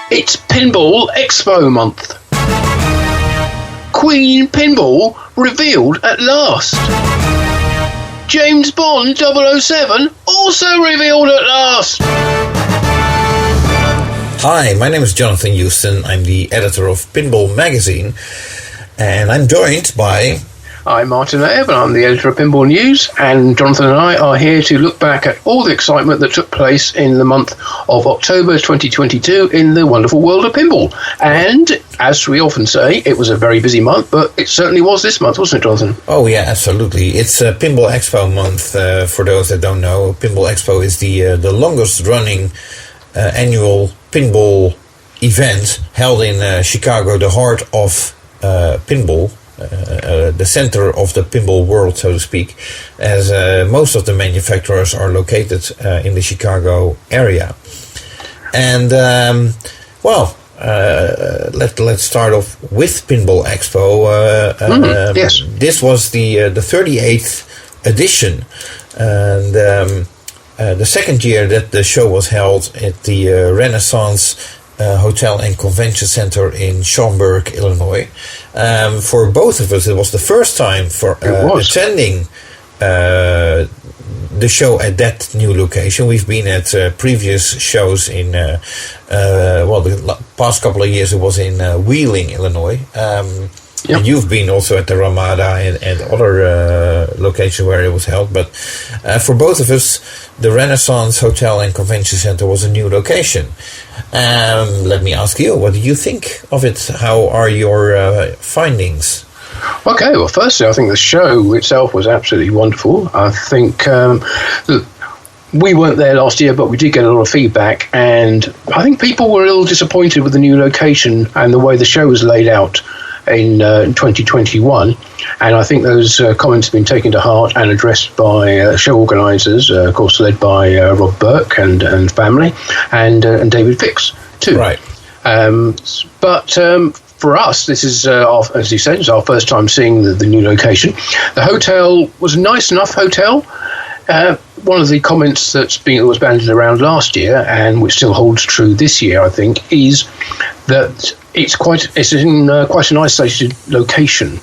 It's Pinball Expo month. Queen Pinball revealed at last. James Bond 007 also revealed at last. Hi, my name is Jonathan Joosten. I'm the editor of Pinball magazine, and I'm joined by... I'm Martin Ayub, and I'm the editor of Pinball News, and Jonathan and I are here to look back at all the excitement that took place in the month of October 2022 in the wonderful world of pinball. And, as we often say, it was a very busy month, but it certainly was this month, wasn't it, Jonathan? Oh, yeah, absolutely. It's Pinball Expo month, for those that don't know. Pinball Expo is the longest-running annual pinball event held in Chicago, the heart of pinball. The center of the pinball world, so to speak, as most of the manufacturers are located in the Chicago area. And let's start off with Pinball Expo. Yes. This was the 38th edition, and the second year that the show was held at the Renaissance Hotel and Convention Center in Schaumburg, Illinois. For both of us, it was the first time for attending the show at that new location. We've been at previous shows in, the past couple of years it was in Wheeling, Illinois. Yep. And you've been also at the Ramada and other locations where it was held. But for both of us, the Renaissance Hotel and Convention Center was a new location. Let me ask you, what do you think of it? How are your findings? Okay, well, firstly, I think the show itself was absolutely wonderful. I think we weren't there last year, but we did get a lot of feedback, and I think people were a little disappointed with the new location and the way the show was laid out in 2021, and I think those comments have been taken to heart and addressed by show organisers, of course led by Rob Berk and family, and David Fix too. Right. But for us, this is, as you said, it's our first time seeing the new location. The hotel was a nice enough hotel. One of the comments that was bandied around last year, and which still holds true this year, I think, is that it's in quite an isolated location.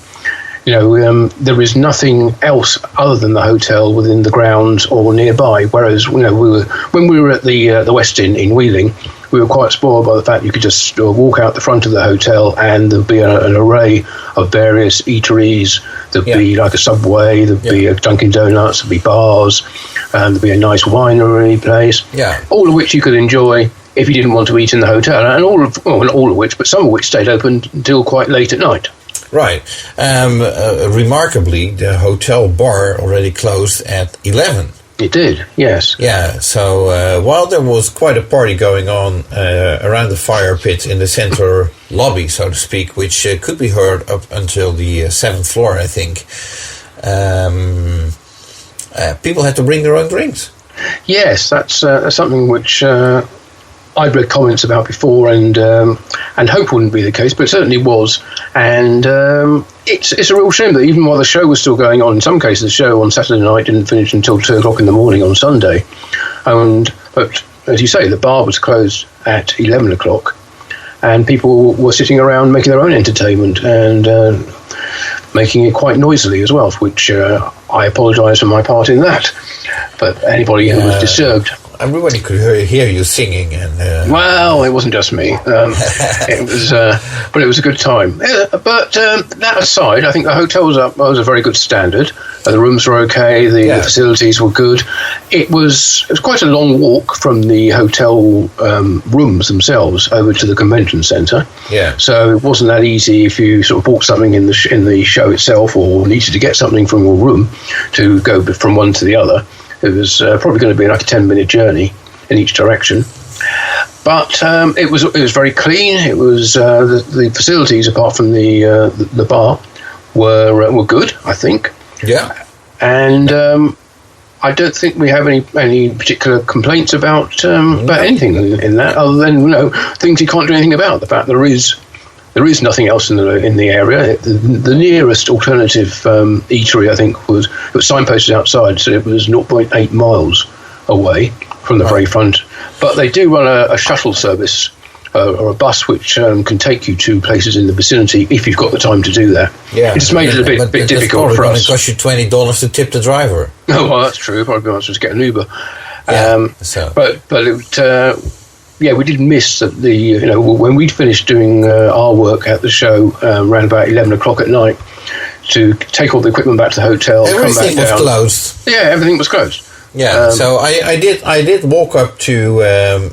You know, there is nothing else other than the hotel within the grounds or nearby. Whereas, when we were at the West Inn in Wheeling, we were quite spoiled by the fact you could just walk out the front of the hotel and there'd be an array of various eateries. There'd be like a Subway, there'd be a Dunkin' Donuts, there'd be bars, there'd be a nice winery place. Yeah. All of which you could enjoy if you didn't want to eat in the hotel, and not all of which, but some of which stayed open until quite late at night. Right. Remarkably, the hotel bar already closed at 11. It did, yes. Yeah, so while there was quite a party going on around the fire pit in the center lobby, so to speak, which could be heard up until the 7th floor, I think, people had to bring their own drinks. Yes, that's something which I'd read comments about before, and hope wouldn't be the case, but it certainly was. And it's a real shame that even while the show was still going on, in some cases the show on Saturday night didn't finish until 2 o'clock in the morning on Sunday. But as you say, the bar was closed at 11 o'clock, and people were sitting around making their own entertainment and making it quite noisily as well, which I apologise for my part in that. But anybody who was disturbed... Everybody could hear you singing, and well, it wasn't just me. It was, but it was a good time. But that aside, I think the hotel was a very good standard. The rooms were okay. The facilities were good. It was quite a long walk from the hotel rooms themselves over to the convention centre. Yeah. So it wasn't that easy if you sort of bought something in the show itself, or needed to get something from your room to go from one to the other. It was probably going to be like a 10-minute journey in each direction, but it was very clean. It was the facilities, apart from the bar, were good, I think. Yeah, and I don't think we have any particular complaints about anything in that, other than things you can't do anything about. The fact there is nothing else in the area. The nearest alternative eatery, I think, was signposted outside, so it was 0.8 miles away from the very front. But they do run a shuttle service or a bus which can take you to places in the vicinity if you've got the time to do that. Yeah, it just made it a bit difficult for us. It's going to cost you $20 to tip the driver. Oh, well, that's true. Probably might as well just get an Uber. Yeah, But we did miss the when we'd finished doing our work at the show around about 11 o'clock at night to take all the equipment back to the hotel. Everything was closed. Yeah, everything was closed. Yeah, so I did walk up to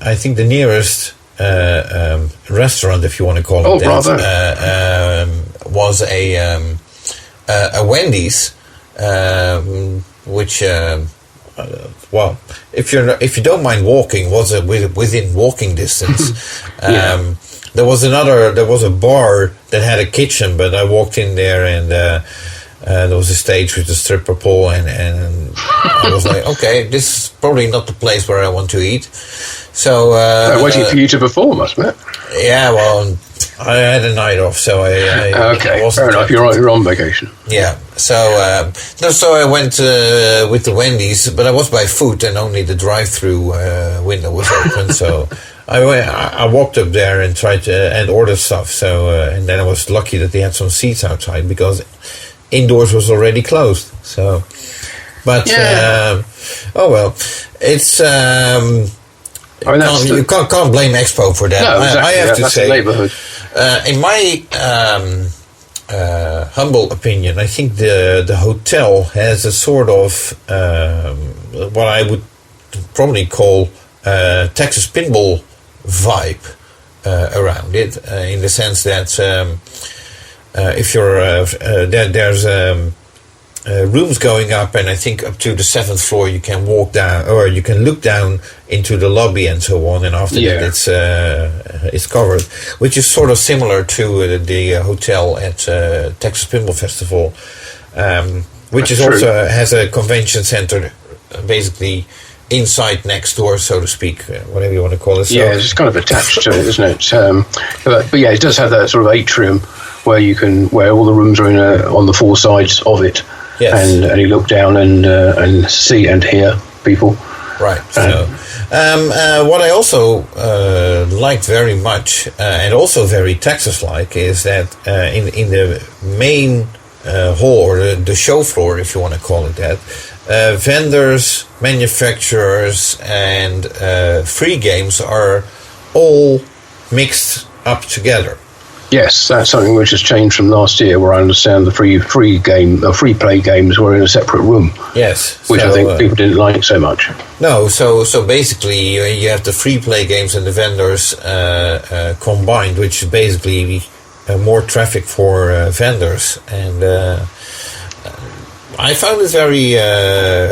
I think the nearest restaurant, if you want to call it that, was a Wendy's, which well, if you don't mind walking, was within walking distance. There was a bar that had a kitchen, but I walked in there and there was a stage with a stripper pole, and I was like, okay, this is probably not the place where I want to eat. So waiting for you to perform, wasn't it? Yeah, well, I had a night off, so I okay, fair enough. You're on vacation. Yeah, so I went with the Wendy's, but I was by foot, and only the drive-through window was open. So I walked up there and tried to and ordered stuff. So and then I was lucky that they had some seats outside because indoors was already closed. So, but oh well, it's. You can't blame Expo for that. No, exactly. I have to say, neighborhood. In my humble opinion, I think the hotel has a sort of what I would probably call Texas Pinball vibe around it, in the sense that if you're there's rooms going up, and I think up to the 7th floor you can walk down, or you can look down into the lobby and so on, and after that it's covered, which is sort of similar to the hotel at Texas Pinball Festival, which That's is true. also has a convention center basically inside next door, so to speak, whatever you want to call it. So, yeah, it's kind of attached to it, isn't it? But yeah, it does have that sort of atrium where all the rooms are on the four sides of it. Yes. And you look down and see and hear people. Right. So, what I also liked very much, and also very Texas-like, is that in the main hall, or the show floor, if you want to call it that, vendors, manufacturers, and free games are all mixed up together. Yes, that's something which has changed from last year, where I understand the free play games were in a separate room. Yes, which I think people didn't like so much. No, so basically you have the free play games and the vendors combined, which is basically more traffic for vendors, and I found it very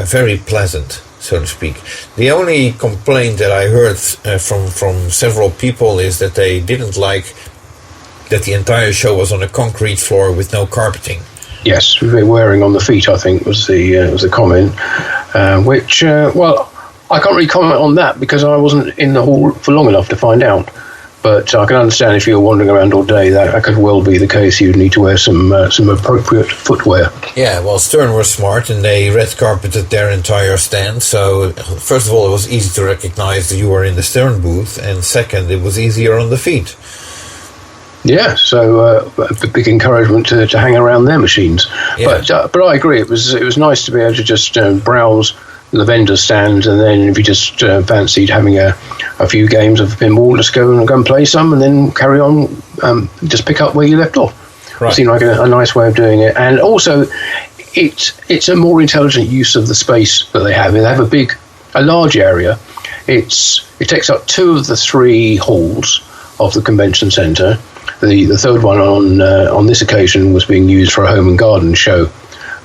very pleasant, so to speak. The only complaint that I heard from several people is that they didn't like that the entire show was on a concrete floor with no carpeting. Yes, wearing on the feet, I think, was the comment. Which, well, I can't really comment on that because I wasn't in the hall for long enough to find out. But I can understand if you're wandering around all day, that could well be the case. You'd need to wear some appropriate footwear. Yeah, well, Stern was smart, and they red carpeted their entire stand. So, first of all, it was easy to recognize that you were in the Stern booth, and second, it was easier on the feet. Yeah, so a big encouragement to hang around their machines. Yeah. But I agree, it was nice to be able to just browse the vendor stand, and then if you just fancied having a few games of pinball, just go and play some, and then carry on, just pick up where you left off. Right. It seemed like a nice way of doing it, and also it's a more intelligent use of the space that they have. They have a large area. It takes up 2 of the 3 halls of the convention centre. The third one on this occasion was being used for a home and garden show,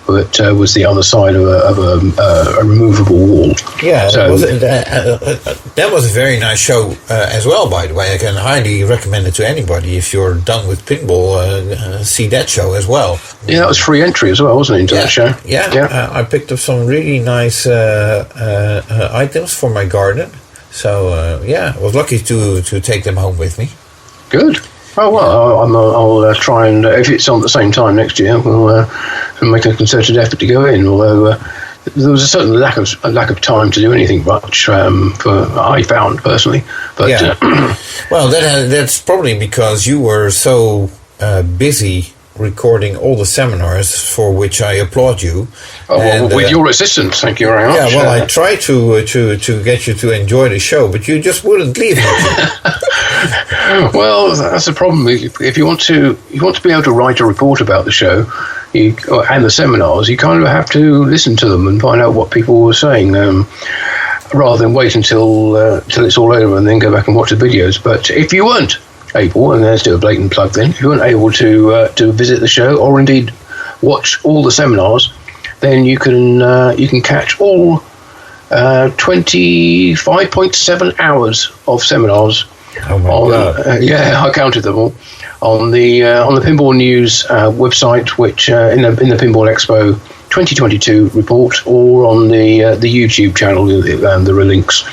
but was the other side of a removable wall. Yeah, so that was a very nice show as well, by the way. I can highly recommend it to anybody. If you're done with pinball, see that show as well. Yeah, that was free entry as well, wasn't it, into that show? Yeah. I picked up some really nice items for my garden. So, I was lucky to take them home with me. Good. Oh, well, I'll try and, if it's on at the same time next year, we'll make a concerted effort to go in, although there was a certain lack of time to do anything much. I found personally, but well, that's probably because you were so busy recording all the seminars, for which I applaud you. With your assistance, thank you very much. Yeah, well, I tried to get you to enjoy the show, but you just wouldn't leave me. Well, that's the problem. If you want to be able to write a report about the show and the seminars, you kind of have to listen to them and find out what people were saying, rather than wait until it's all over and then go back and watch the videos. But if you weren't able, and let's do a blatant plug then, if you weren't able to visit the show or indeed watch all the seminars, then you can catch all 25.7 hours of seminars. Oh my God! I counted them all on the Pinball News website, which in the Pinball Expo 2022 report, or on the YouTube channel. There are links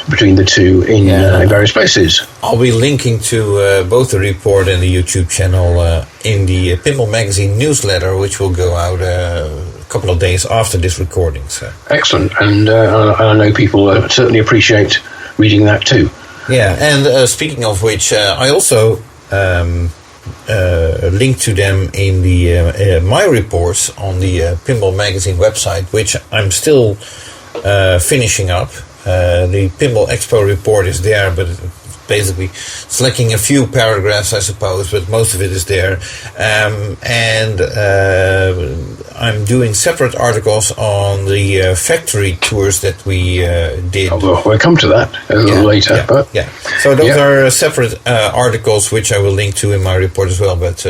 between the two in various places. I'll be linking to both the report and the YouTube channel in the Pinball Magazine newsletter, which will go out a couple of days after this recording. So. Excellent, and I know people certainly appreciate reading that too. Yeah, and speaking of which, I also link to them in the my reports on the Pinball Magazine website, which I'm still finishing up. The Pinball Expo report is there, but basically it's lacking a few paragraphs, I suppose, but most of it is there. And I'm doing separate articles on the factory tours that we did. We'll come to that a little later. So those are separate articles which I will link to in my report as well. But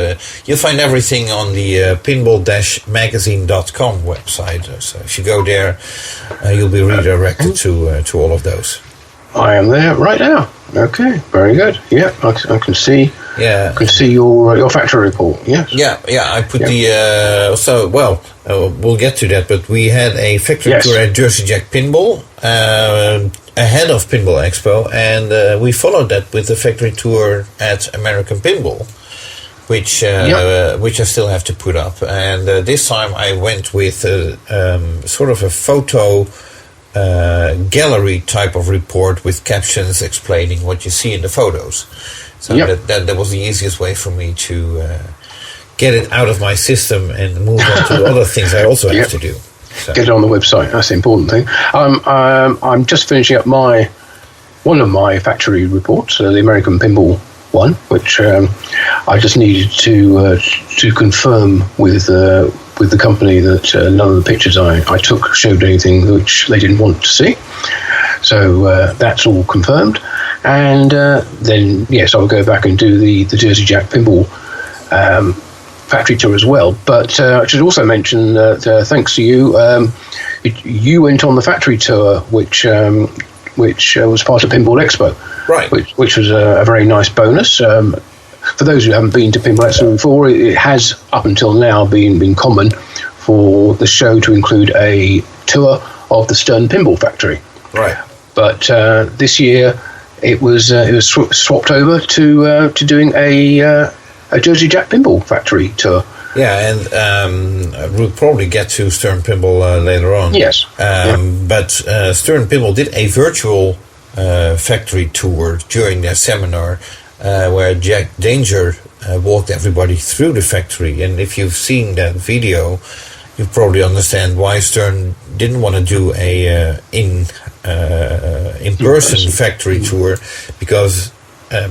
you'll find everything on the pinball-magazine.com website. So if you go there, you'll be redirected to all of those. I am there right now. Okay, very good. Yeah, I can see. Yeah, I can see your factory report. Yes. Yeah. I put the. We'll get to that, but we had a factory tour at Jersey Jack Pinball ahead of Pinball Expo, and we followed that with the factory tour at American Pinball, which I still have to put up. And this time I went with sort of a photo. Gallery type of report with captions explaining what you see in the photos. So that was the easiest way for me to get it out of my system and move on to other things I also have to do. So. Get it on the website. That's the important thing. I'm just finishing up one of my factory reports, the American Pinball one, which I just needed to confirm with the company that none of the pictures I took showed anything which they didn't want to see. So that's all confirmed. And then, yes, I'll go back and do the Jersey Jack Pinball factory tour as well. But I should also mention that thanks to you, you went on the factory tour, which was part of Pinball Expo. Right. Which was a very nice bonus. For those who haven't been to Pinball Expo before, it has up until now been common for the show to include a tour of the Stern Pinball factory. Right. But this year it was swapped over to doing a Jersey Jack Pinball factory tour. Yeah, and we'll probably get to Stern Pinball later on. Yes. But Stern Pinball did a virtual factory tour during their seminar. Where Jack Danger walked everybody through the factory, and if you've seen that video, you probably understand why Stern didn't want to do a in-person factory tour, because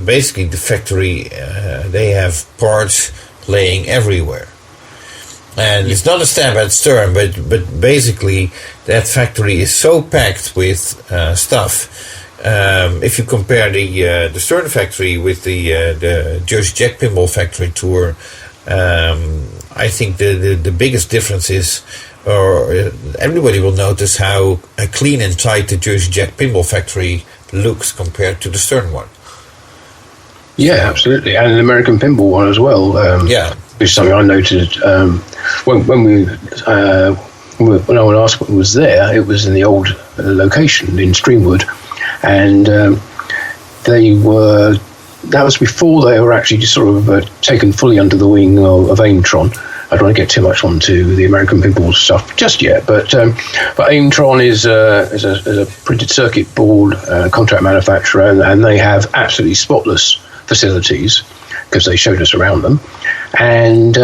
basically the factory they have parts laying everywhere, and it's not a stab at Stern, but basically that factory is so packed with stuff. If you compare the Stern factory with the Jersey Jack Pinball factory tour, I think the biggest difference is, or everybody will notice how clean and tight the Jersey Jack Pinball factory looks compared to the Stern one. Yeah, absolutely, and an American Pinball one as well. Which is something I noted when I asked what was there. It was in the old location in Streamwood. And that was before they were actually just sort of taken fully under the wing of Aimtron. I don't want to get too much onto the American Pinball stuff just yet, but Aimtron is a printed circuit board contract manufacturer, and they have absolutely spotless facilities because they showed us around them, and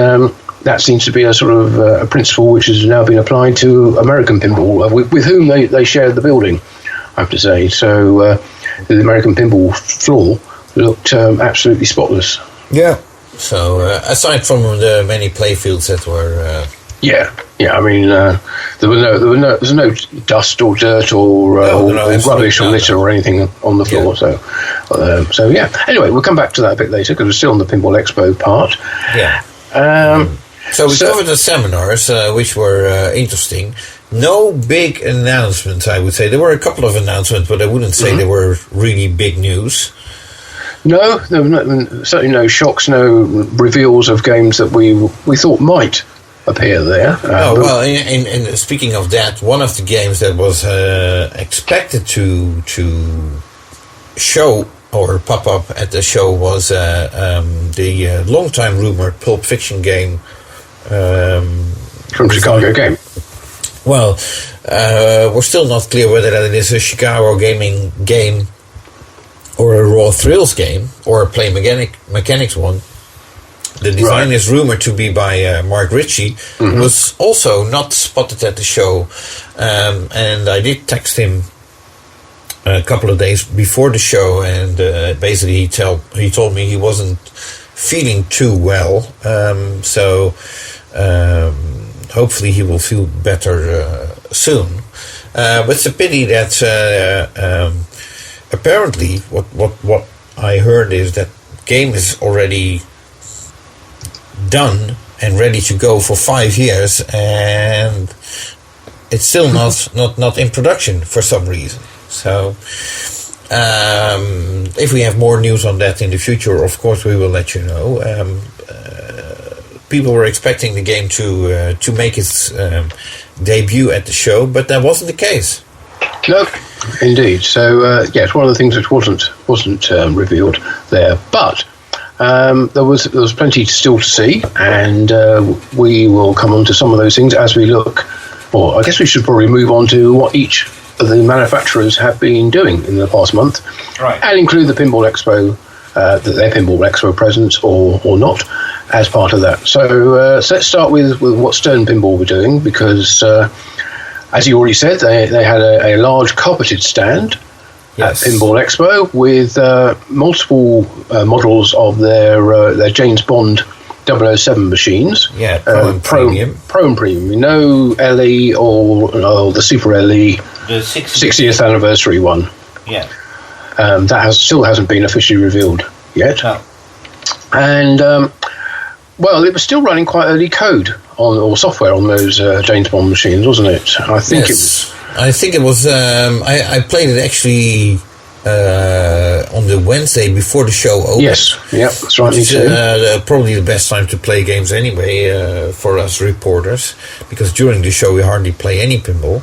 that seems to be a sort of a principle which has now been applied to American Pinball, with whom they shared the building, I have to say. So the American Pinball floor looked absolutely spotless. Yeah. So aside from the many playfields that were yeah. I mean, there was no dust or dirt or rubbish or litter or anything on the floor. Yeah. So yeah. Anyway, we'll come back to that a bit later because we're still on the Pinball Expo part. Yeah. So we covered the seminars, which were interesting. No big announcements, I would say. There were a couple of announcements, but I wouldn't say they were really big news. No, certainly no shocks, no reveals of games that we thought might appear there. Well, in speaking of that, one of the games that was expected to show or pop up at the show was the long-time rumored Pulp Fiction game from Chicago Game. Well, we're still not clear whether that is a Chicago gaming game or a Raw Thrills game or a Play Mechanics one. The design is rumored to be by Mark Ritchie, who was also not spotted at the show, and I did text him a couple of days before the show, and basically he told me he wasn't feeling too well, so hopefully he will feel better soon. But it's a pity that apparently what I heard is that game is already done and ready to go for 5 years, and it's still not in production for some reason. So if we have more news on that in the future, of course we will let you know. People were expecting the game to make its debut at the show, but that wasn't the case. No, indeed. So yes, one of the things which wasn't revealed there, but there was plenty still to see, and we will come on to some of those things as we look. Or I guess we should probably move on to what each of the manufacturers have been doing in the past month, right, and include the Pinball Expo, their Pinball Expo presence or not, as part of that. So let's start with what Stern Pinball were doing, because as you already said, they had a large carpeted stand at Pinball Expo with multiple models of their James Bond 007 machines. Yeah, Pro and Premium. Pro and Premium. No LE or the Super LE, the 60th anniversary one. Yeah. That still hasn't been officially revealed yet. No. And well, it was still running quite early code or software on those James Bond machines, wasn't it? I think it was. I played it actually on the Wednesday before the show opened. Yes, yeah, that's right. Which is probably the best time to play games anyway for us reporters, because during the show we hardly play any pinball.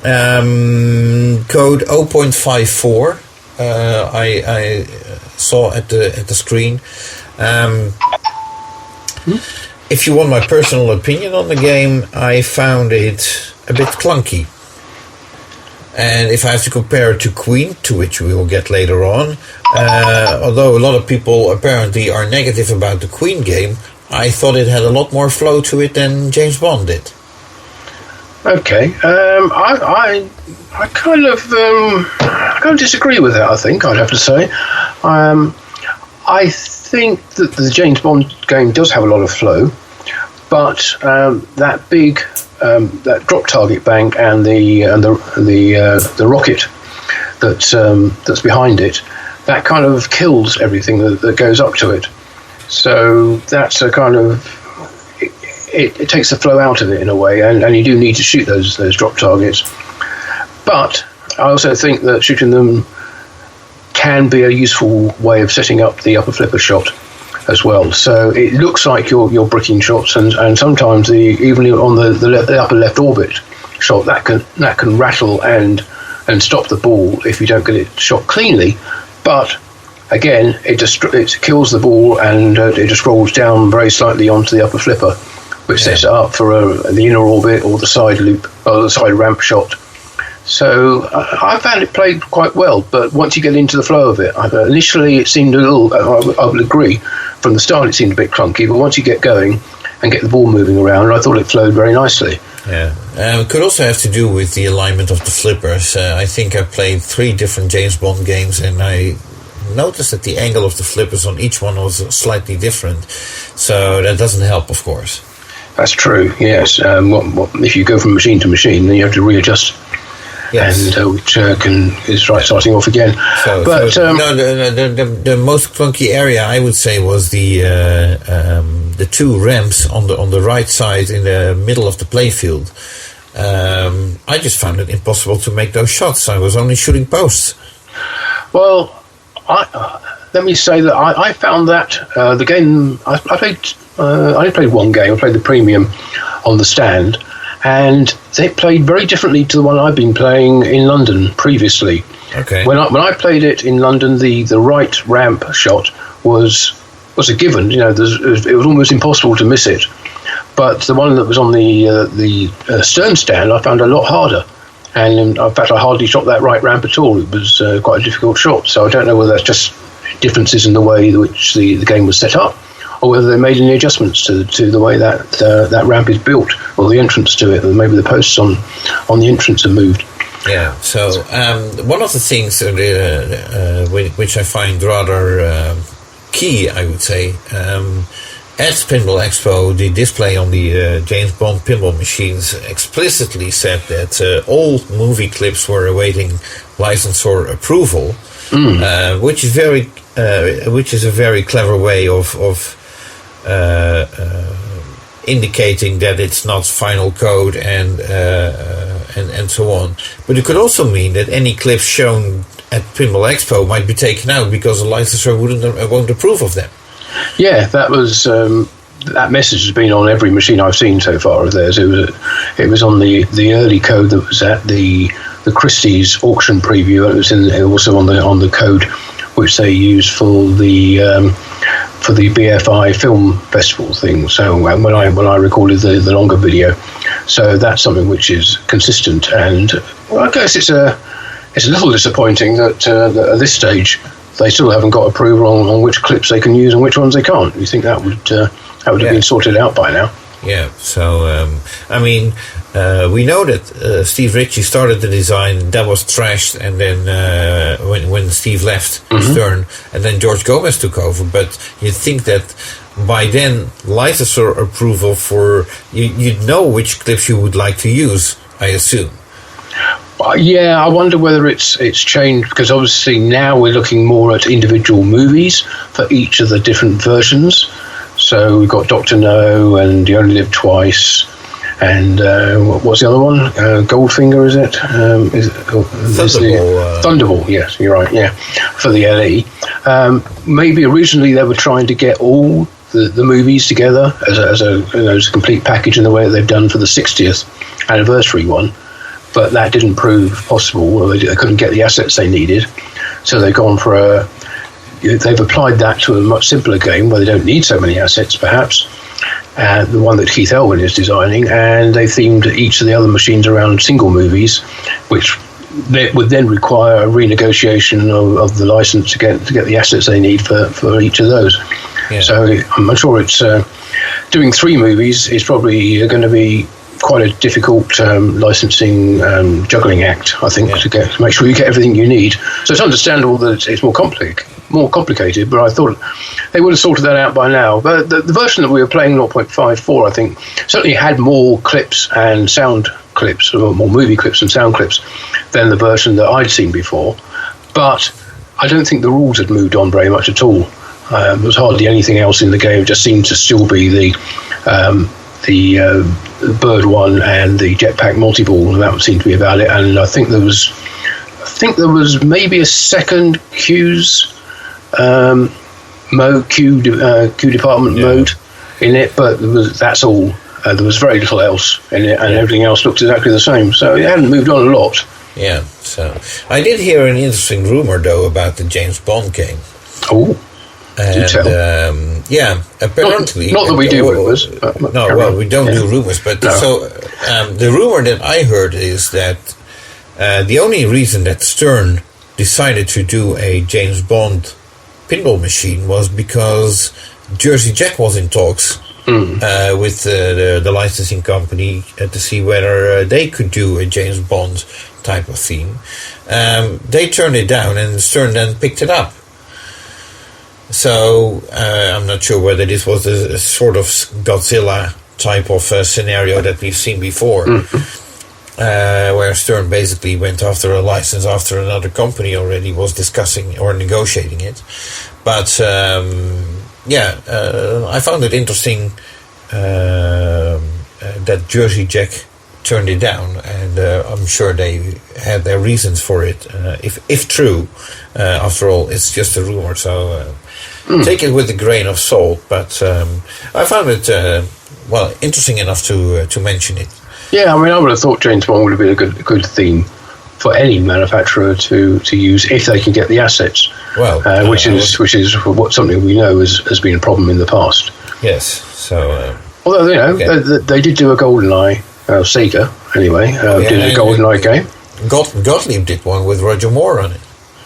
Code 0.54. I saw at the screen. If you want my personal opinion on the game, I found it a bit clunky. And if I have to compare it to Queen, to which we will get later on, although a lot of people apparently are negative about the Queen game, I thought it had a lot more flow to it than James Bond did. Okay, I kind of disagree with that. I think I'd have to say, I think that the James Bond game does have a lot of flow, but that big that drop target bank and the rocket that's behind it, that kind of kills everything that goes up to it. So that's a kind of it takes the flow out of it in a way, and you do need to shoot those drop targets. But I also think that shooting them can be a useful way of setting up the upper flipper shot as well. So it looks like you're bricking shots, and sometimes even on the upper left orbit shot, that can rattle and stop the ball if you don't get it shot cleanly. But again, it kills the ball, and it just rolls down very slightly onto the upper flipper which sets it up for the inner orbit or the side loop or the side ramp shot. So I found it played quite well, but once you get into the flow of it, initially it seemed a little, I would agree, from the start it seemed a bit clunky, but once you get going and get the ball moving around, I thought it flowed very nicely. Yeah, it could also have to do with the alignment of the flippers. I think I played 3 different James Bond games, and I noticed that the angle of the flippers on each one was slightly different. So that doesn't help, of course. That's true, yes. If you go from machine to machine, then you have to readjust. Yes. And which is starting off again. The most clunky area I would say was the 2 ramps on the right side in the middle of the playfield. I just found it impossible to make those shots. I was only shooting posts. Well, let me say that I found that the game I played. I only played one game. I played the premium on the stand. And they played very differently to the one I've been playing in London previously. Okay. When I played it in London, the right ramp shot was a given. You know, it was almost impossible to miss it. But the one that was on the stern stand, I found a lot harder. And in fact, I hardly shot that right ramp at all. It was quite a difficult shot. So I don't know whether that's just differences in the way in which the game was set up, or whether they made any adjustments to the way that ramp is built, or the entrance to it, or maybe the posts on the entrance have moved. Yeah, so one of the things which I find rather key, I would say, at Pinball Expo, the display on the James Bond pinball machines explicitly said that all movie clips were awaiting licensor approval, which is a very clever way of indicating that it's not final code and so on. But it could also mean that any clips shown at Pinball Expo might be taken out because the licensor won't approve of them. Yeah, that was that message has been on every machine I've seen so far of theirs. It was on the early code that was at the Christie's auction preview, and it was also on the code which they used for the BFI film festival thing. So when I recorded the longer video, so that's something which is consistent. And well, I guess it's a little disappointing that at this stage they still haven't got approval on which clips they can use and which ones they can't. You think that would have been sorted out by now? Yeah. So we know that Steve Ritchie started the design, that was trashed, and then when Steve left Stern, and then George Gomez took over. But you'd think that by then licensor approval for you'd know which clips you would like to use, I assume. Yeah, I wonder whether it's changed, because obviously now we're looking more at individual movies for each of the different versions. So we've got Dr. No and You Only Live Twice, and what's the other one? Goldfinger, is it? Thunderball. Thunderball, yes, you're right, yeah, for the LE. Maybe originally they were trying to get all the movies together as a complete package in the way that they've done for the 60th anniversary one. But that didn't prove possible, or they couldn't get the assets they needed. So they've gone for they've applied that to a much simpler game where they don't need so many assets, perhaps, the one that Keith Elwin is designing, and they themed each of the other machines around single movies, which would then require a renegotiation of the license to get the assets they need for each of those. Yeah. So I'm sure it's doing 3 movies is probably going to be quite a difficult licensing juggling act, I think, to make sure you get everything you need. So it's understandable that it's more complicated, but I thought they would have sorted that out by now. But the version that we were playing, 0.54, I think, certainly had more clips and sound clips, or more movie clips and sound clips, than the version that I'd seen before. But I don't think the rules had moved on very much at all. There was hardly anything else in the game. It just seemed to still be the Bird one and the Jetpack multi-ball, and that seemed to be about it. And I think there was maybe a second Q's mode, Q department mode in it, but that's all. There was very little else in it, and everything else looked exactly the same. So it hadn't moved on a lot. Yeah. So I did hear an interesting rumor though about the James Bond game. Oh. And, apparently... Not that we do rumours. We don't do rumours, but so the rumour that I heard is that the only reason that Stern decided to do a James Bond pinball machine was because Jersey Jack was in talks with the licensing company to see whether they could do a James Bond type of theme. They turned it down, and Stern then picked it up. So I'm not sure whether this was a sort of Godzilla type of scenario that we've seen before, where Stern basically went after a license after another company already was discussing or negotiating it. But I found it interesting that Jersey Jack turned it down, and I'm sure they had their reasons for it. If true, after all, it's just a rumor, so take it with a grain of salt. But I found it interesting enough to mention it. Yeah, I mean, I would have thought James Bond would have been a good theme for any manufacturer to use if they can get the assets. Well, which is what something we know has been a problem in the past. Yes. So, although they did do a GoldenEye, Sega anyway, did a GoldenEye game. Gottlieb did one with Roger Moore on it,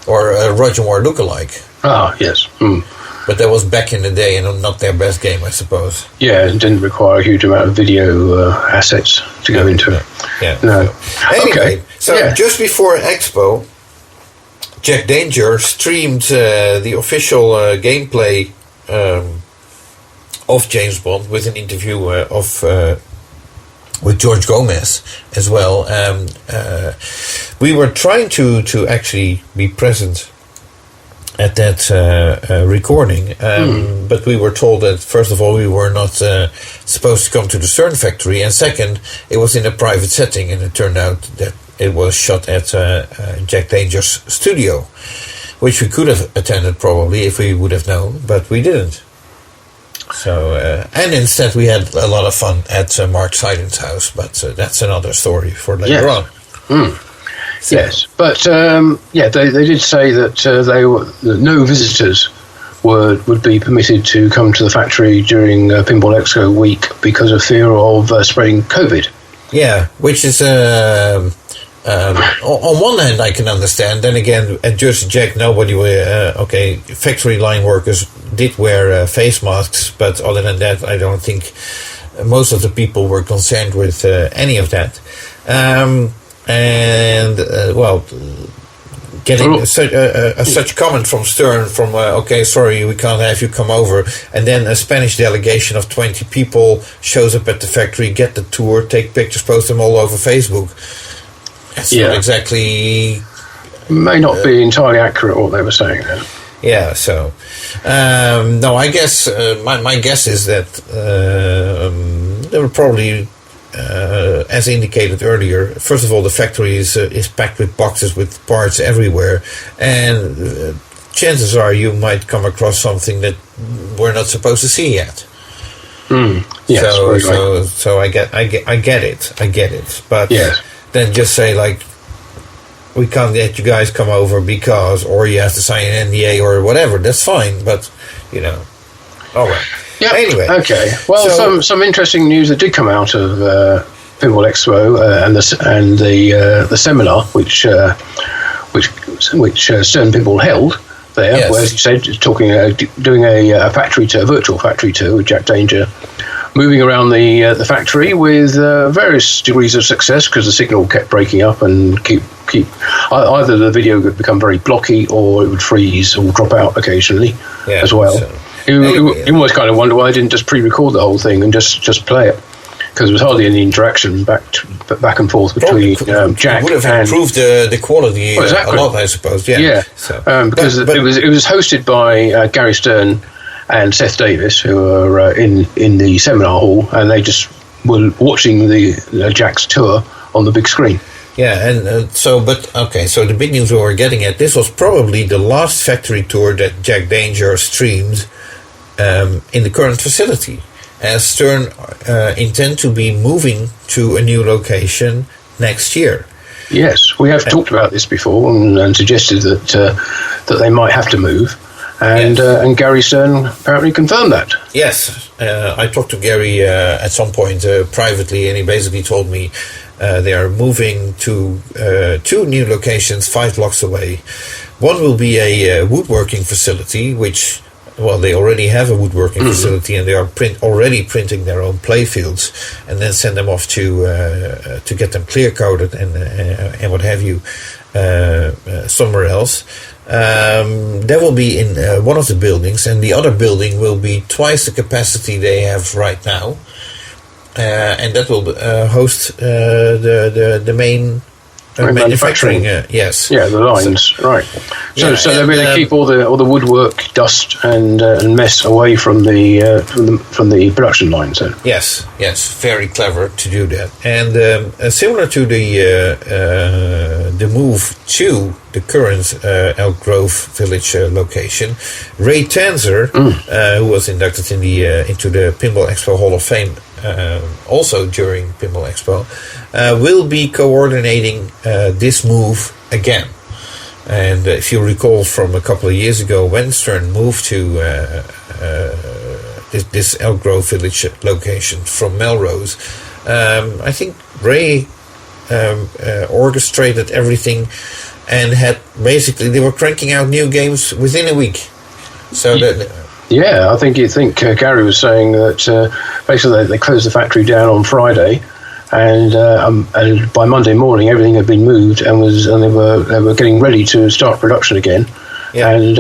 or a Roger Moore lookalike. Ah, yes. But that was back in the day, and not their best game, I suppose. Yeah, it didn't require a huge amount of video assets to go into it. Yeah. No. Anyway, just before Expo, Jack Danger streamed the official gameplay of James Bond with an interview with George Gomez as well. We were trying to actually be present at that recording, but we were told that first of all we were not supposed to come to the Stern factory, and second, it was in a private setting, and it turned out that it was shot at Jack Danger's studio, which we could have attended probably if we would have known, but we didn't. So and instead we had a lot of fun at Mark Seiden's house, but that's another story for later on. So. Yes, but they did say that that no visitors would be permitted to come to the factory during Pinball Expo week because of fear of spreading COVID. Yeah, which is on one hand I can understand. Then again, at Jersey Jack, nobody factory line workers did wear face masks, but other than that, I don't think most of the people were concerned with any of that. Getting such comment from Stern from sorry, we can't have you come over, and then a Spanish delegation of 20 people shows up at the factory, get the tour, take pictures, post them all over Facebook. It's not exactly... May not be entirely accurate what they were saying then. Yeah, so... no, I guess... my guess is that there were probably... as indicated earlier, first of all, the factory is packed with boxes with parts everywhere, and chances are you might come across something that we're not supposed to see yet. Yes, so I get it. But then just say like, we can't let you guys come over because, or you have to sign an NDA or whatever. That's fine, but all right. Yeah. Anyway. Okay. Well, some interesting news that did come out of Pinball Expo and the seminar which Stern Pinball held there, yes. where, as you said, doing a virtual factory tour with Jack Danger, moving around the factory with various degrees of success because the signal kept breaking up and keep either the video would become very blocky or it would freeze or drop out occasionally as well. So. You almoys kind of wonder why I didn't just pre-record the whole thing and just play it, because there was hardly any interaction back and forth between Jack. It would have improved the quality a lot, I suppose. Yeah. So, because it was hosted by Gary Stern and Seth Davis, who were in the seminar hall, and they just were watching the Jack's tour on the big screen. Yeah, and so the big news we were getting at, this was probably the last factory tour that Jack Danger streamed in the current facility, as Stern intend to be moving to a new location next year. Yes, we have talked about this before and suggested that they might have to move. and Gary Stern apparently confirmed that. Yes, I talked to Gary at some point privately, and he basically told me they are moving to 2 new locations 5 blocks away. One will be a woodworking facility, which, well, they already have a woodworking facility, and they are already printing their own playfields, and then send them off to get them clear coated and what have you somewhere else. That will be in one of the buildings, and the other building will be twice the capacity they have right now, and that will host the main manufacturing. Yes. Yeah, the lines. Right. So they're going to keep all the woodwork, dust, and mess away from the production lines. Then. Yes. Very clever to do that, and similar to the move to the current Elk Grove Village location, Ray Tanzer, who was inducted into the Pinball Expo Hall of Fame, also during Pinball Expo, will be coordinating this move again. And if you recall from a couple of years ago, when Stern moved to this Elk Grove Village location from Melrose, I think Ray orchestrated everything, and had basically, they were cranking out new games within a week. So that. Yeah, I think Gary was saying that basically they closed the factory down on Friday, and by Monday morning everything had been moved and they were getting ready to start production again, and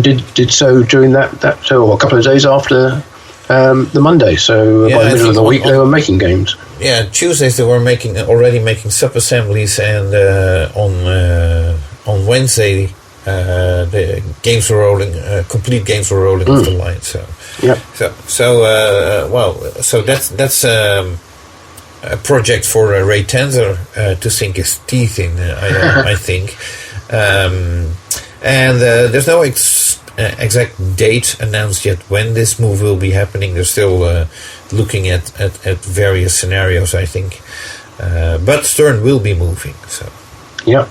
did so during that a couple of days after the Monday. So by the middle of the week they were making games. Yeah, Tuesdays they were already making sub-assemblies, and on Wednesday the games were rolling. Complete games were rolling off the line. So So that's a project for Ray Tanzer to sink his teeth in. I think, and there's no exact date announced yet when this move will be happening. They're still looking at various scenarios, I think, but Stern will be moving. So. Yeah.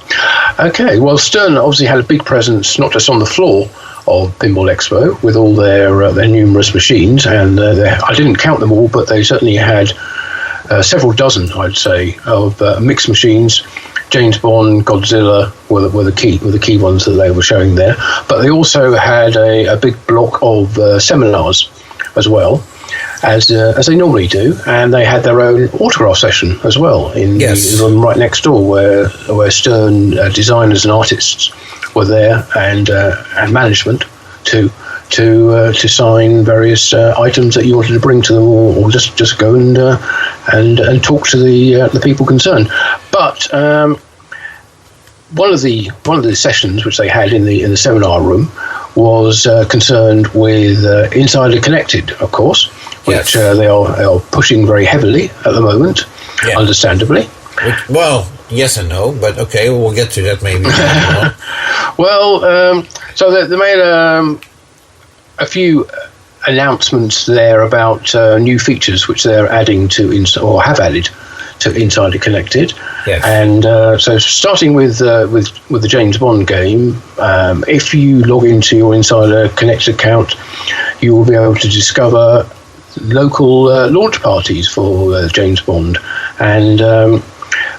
Okay. Well, Stern obviously had a big presence, not just on the floor of Pinball Expo with all their numerous machines, and I didn't count them all, but they certainly had several dozen, I'd say, of mixed machines. James Bond, Godzilla were the key ones that they were showing there. But they also had a big block of seminars as well, as they normally do, and they had their own autograph session as well in the room right next door, where Stern designers and artists were there, and management to sign various items that you wanted to bring to them, or just go and talk to the people concerned. But one of the sessions which they had in the seminar room was concerned with Insider Connected, of course, which they are pushing very heavily at the moment, understandably. Well, yes and no, but okay, we'll get to that maybe. Well, so they made a few announcements there about new features which they're adding or have added to Insider Connected. Yes. And so starting with the James Bond game, if you log into your Insider Connected account, you will be able to discover local launch parties for James Bond, and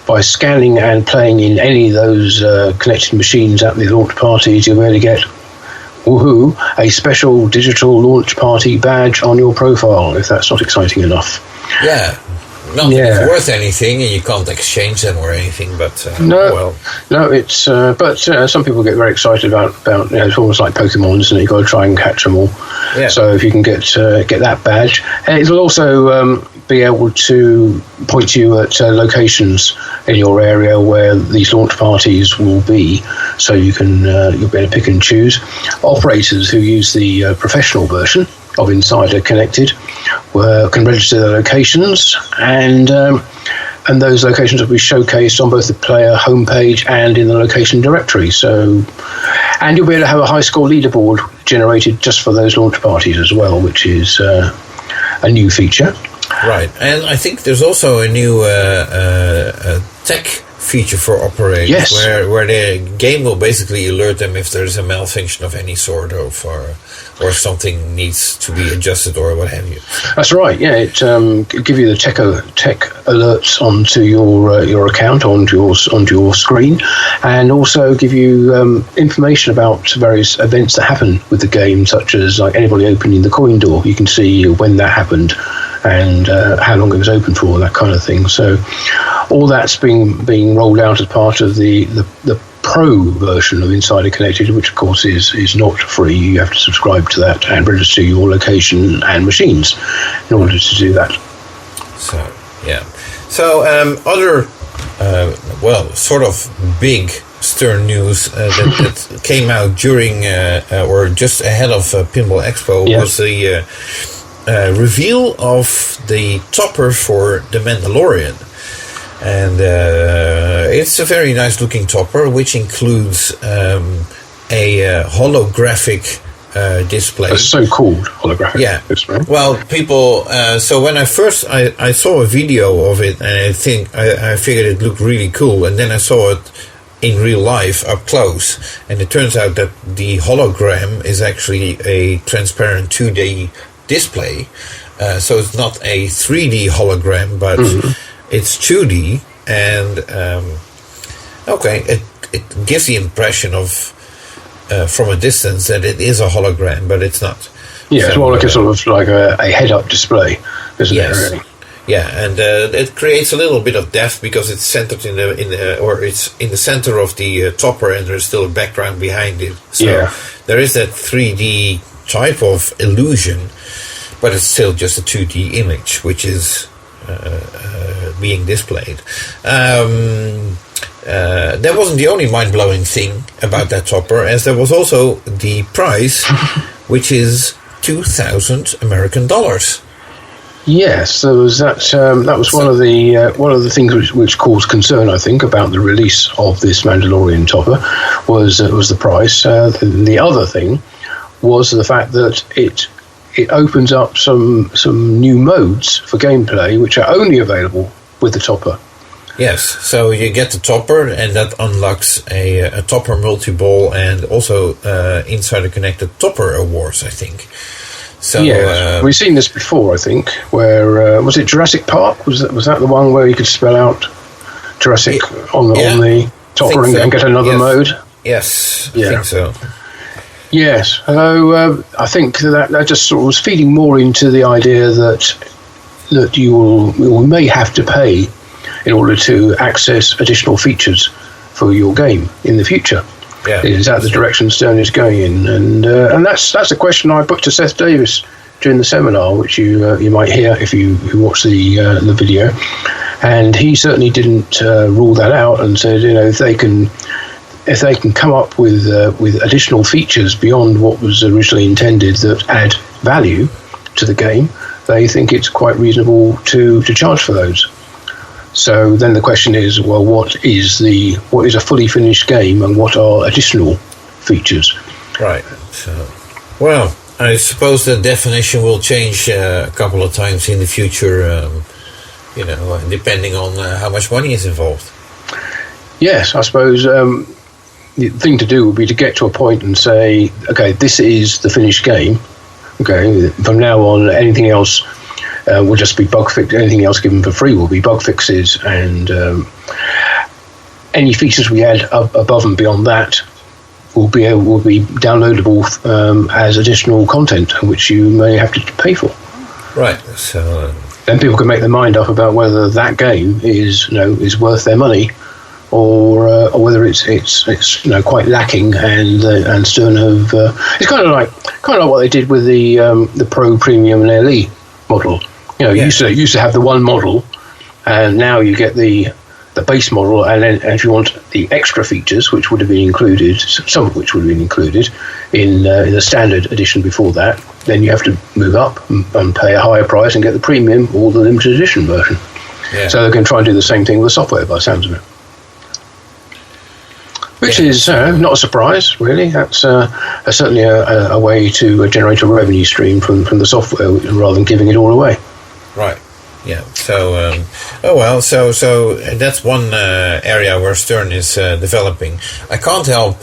by scanning and playing in any of those connected machines at the launch parties, you'll be able to get a special digital launch party badge on your profile, if that's not exciting enough. Yeah. Not that it's worth anything, and you can't exchange them or anything, but no, it's but some people get very excited about it's almost like Pokemon, isn't it? You've got to try and catch them all. Yeah. So if you can get that badge, and it'll also be able to point you at locations in your area where these launch parties will be, so you'll be able to pick and choose. Operators who use the professional version of Insider Connected can register their locations, and those locations will be showcased on both the player homepage and in the location directory. So, and you'll be able to have a high score leaderboard generated just for those launch parties as well, which is a new feature. Right, and I think there's also a new tech feature for operators, Yes. where the game will basically alert them if there's a malfunction of any sort, or something needs to be adjusted, or what have you. That's right. Yeah, it give you the tech alerts onto your account, onto your screen, and also give you information about various events that happen with the game, such as like anybody opening the coin door. You can see when that happened and how long it was open for, that kind of thing. So all that's being rolled out as part of the Pro version of Insider Connected, which of course is not free. You have to subscribe to that and register your location and machines in order to do that. So yeah. So other sort of big stern news that came out during or just ahead of Pinball Expo was the reveal of the topper for The Mandalorian. And it's a very nice looking topper, which includes a holographic display. A so-called holographic display. Well, people. So when I saw a video of it, and I figured it looked really cool, and then I saw it in real life up close, and it turns out that the hologram is actually a transparent 2D display. So it's not a 3D hologram, but it's 2D, and it gives the impression of from a distance that it is a hologram, but it's not. Yeah, it's more like a head-up display, isn't it? Really? Yeah, and it creates a little bit of depth because it's centered it's in the center of the topper, and there's still a background behind it. So there is that 3D type of illusion, but it's still just a 2D image, which is being displayed. That wasn't the only mind-blowing thing about that topper, as there was also the price, which is $2,000 American. Yes, there was that. That was one of the things which caused concern, I think, about the release of this Mandalorian topper was the price. The other thing was the fact that it opens up some new modes for gameplay, which are only available with the topper. Yes, so you get the topper, and that unlocks a topper multi-ball, and also Insider Connected Topper Awards, I think. So we've seen this before, I think. Where was it Jurassic Park? Was that the one where you could spell out Jurassic on the topper and get another mode? Yes, I think so. Yes, although I think that just sort of was feeding more into the idea that you may have to pay in order to access additional features for your game in the future. Yeah, is that the direction Stern is going in? And that's a question I put to Seth Davis during the seminar, which you might hear if you watch the video. And he certainly didn't rule that out, and said, if they can come up with additional features beyond what was originally intended that add value to the game, they think it's quite reasonable to charge for those. So then the question is, well, what is a fully finished game, and what are additional features? Right. So, well, I suppose the definition will change a couple of times in the future, depending on how much money is involved. Yes, I suppose the thing to do would be to get to a point and say, okay, this is the finished game. Okay, from now on, anything else will just be bug fix. Anything else given for free will be bug fixes, and any features we add above and beyond that will be downloadable as additional content, which you may have to pay for. Right. So then people can make their mind up about whether that game is worth their money, or whether it's quite lacking, and Stern have it's kind of like what they did with the Pro, Premium, and LE model. You used to have the one model, and now you get the base model, and then if you want the extra features, which would have been included, some of which would have been included in the standard edition before that, then you have to move up and pay a higher price and get the premium or the limited edition version. Yeah. So they're going to try and do the same thing with the software, by the sounds of it. Which is not a surprise, really. That's certainly a way to generate a revenue stream from the software rather than giving it all away. Right. Yeah. So, so that's one area where Stern is developing. I can't help,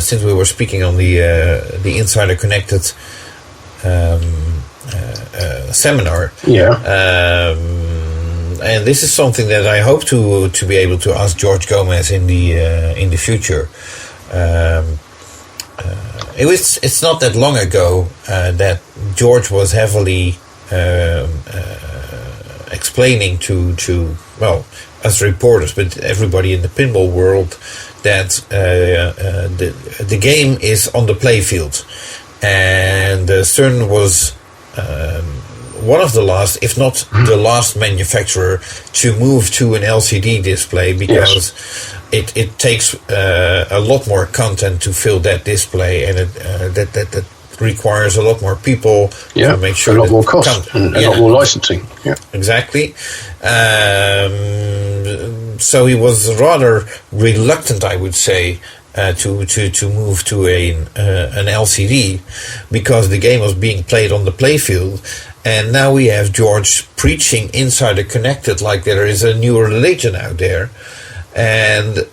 since we were speaking on the Insider Connected seminar. Yeah. And this is something that I hope to be able to ask George Gomez in the future. It's not that long ago that George was heavily explaining to us reporters, but everybody in the pinball world, that the game is on the playfield, and Stern was one of the last, if not the last manufacturer to move to an LCD display, because it takes a lot more content to fill that display, and that requires a lot more people to make sure a lot more cost and a lot more licensing. Yeah, exactly. So he was rather reluctant, I would say, to move to an LCD, because the game was being played on the playfield. And now we have George preaching Insider Connected like there is a new religion out there. And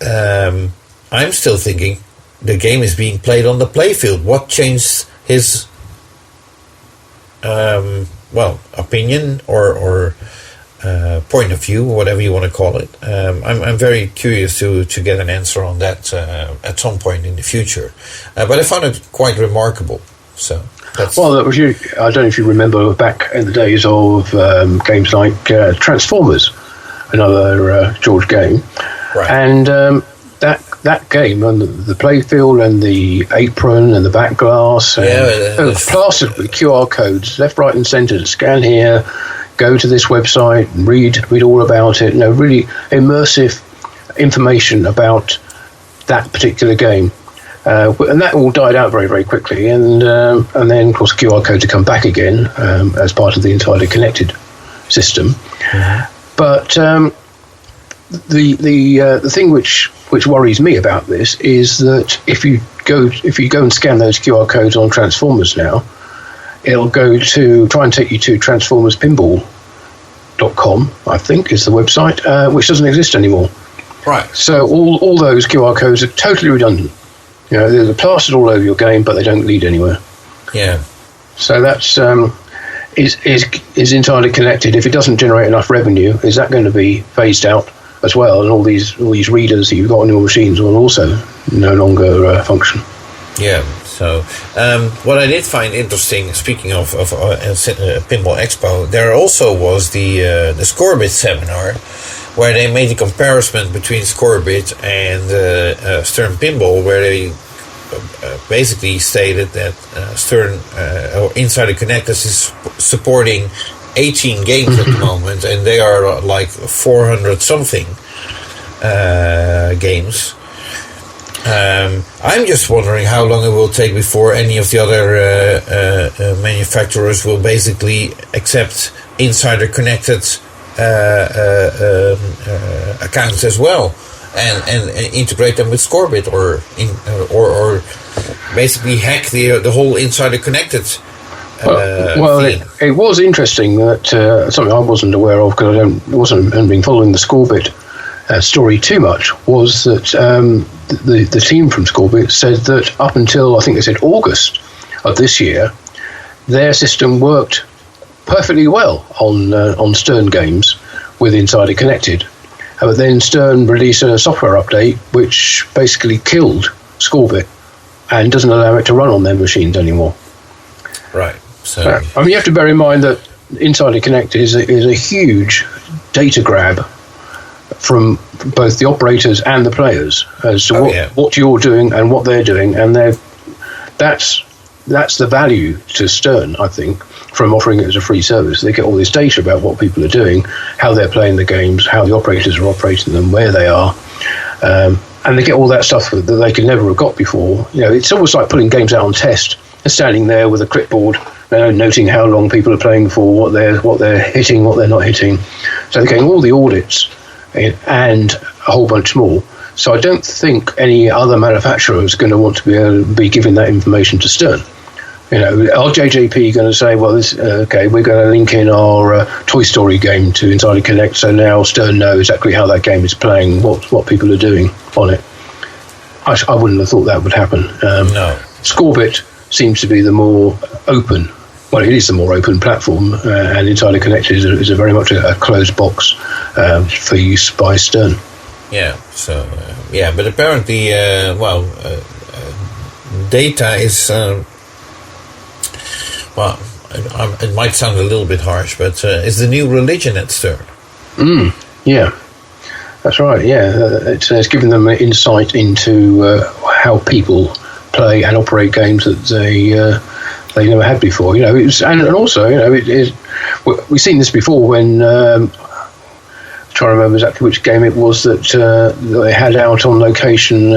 I'm still thinking the game is being played on the playfield. What changed his opinion or point of view, whatever you want to call it? I'm very curious to get an answer on that at some point in the future. But I found it quite remarkable. So. Well, I don't know if you remember back in the days of games like Transformers, another George game, right. And that game and the playfield and the apron and the back glass, plastered with QR codes, left, right, and centre. To scan here, go to this website, and read all about it. Really immersive information about that particular game. And that all died out very, very quickly, and then of course QR codes have come back again as part of the Insider Connected system. Mm-hmm. But the thing which worries me about this is that if you go and scan those QR codes on Transformers now, it'll go to try and take you to transformerspinball.com, I think is the website, which doesn't exist anymore. Right. So all those QR codes are totally redundant. They're plastered all over your game, but they don't lead anywhere. Yeah. So that's is entirely connected. If it doesn't generate enough revenue, is that going to be phased out as well? And all these readers that you've got on your machines will also no longer function. Yeah. So what I did find interesting, speaking of Pinball Expo, there also was the Scorebit seminar, where they made a comparison between Scorebit and Stern Pinball, where they basically stated that Stern or Insider Connected is supporting 18 games at the moment, and they are like 400 something games. I'm just wondering how long it will take before any of the other manufacturers will basically accept Insider Connected accounts as well, and integrate them with Scorebit, or basically hack the whole Insider Connected. It was interesting that something I wasn't aware of, because I hadn't been following the Scorebit story too much, was that the team from Scorebit said that up until, I think they said August of this year, their system worked perfectly well on Stern games with Insider Connected. But then Stern released a software update which basically killed Scorebit and doesn't allow it to run on their machines anymore. Right. So you have to bear in mind that Insider Connected is a huge data grab from both the operators and the players as to what you're doing and what they're doing, and that's the value to Stern, I think, from offering it as a free service. They get all this data about what people are doing, how they're playing the games, how the operators are operating them, where they are, and they get all that stuff that they could never have got before. It's almost like putting games out on test and standing there with a clipboard, noting how long people are playing for, what they're hitting, what they're not hitting. So they're getting all the audits and a whole bunch more. So I don't think any other manufacturer is going to want to be giving that information to Stern. Are JJP going to say, well, we're going to link in our Toy Story game to Entirely Connect, so now Stern knows exactly how that game is playing, what people are doing on it. I wouldn't have thought that would happen. No. Scorebit seems to be the more open. Well, it is the more open platform, and Entirely Connected is a very much a closed box for use by Stern. Yeah. So but apparently, data is it might sound a little bit harsh, but it's the new religion at Stern. Yeah, that's right. Yeah, it's giving them insight into how people play and operate games that they never had before. It was, and also, we've seen this before when. I'm trying to remember exactly which game it was that they had out on location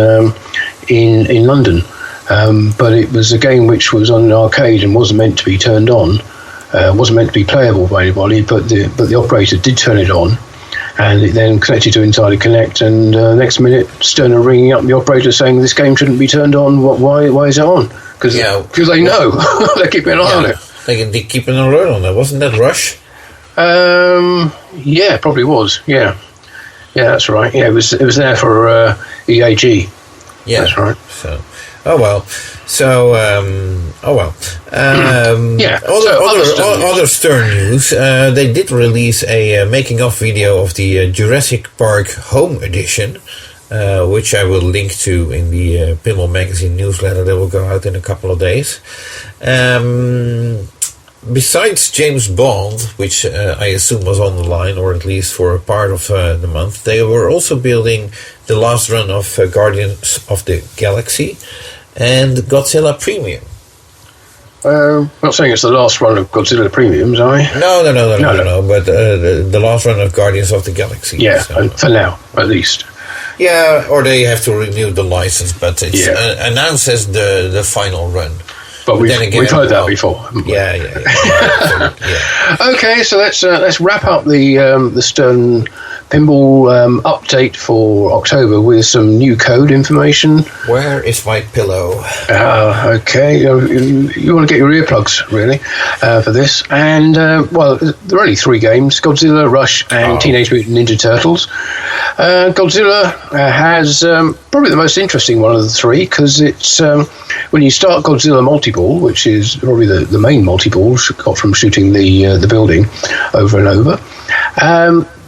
in London. But it was a game which was on an arcade and wasn't meant to be turned on, wasn't meant to be playable by anybody, but the operator did turn it on, and it then connected to Entirely Connect, and next minute Stern are ringing up the operator saying this game shouldn't be turned on, why is it on? Because they know, they're keeping an eye on it. They keep an alert on it. Wasn't that Rush? Yeah, probably was, yeah, that's right, it was there for EAG, that's right. So... Oh well. So Other Stern news. They did release a making of video of the Jurassic Park Home Edition, which I will link to in the Pinball Magazine newsletter that will go out in a couple of days. Besides James Bond, which I assume was on the line, or at least for a part of the month, they were also building the last run of Guardians of the Galaxy and Godzilla Premium. Not saying it's the last run of Godzilla Premiums, are I? No. But the last run of Guardians of the Galaxy. Yeah, so. For now, at least. Yeah, or they have to renew the license, but it's announced as the final run. But we've heard that before, haven't we? Yeah. Okay, so let's wrap up the Stern Pinball update for October with some new code information. Where is my pillow? Okay, you want to get your earplugs really for this, and there are only 3 games: Godzilla, Rush, and Teenage Mutant Ninja Turtles. Godzilla has probably the most interesting one of the 3 because it's when you start Godzilla multi-ball, which is probably the main multi-ball got from shooting the building over and over.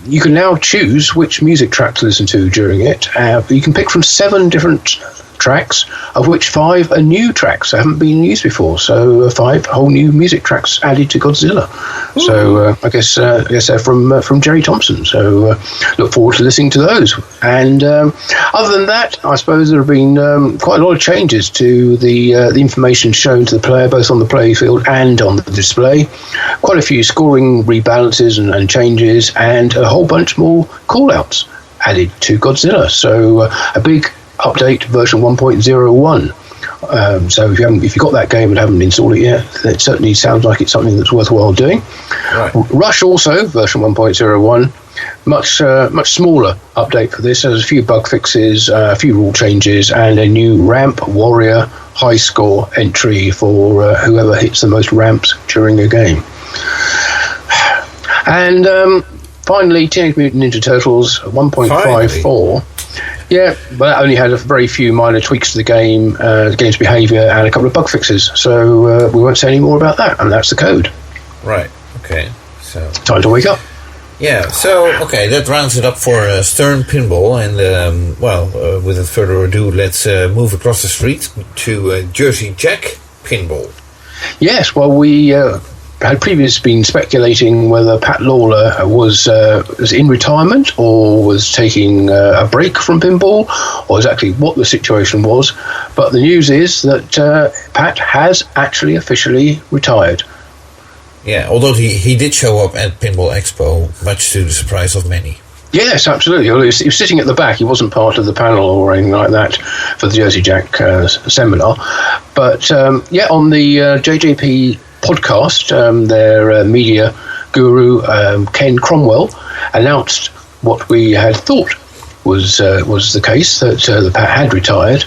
You can now choose which music track to listen to during it. You can pick from 7 different tracks, of which 5 are new tracks that haven't been used before. So 5 whole new music tracks added to Godzilla. Ooh. So I guess they're from Jerry Thompson. So look forward to listening to those. And other than that, I suppose there have been quite a lot of changes to the information shown to the player, both on the playfield and on the display. Quite a few scoring rebalances and changes, and a whole bunch more call-outs added to Godzilla. So a big update, version 1.01. So if you've got that game and haven't installed it yet, it certainly sounds like it's something that's worthwhile doing. Right. Rush also, version 1.01, much smaller update for this. There's a few bug fixes, a few rule changes, and a new ramp warrior high score entry for whoever hits the most ramps during a game. And finally, Teenage Mutant Ninja Turtles 1.54. Yeah, but that only had a very few minor tweaks to the game's behaviour, and a couple of bug fixes. So we won't say any more about that, and that's the code. Right. Okay. So time to wake up. Yeah. So that rounds it up for Stern Pinball, and without further ado, let's move across the street to Jersey Jack Pinball. Yes. Well, we had previously been speculating whether Pat Lawler was in retirement or was taking a break from pinball, or exactly what the situation was. But the news is that Pat has actually officially retired. Yeah, although he did show up at Pinball Expo, much to the surprise of many. Yes, absolutely. He was sitting at the back. He wasn't part of the panel or anything like that for the Jersey Jack seminar. But on the JJP podcast, their media guru Ken Cromwell announced what we had thought was the case, that Pat had retired.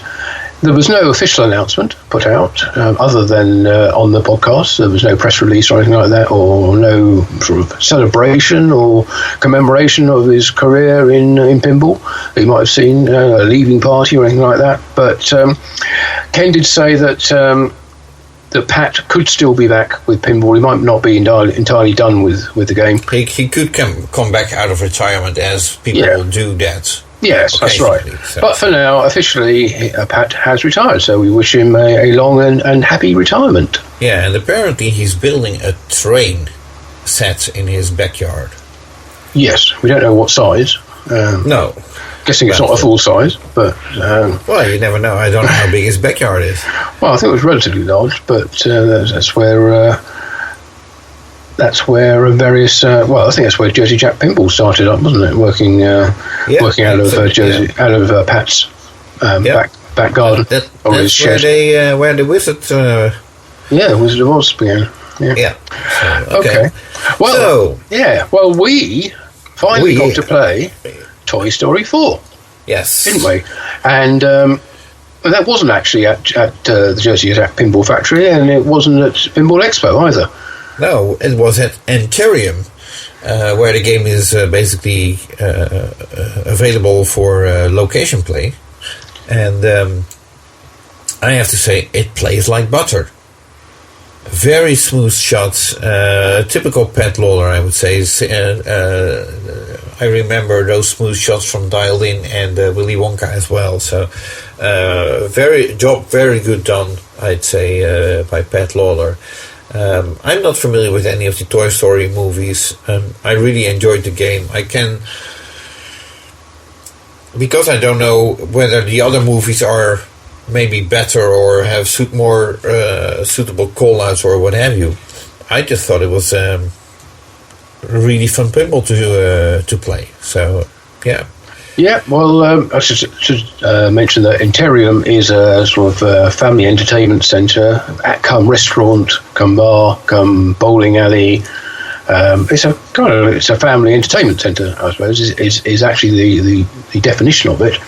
There was no official announcement put out other than on the podcast. There was no press release or anything like that, or no sort of celebration or commemoration of his career in pinball. You might have seen a leaving party or anything like that. But Ken did say that that Pat could still be back with pinball. He might not be entirely done with the game. He could come back out of retirement, as people do that. Yes, that's right. So. But for now, officially, Pat has retired, so we wish him a long and happy retirement. Yeah, and apparently he's building a train set in his backyard. Yes, we don't know what size. No. Guessing it's not a full size, but... well, you never know. I don't know how big his backyard is. Well, I think it was relatively large, but that's where... That's where various. I think that's where Jersey Jack Pinball started up, wasn't it? Working out of Jersey, out of Pat's back garden. That's where the Wizard. Wizard of Oz began. Yeah. So, okay. Well. Well, we finally got to play Toy Story 4. Yes. Didn't we? And that wasn't actually at the Jersey Jack Pinball Factory, and it wasn't at Pinball Expo either. No, it was at Antarium, where the game is basically available for location play. And I have to say, it plays like butter. Very smooth shots, typical Pat Lawler, I would say. I remember those smooth shots from Dialed In and Willy Wonka as well. So, very good done, I'd say, by Pat Lawler. I'm not familiar with any of the Toy Story movies. I really enjoyed the game. Because I don't know whether the other movies are maybe better or have more suitable call-outs or what have you. I just thought it was really fun pinball to play. So, yeah. Yeah, well, I should mention that Antarium is a sort of family entertainment centre, come restaurant, come bar, come bowling alley. It's a family entertainment centre, I suppose, is actually the definition of it.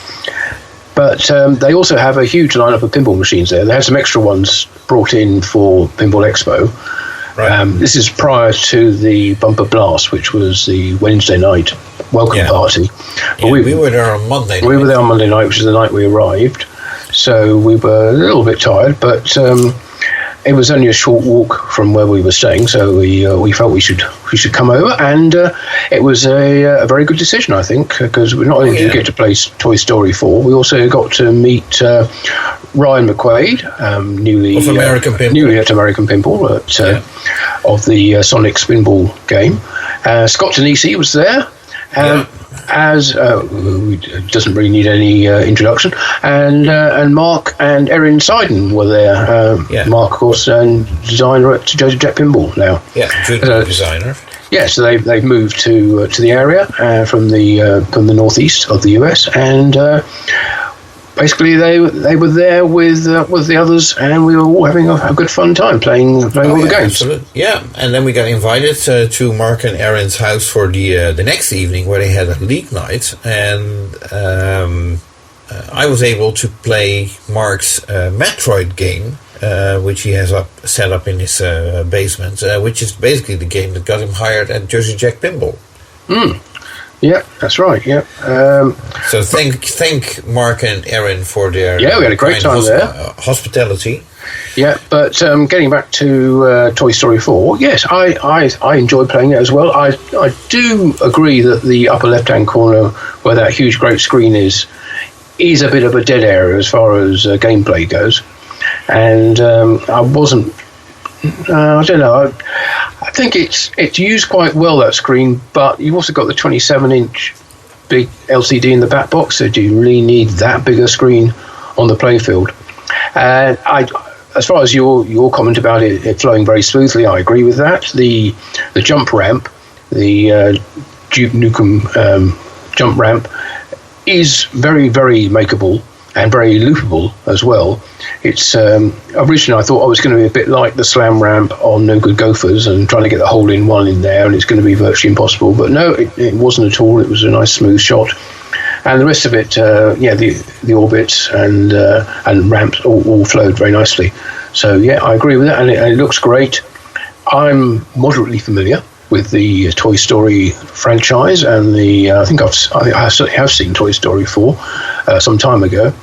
But they also have a huge lineup of pinball machines there. They have some extra ones brought in for Pinball Expo. Right. This is prior to the Bumper Blast, which was the Wednesday night welcome party. But we were there on Monday night. We were there on Monday night, which is the night we arrived. So we were a little bit tired, but it was only a short walk from where we were staying, so we felt we should come over, and it was a very good decision, I think, because we not only did we get to play Toy Story 4, we also got to meet Ryan McQuaid, newly at American Pinball of the Sonic Spinball game. Scott Denisi was there. As doesn't really need any introduction, and Mark and Erin Seiden were there. Mark, of course, and designer at Jersey Jack Pinball now. Yeah, junior designer. Yeah, so they've moved to the area from the northeast of the US, and basically they were there with the others, and we were all having a good fun time playing all the games. Absolutely. Yeah, and then we got invited to Mark and Erin's house for the next evening, where they had a league night, and I was able to play Mark's Metroid game, which he has set up in his basement, which is basically the game that got him hired at Jersey Jack Pinball. Yeah, that's right. Yeah. So thank Mark and Erin for their we had a great time there. Hospitality. Yeah, but getting back to Toy Story 4, yes, I enjoyed playing it as well. I do agree that the upper left-hand corner, where that huge great screen is a bit of a dead area as far as gameplay goes, and I wasn't. I don't know. I think it's used quite well, that screen, but you've also got the 27-inch big LCD in the back box. So do you really need that bigger screen on the playfield? And as far as your comment about it flowing very smoothly, I agree with that. The jump ramp, the Duke Nukem jump ramp, is very, very makeable and very loopable as well. It's originally I thought I was going to be a bit like the slam ramp on No Good Gophers and trying to get the hole-in-one in there, and it's going to be virtually impossible. But no, it wasn't at all. It was a nice smooth shot, And the rest of it, the orbits and ramps all flowed very nicely. So yeah, I agree with that, and it looks great. I'm moderately familiar with the Toy Story franchise, and I think I certainly have seen Toy Story 4 some time ago,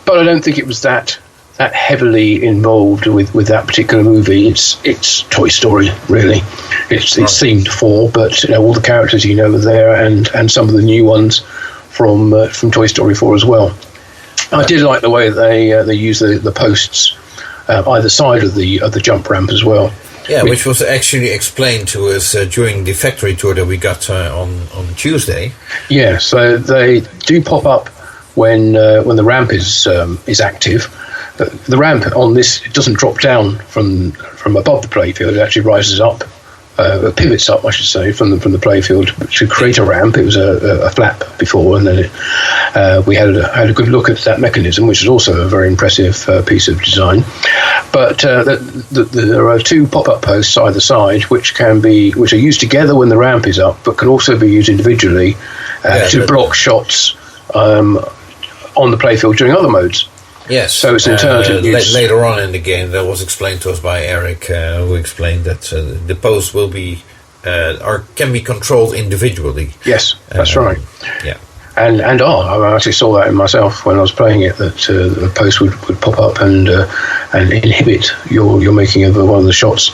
but I don't think it was that heavily involved with that particular movie. It's Toy Story, really. It's themed for, but all the characters are there, and some of the new ones from Toy Story 4 as well. I did like the way they use the posts either side of the jump ramp as well. Yeah, which was actually explained to us during the factory tour that we got on Tuesday. Yeah, so they do pop up when the ramp is active. The ramp on this doesn't drop down from above the playfield; it actually rises up, pivots up, I should say, from the playfield to create a ramp. It was a flap before, and then we had a good look at that mechanism, which is also a very impressive piece of design. But there are two pop-up posts either side, which are used together when the ramp is up, but can also be used individually to block shots on the playfield during other modes. Yes. So it's intelligent use. Later on in the game, that was explained to us by Eric, who explained that the posts will be or can be controlled individually. Yes, that's right. Yeah. And I actually saw that in myself when I was playing it, that the post would pop up and inhibit your making of one of the shots.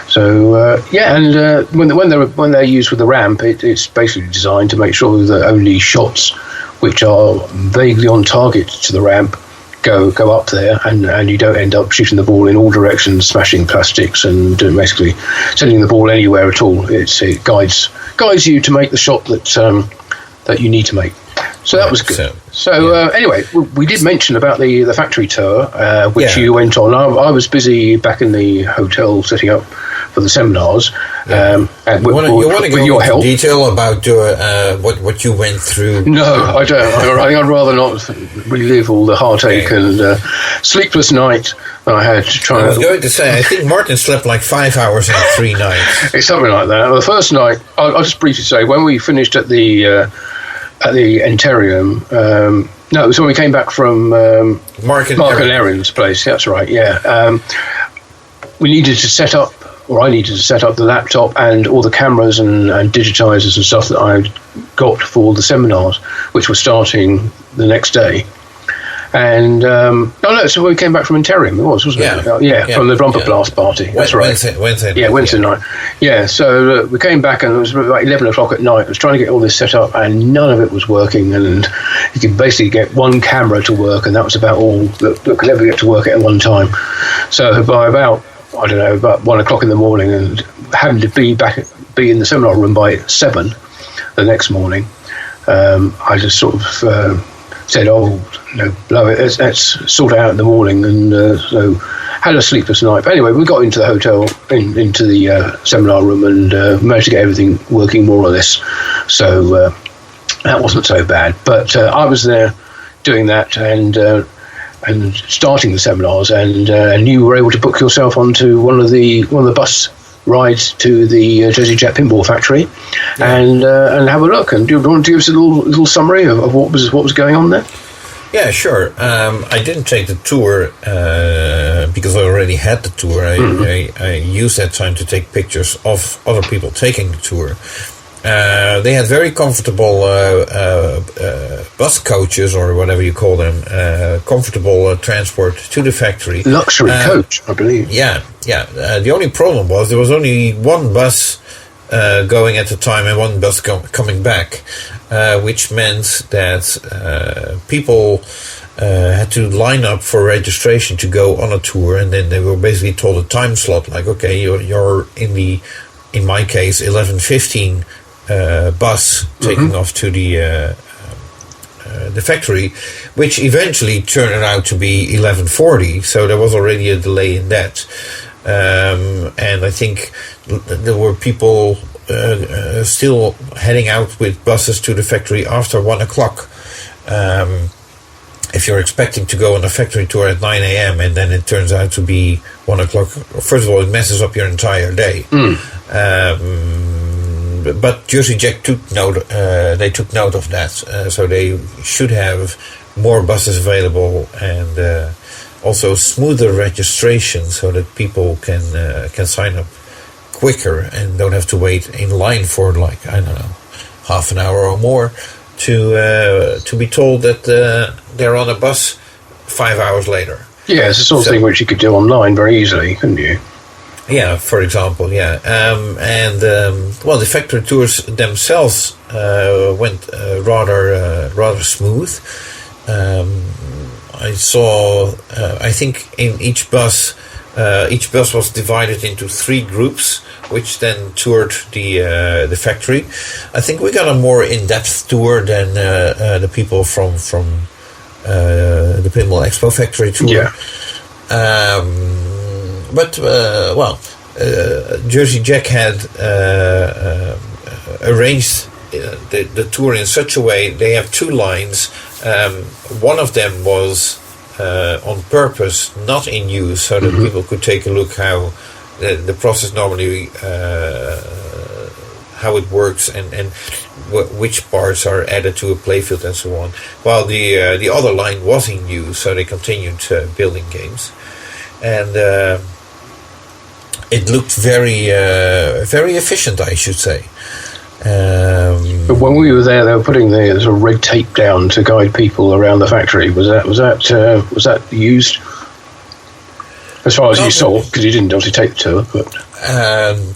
So when they're used with the ramp, it's basically designed to make sure that only shots which are vaguely on target to the ramp go up there, and you don't end up shooting the ball in all directions, smashing plastics, and basically sending the ball anywhere at all. It guides you to make the shot that you need to make. So that was good. Anyway, we did mention about the factory tour, which you went on. I was busy back in the hotel setting up for the seminars. And you want to go your into help. detail about what you went through? No, I don't. I think I'd rather not relive all the heartache and sleepless night that I had to try. I was going to say, I think Martin slept like 5 hours in 3 nights. It's something like that. The first night, I'll just briefly say, when we finished at the Entarium, no, it was when we came back from Mark and Erin's place. That's right. Yeah, we needed to set up. Or I needed to set up the laptop and all the cameras and digitizers and stuff that I got for the seminars, which were starting the next day. And so we came back from Entarium, it was, wasn't it? From the Bumper Blast party. That's right. Wednesday night. Yeah, so we came back and it was about 11 o'clock at night. I was trying to get all this set up and none of it was working. And you could basically get one camera to work, and that was about all that could ever get to work at one time. So by about 1 o'clock in the morning, and having to be in the seminar room by 7 the next morning, I just sort of said, blow it, let's sort it out in the morning, and so had a sleepless night. But anyway, we got into the hotel, into the seminar room, and managed to get everything working more or less. So that wasn't so bad. But I was there doing that, and starting the seminars, and you were able to book yourself onto one of the bus rides to the Jersey Jet Pinball Factory, and have a look. And do you want to give us a little summary of what was going on there? Yeah, sure. I didn't take the tour because I already had the tour. I used that time to take pictures of other people taking the tour. They had very comfortable bus coaches, or whatever you call them, comfortable transport to the factory. Luxury coach, I believe. Yeah. The only problem was there was only one bus going at the time and one bus coming back, which meant that people had to line up for registration to go on a tour, and then they were basically told a time slot, like, okay, you're in my case, 11:15 bus taking off to the factory, which eventually turned out to be 11:40. So there was already a delay in that, and I think there were people still heading out with buses to the factory after 1 o'clock. If you're expecting to go on a factory tour at 9 a.m. and then it turns out to be 1 o'clock, first of all, it messes up your entire day. But Jersey Jack took note. They took note of that, so they should have more buses available and also smoother registration, so that people can sign up quicker and don't have to wait in line for half an hour or more to be told that they're on a bus 5 hours later. Yeah, it's the sort of thing which you could do online very easily, couldn't you? Yeah, for example, yeah. The factory tours themselves went rather smooth. I saw, I think in each bus was divided into 3 groups, which then toured the factory. I think we got a more in-depth tour than the people from the Pinball Expo factory tour. Yeah. Jersey Jack had arranged the tour in such a way. They have 2 lines. One of them was on purpose not in use, so that people could take a look how the process normally how it works and which parts are added to a playfield and so on. While the other line was in use, so they continued building games, and it looked very efficient, I should say. But when we were there, they were putting the sort of red tape down to guide people around the factory. Was that used? As far as you saw, because you didn't obviously take the tour, but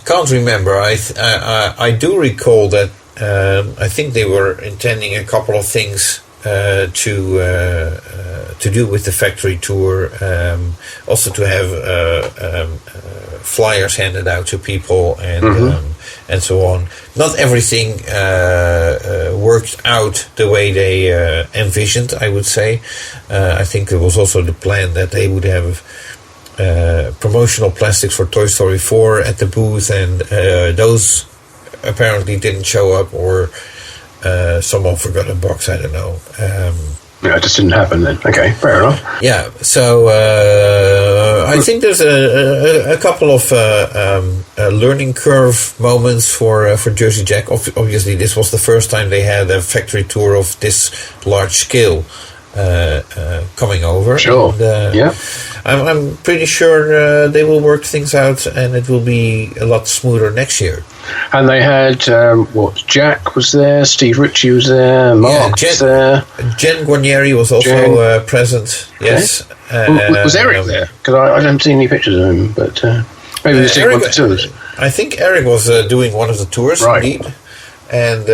can't remember. I do recall that I think they were intending a couple of things to do with the factory tour. Also to have flyers handed out to people and so on. Not everything worked out the way they envisioned, I would say. I think it was also the plan that they would have promotional plastics for Toy Story 4 at the booth, and those apparently didn't show up, or someone forgot a box, I don't know. Yeah, it just didn't happen then. Okay, fair enough. Yeah, so I think there's a couple of learning curve moments for Jersey Jack. Obviously, this was the first time they had a factory tour of this large scale coming over. Sure. And, yeah. I'm pretty sure they will work things out, and it will be a lot smoother next year. And they had Jack was there, Steve Ritchie was there, Mark was there. Jen Guarnieri was also present. Yes. Okay. Was Eric there? Because I haven't seen any pictures of him, but maybe he did one of the tours. I think Eric was doing one of the tours, right. Indeed. And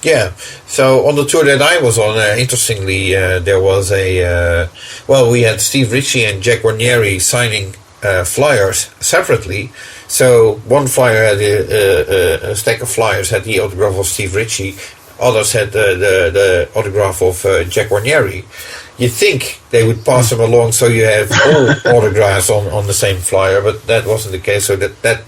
yeah, so on the tour that I was on, interestingly, there was we had Steve Ritchie and Jack Guarnieri signing flyers separately. So one flyer had a stack of flyers had the autograph of Steve Ritchie, others had the autograph of Jack Guarnieri. You'd think they would pass them along so you have all autographs on the same flyer, but that wasn't the case, so that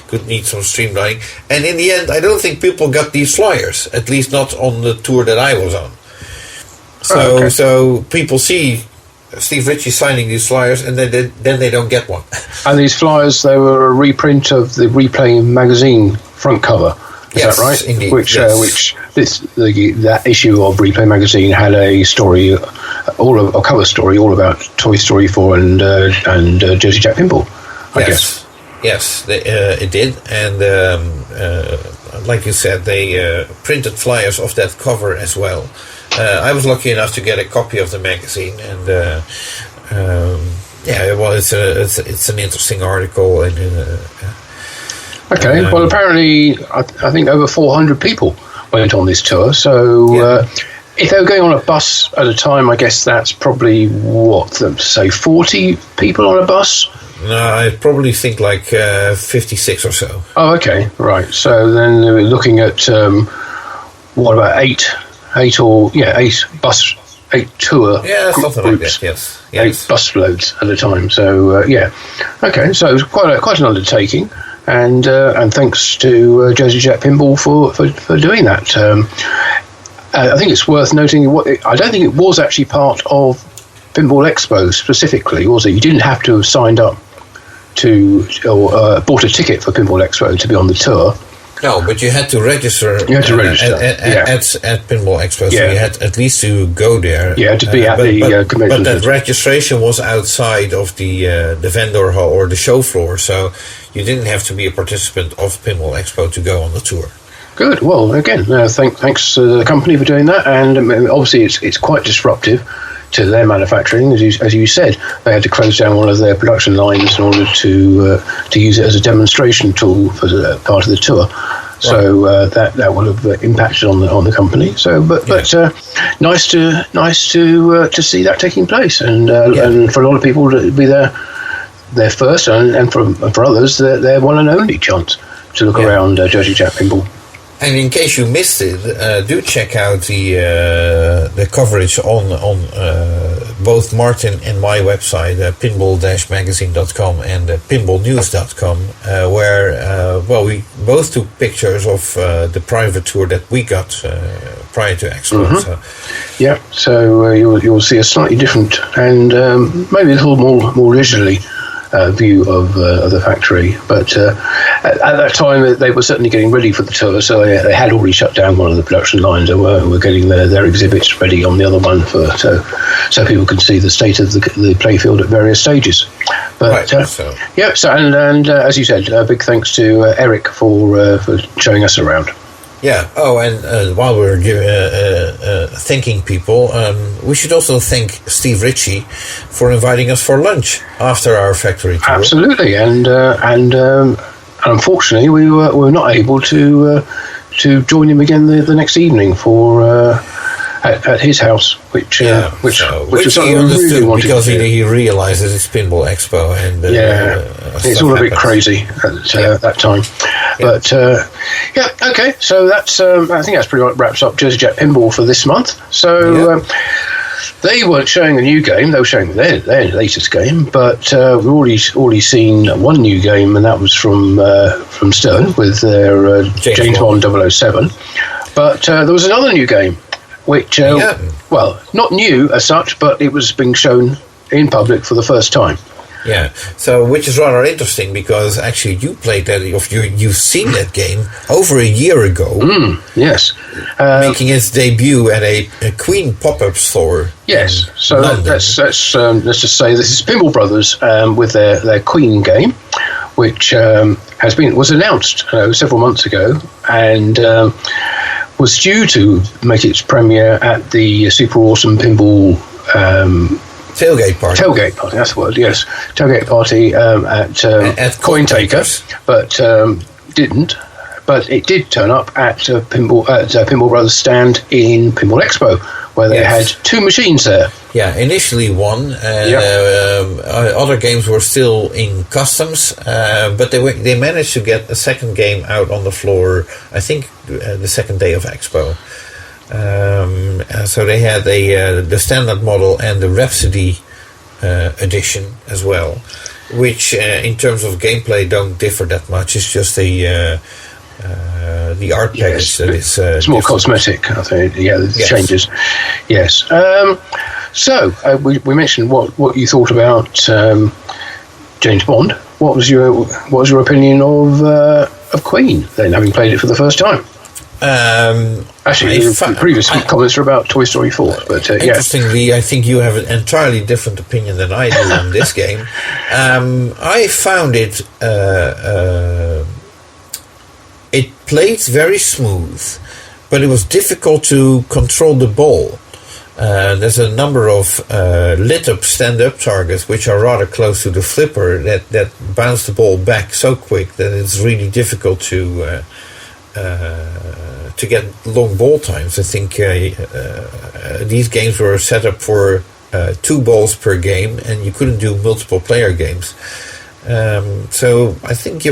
could need some streamlining. And in the end, I don't think people got these flyers, at least not on the tour that I was on. So people see Steve Ritchie signing these flyers, and then they don't get one. And these flyers, they were a reprint of the Replay magazine front cover. Is that right? Indeed. That issue of Replay magazine had a story, a cover story, all about Toy Story 4 and Jersey Jack Pinball. I guess. Yes, it did, and like you said, they printed flyers of that cover as well. I was lucky enough to get a copy of the magazine, and it's an interesting article. And okay, well, apparently, I think over 400 people went on this tour. So if they were going on a bus at a time, I guess that's probably 40 people on a bus. No, I probably think like 56 or so. Oh, okay, right. So then they were looking at what about eight tour something groups, like that. Yes. 8 bus loads at a time. So okay. So it was quite an undertaking, and thanks to Jersey Jack Pinball for doing that. I think it's worth noting I don't think it was actually part of Pinball Expo specifically, was it? You didn't have to have signed up to or bought a ticket for Pinball Expo to be on the tour. No, but you had to register. You had to register at Pinball Expo, so you had at least to go there. You had to be at the convention. But that registration was outside of the vendor hall or the show floor, so you didn't have to be a participant of Pinball Expo to go on the tour. Good. Well, again, thanks to the company for doing that, and obviously it's quite disruptive to their manufacturing. As you said, they had to close down one of their production lines in order to use it as a demonstration tool for part of the tour. So that will have impacted on the company. So, but nice to see that taking place, and for a lot of people to be there first, and for others, their one and only chance to look around Jersey Jack Pinball. And in case you missed it, do check out the coverage on both Martin and my website, pinball-magazine.com and pinballnews.com, where we both took pictures of the private tour that we got prior to Expo. Mm-hmm. So you'll see a slightly different and maybe a little more leisurely view of the factory, but at that time they were certainly getting ready for the tour, so they had already shut down one of the production lines and were getting their exhibits ready on the other one so people can see the state of the playfield at various stages. But and as you said, big thanks to Eric for showing us around. Yeah. Oh, and while we're thanking people, we should also thank Steve Ritchie for inviting us for lunch after our factory tour. Absolutely, and unfortunately, we were not able to join him again the next evening for at his house, which he understood really because he realizes it's Pinball Expo, and it's all a bit crazy at that time. Yeah. But okay, so that's I think that's pretty much wraps up Jersey Jack Pinball for this month. So they weren't showing a new game; they were showing their latest game. But we've already seen one new game, and that was from Stern with their James Bond 007. But there was another new game, which not new as such, but it was being shown in public for the first time. Yeah, so which is rather interesting because actually you played that, you've seen that game over a year ago. Yes. Making its debut at a Queen pop-up store. Yes, so let's just say this is Pinball Brothers with their Queen game, which was announced several months ago and was due to make its premiere at the Super Awesome Pinball Tailgate party, that's the word, yes. Tailgate party at Coin Takers, but didn't. But it did turn up at Pinball Brothers stand in Pinball Expo, where they had two machines there. Yeah, initially one. Other games were still in customs, but they managed to get a second game out on the floor, I think the second day of Expo. So they had the standard model and the Rhapsody edition as well, which in terms of gameplay don't differ that much. It's just the art package that is it's more cosmetic, I think. Yeah, the changes. Yes. So we mentioned what you thought about James Bond. What was your opinion of Queen then, having played it for the first time? Actually, the previous comments were about Toy Story 4. But interestingly, I think you have an entirely different opinion than I do on this game. I found it played very smooth, but it was difficult to control the ball. There's a number of lit-up stand-up targets which are rather close to the flipper that bounce the ball back so quick that it's really difficult to get long ball times. I think these games were set up for 2 balls per game, and you couldn't do multiple player games. So I think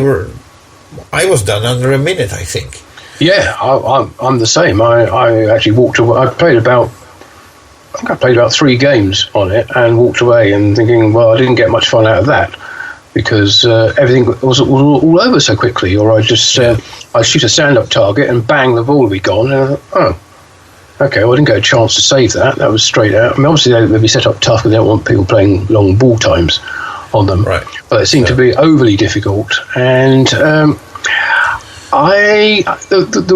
I was done under a minute, I think. Yeah, I'm the same. I actually walked away. I played about 3 games on it and walked away and thinking, well, I didn't get much fun out of that because everything was all over so quickly. Or I just I shoot a stand-up target and bang, the ball would be gone. And I thought, okay, well, I didn't get a chance to save that. That was straight out. I mean, obviously they'd be set up tough because they don't want people playing long ball times on them. Right. But it seemed to be overly difficult. And There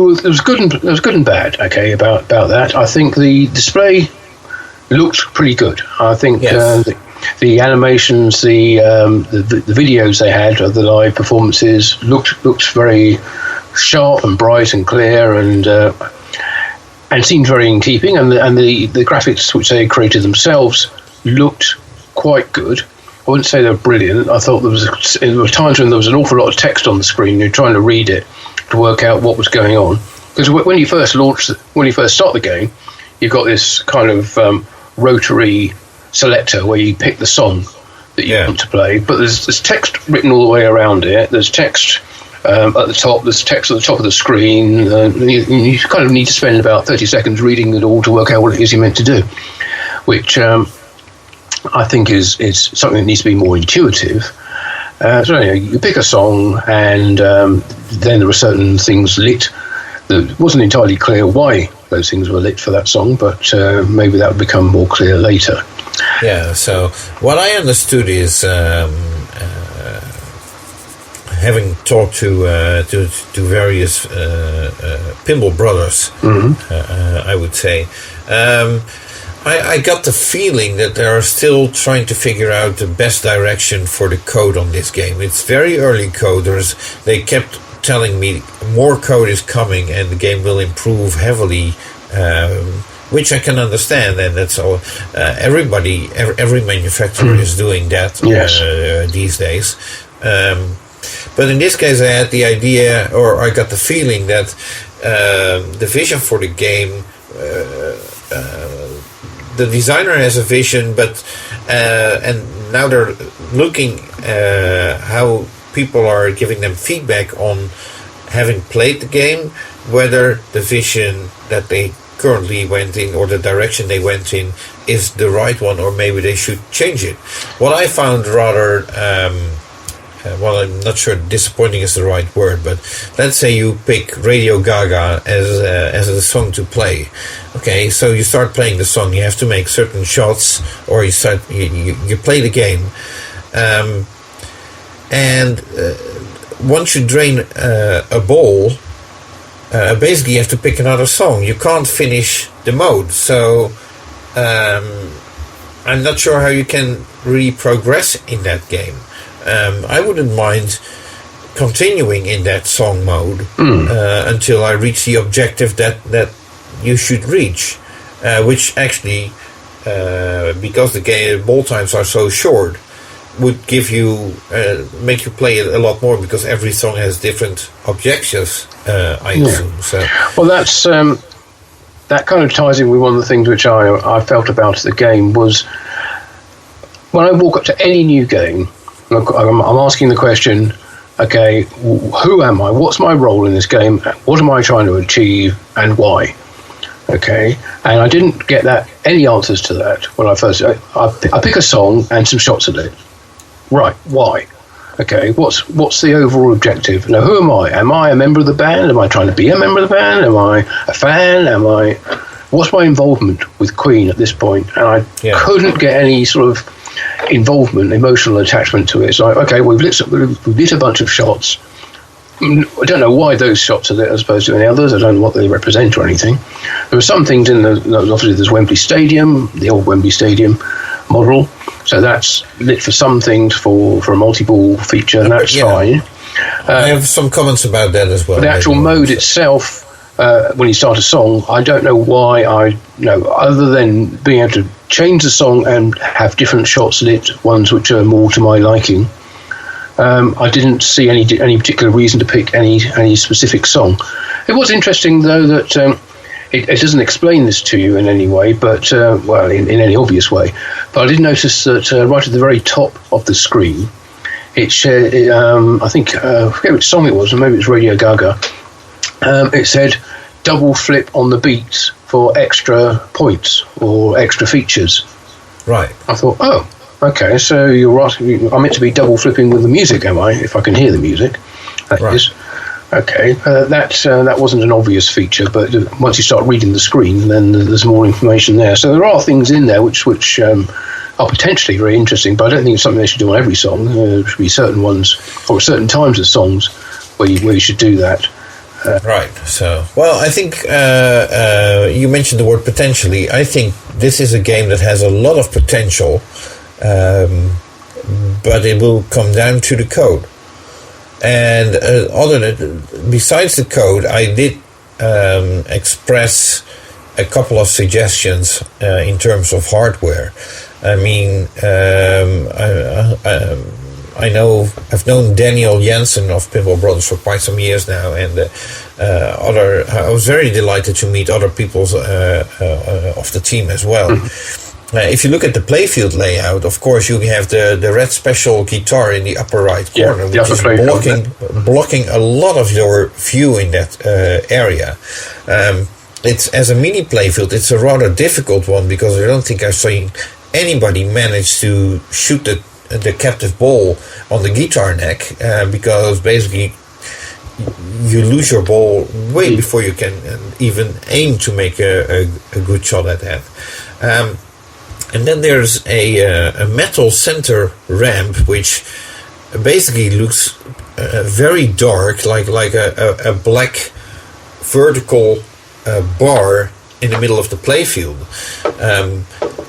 was good and bad. Okay, about that. I think the display looked pretty good. I think the animations, the videos they had of the live performances looked very sharp and bright and clear and seemed very in keeping. And the graphics which they created themselves looked quite good. I wouldn't say they were brilliant. I thought there were times when there was an awful lot of text on the screen. You're trying to read it to work out what was going on. Because when you first start the game, you've got this kind of rotary selector where you pick the song that you want to play. But there's text written all the way around it. There's text at the top. There's text at the top of the screen. You kind of need to spend about 30 seconds reading it all to work out what it is you're meant to do, which I think is something that needs to be more intuitive. So you pick a song, and then there were certain things lit that wasn't entirely clear why those things were lit for that song, but maybe that would become more clear later. Yeah, so what I understood is, having talked to various pinball brothers, I would say, I got the feeling that they are still trying to figure out the best direction for the code on this game. It's very early coders. They kept telling me more code is coming and the game will improve heavily, which I can understand, and that's all. Every manufacturer is doing that these days. But in this case, I had the idea, or I got the feeling that the vision for the game, the designer has a vision, but and now they're looking how people are giving them feedback on having played the game, whether the vision that they currently went in or the direction they went in is the right one, or maybe they should change it. What I found rather, well, I'm not sure disappointing is the right word, but let's say you pick Radio Gaga as a song to play. Okay, so you start playing the song, you have to make certain shots, or you play the game, and once you drain a ball, basically you have to pick another song. You can't finish the mode, so I'm not sure how you can really progress in that game. I wouldn't mind continuing in that song mode until I reach the objective that you should reach, which actually, because the ball times are so short, would give you make you play it a lot more, because every song has different objectives, I assume. So, well, that's that kind of ties in with one of the things which I felt about the game was when I walk up to any new game, I'm asking the question, okay, who am I? What's my role in this game? What am I trying to achieve, and why? Okay, and I didn't get any answers to that when I first. I pick a song and some shots of it. Right, why? Okay, what's the overall objective? Now, who am I? Am I a member of the band? Am I trying to be a member of the band? Am I a fan? What's my involvement with Queen at this point? And I couldn't get any sort of involvement, emotional attachment to it. It's like, okay, we've lit a bunch of shots. I don't know why those shots are lit as opposed to any others. I don't know what they represent or anything. There were some things in obviously there's Wembley Stadium, the old Wembley Stadium model. So that's lit for some things for a multi-ball feature, and that's fine. I have some comments about that as well. The actual mode itself, when you start a song, I don't know why other than being able to change the song and have different shots lit, ones which are more to my liking. I didn't see any particular reason to pick any specific song. It was interesting, though, that it doesn't explain this to you in any way, but in any obvious way. But I did notice that right at the very top of the screen, it shared. I forget which song it was, or maybe it was Radio Gaga. It said double flip on the beats for extra points or extra features. Right. I thought, oh, okay, so you're asking, I'm meant to be double flipping with the music, am I? If I can hear the music. That is. Okay, that wasn't an obvious feature, but once you start reading the screen, then there's more information there. So there are things in there which are potentially very interesting, but I don't think it's something they should do on every song. There should be certain ones or certain times of songs where you should do that. Right. So, well, I think you mentioned the word potentially. I think this is a game that has a lot of potential, but it will come down to the code. And besides the code, I did express a couple of suggestions in terms of hardware. I mean, I've known Daniel Jensen of Pinball Brothers for quite some years now, and I was very delighted to meet other people of the team as well. If you look at the playfield layout, of course, you have the red special guitar in the upper right corner, which is blocking a lot of your view in that area. It's as a mini playfield, it's a rather difficult one because I don't think I've seen anybody manage to shoot the captive ball on the guitar neck, because basically you lose your ball way before you can even aim to make a good shot at that. And then there's a metal center ramp which basically looks very dark, like a black vertical bar in the middle of the playfield.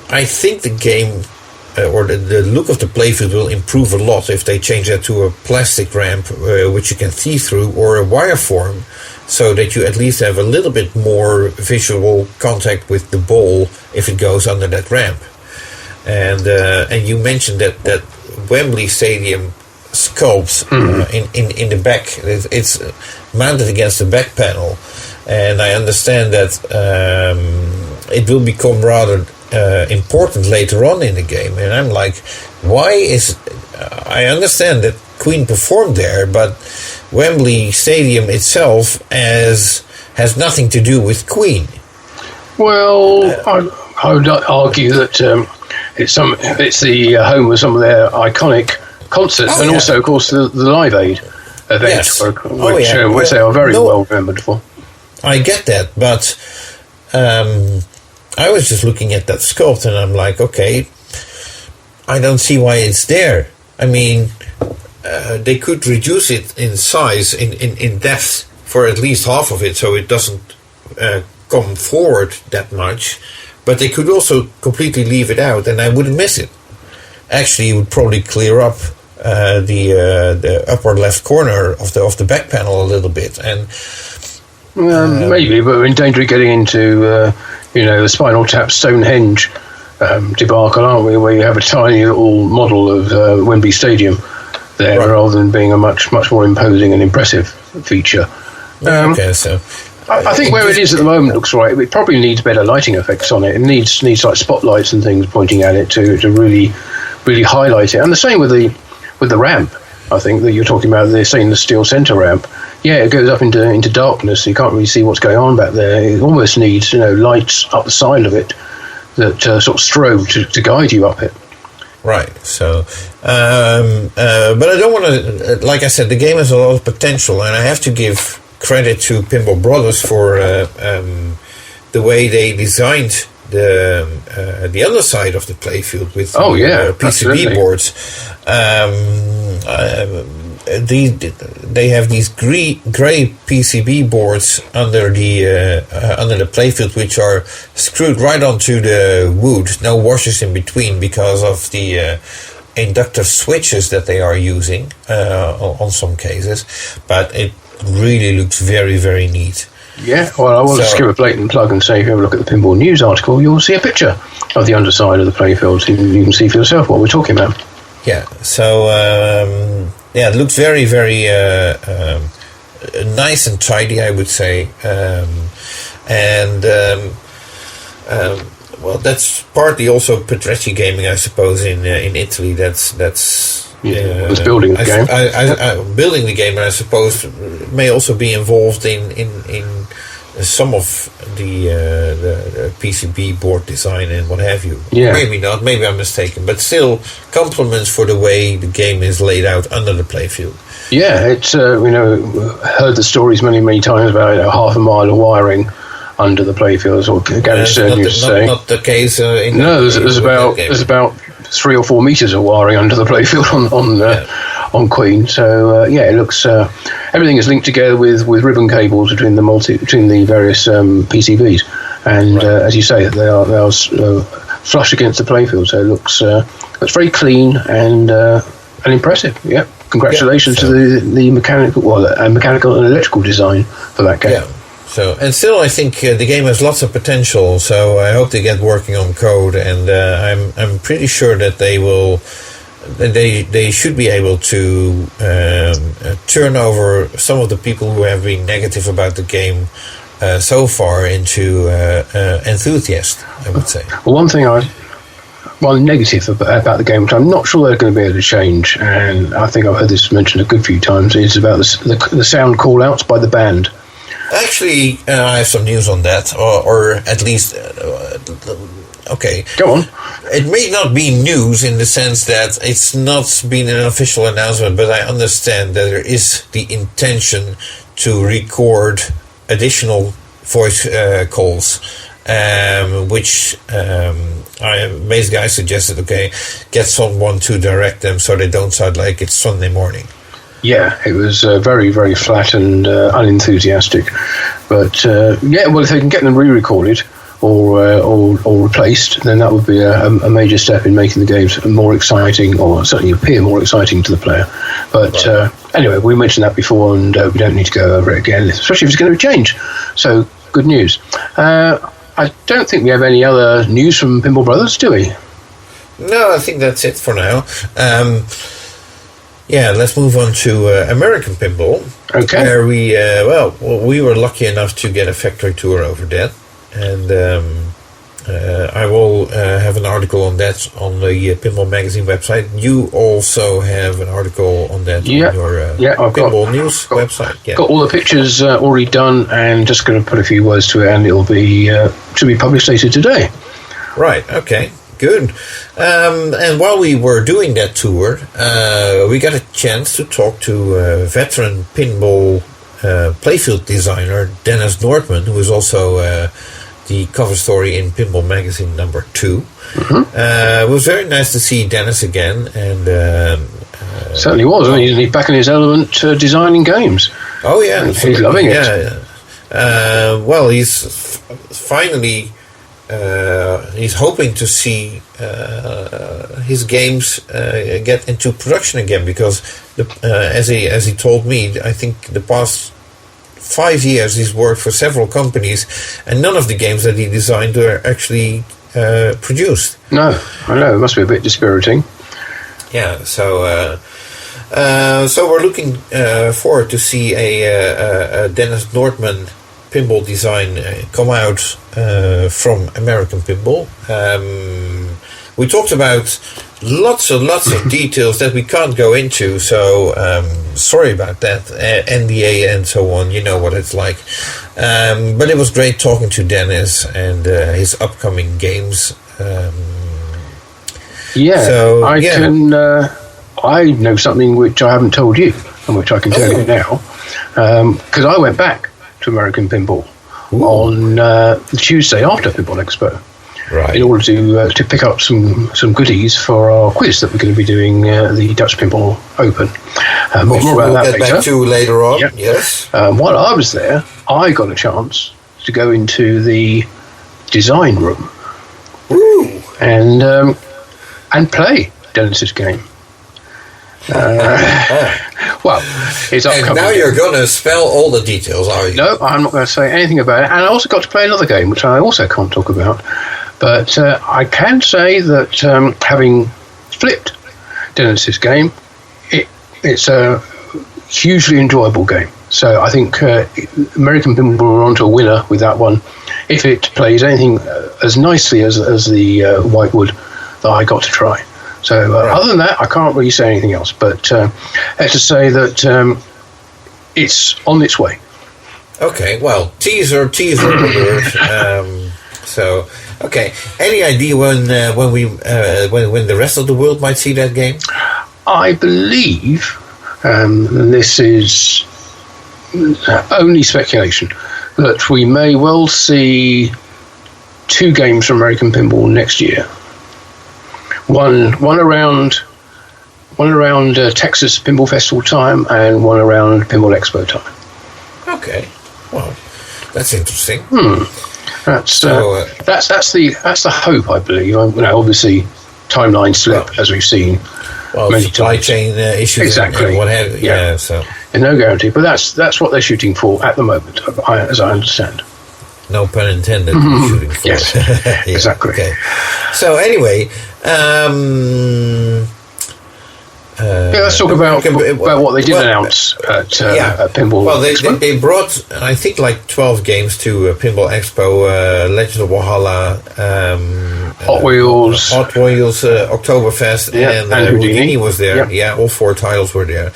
I think the game or the look of the playfield will improve a lot if they change that to a plastic ramp which you can see through, or a wire form, so that you at least have a little bit more visual contact with the ball if it goes under that ramp. And you mentioned that Wembley Stadium sculpt in the back. It's mounted against the back panel, and I understand that it will become rather important later on in the game. And I'm like, why is... I understand that Queen performed there, but Wembley Stadium itself has nothing to do with Queen. Well, I would argue that it's the home of some of their iconic concerts, and also, of course, the Live Aid event, which they are very well remembered for. I get that, but I was just looking at that sculpt, and I'm like, okay, I don't see why it's there. I mean, they could reduce it in size, in depth, for at least half of it, so it doesn't come forward that much. But they could also completely leave it out, and I wouldn't miss it. Actually, it would probably clear up the upper left corner of the back panel a little bit, and maybe, but we're in danger of getting into the Spinal Tap Stonehenge debacle, aren't we? Where you have a tiny little model of Wembley Stadium there, rather than being a much more imposing and impressive feature. Okay, so. I think where it is at the moment looks right. It probably needs better lighting effects on it. It needs like spotlights and things pointing at it to really highlight it. And the same with the ramp. I think that you're talking about. They're saying the steel center ramp. Yeah, it goes up into darkness. So you can't really see what's going on back there. It almost needs lights up the side of it that sort of strobe to guide you up it. Right. So, but I don't want to. Like I said, the game has a lot of potential, and I have to give credit to Pinball Brothers for the way they designed the underside of the playfield with PCB absolutely. Boards. They have these gray PCB boards under the playfield, which are screwed right onto the wood. No washers in between because of the inductive switches that they are using on some cases, but it really looks very, very neat. Yeah, well, I will just give a blatant plug and say if you ever look at the Pinball News article, you'll see a picture of the underside of the playfield, so you can see for yourself what we're talking about. Yeah, so it looks very, very nice and tidy, I would say, well, that's partly also Petrecci Gaming, I suppose, in Italy. That's was building the game. Building the game, and I suppose may also be involved in some of the PCB board design and what have you. Yeah. Maybe not. Maybe I'm mistaken. But still, compliments for the way the game is laid out under the playfield. Yeah, it's heard the stories many times about half a mile of wiring under the playfield. Or Gary Stern used to say. Not the case. There's about 3 or 4 meters of wiring under the playfield on Queen. So it looks everything is linked together with ribbon cables between the various PCBs, and as you say, they are flush against the playfield. So it looks very clean and impressive. Yeah, congratulations to the mechanical and electrical design for that game. Yeah. So, and still, I think the game has lots of potential. So I hope they get working on code, and I'm pretty sure that they will. They should be able to turn over some of the people who have been negative about the game so far into enthusiasts, I would say. Well, one negative about the game, which I'm not sure they're going to be able to change, and I think I've heard this mentioned a good few times, is about the sound call-outs by the band. Actually, I have some news on that, or at least, okay. Go on. It may not be news in the sense that it's not been an official announcement, but I understand that there is the intention to record additional voice calls, which basically I suggested, get someone to direct them so they don't sound like it's Sunday morning. Yeah, it was very, very flat and unenthusiastic. But if they can get them re-recorded or replaced, then that would be a major step in making the games more exciting, or certainly appear more exciting to the player. But anyway, we mentioned that before, and we don't need to go over it again, especially if it's going to change. So, good news. I don't think we have any other news from Pinball Brothers, do we? No, I think that's it for now. Let's move on to American Pinball. Okay. Where we were lucky enough to get a factory tour over there, and I will have an article on that on the Pinball Magazine website. You also have an article on that on your Pinball News website. Yeah. Got all the pictures already done, and just going to put a few words to it, and it'll be should be published later today. Right. Okay. Good. And while we were doing that tour, we got a chance to talk to veteran pinball playfield designer Dennis Nordman, who is also the cover story in Pinball Magazine number 2. Mm-hmm. It was very nice to see Dennis again, and certainly was. He's back in his element, designing games. Oh yeah, he's loving it. Yeah. He's finally. He's hoping to see his games get into production again, because as he told me, I think the past 5 years he's worked for several companies, and none of the games that he designed were actually produced. No, I know, it must be a bit dispiriting. Yeah, so we're looking forward to see a Dennis Nordman pinball design come out from American Pinball. We talked about lots of details that we can't go into, so sorry about that, NDA and so on, you know what it's like. But it was great talking to Dennis and his upcoming games. I know something which I haven't told you, and which I can tell you now, because I went back to American Pinball on the Tuesday after Pinball Expo, in order to pick up some goodies for our quiz that we're going to be doing the Dutch Pinball Open. More about that later. Back to later on. Yep. Yes. While I was there, I got a chance to go into the design room and play Dennis's game. Well, it's upcoming. And now you're going to spell all the details, are you? No, I'm not going to say anything about it. And I also got to play another game, which I also can't talk about. But I can say that having flipped Dennis's game, it's a hugely enjoyable game. So I think American Pinball are onto a winner with that one, if it plays anything as nicely as the Whitewood that I got to try. So other than that, I can't really say anything else. But let's just say that it's on its way. Okay, well, teaser alert. So, okay. Any idea when the rest of the world might see that game? I believe, and this is only speculation, that we may well see 2 games from American Pinball next year. One around one around Texas Pinball Festival time, and one around Pinball Expo time. Okay, well, that's interesting. That's the hope, I believe. Obviously, timeline slip, as we've seen. Well, many supply times. chain issues, Exactly. and what have you. Yeah, so There's no guarantee, but that's what they're shooting for at the moment, as I understand. no pun intended. Shooting for. Yes, Yeah, exactly. Okay. So anyway, Let's talk about what they did announce at Pinball Well, Expo. they brought, I think, like 12 games to Pinball Expo. Legend of Valhalla, Hot Wheels, Oktoberfest, and Houdini was there. Yep. Yeah, all 4 titles were there.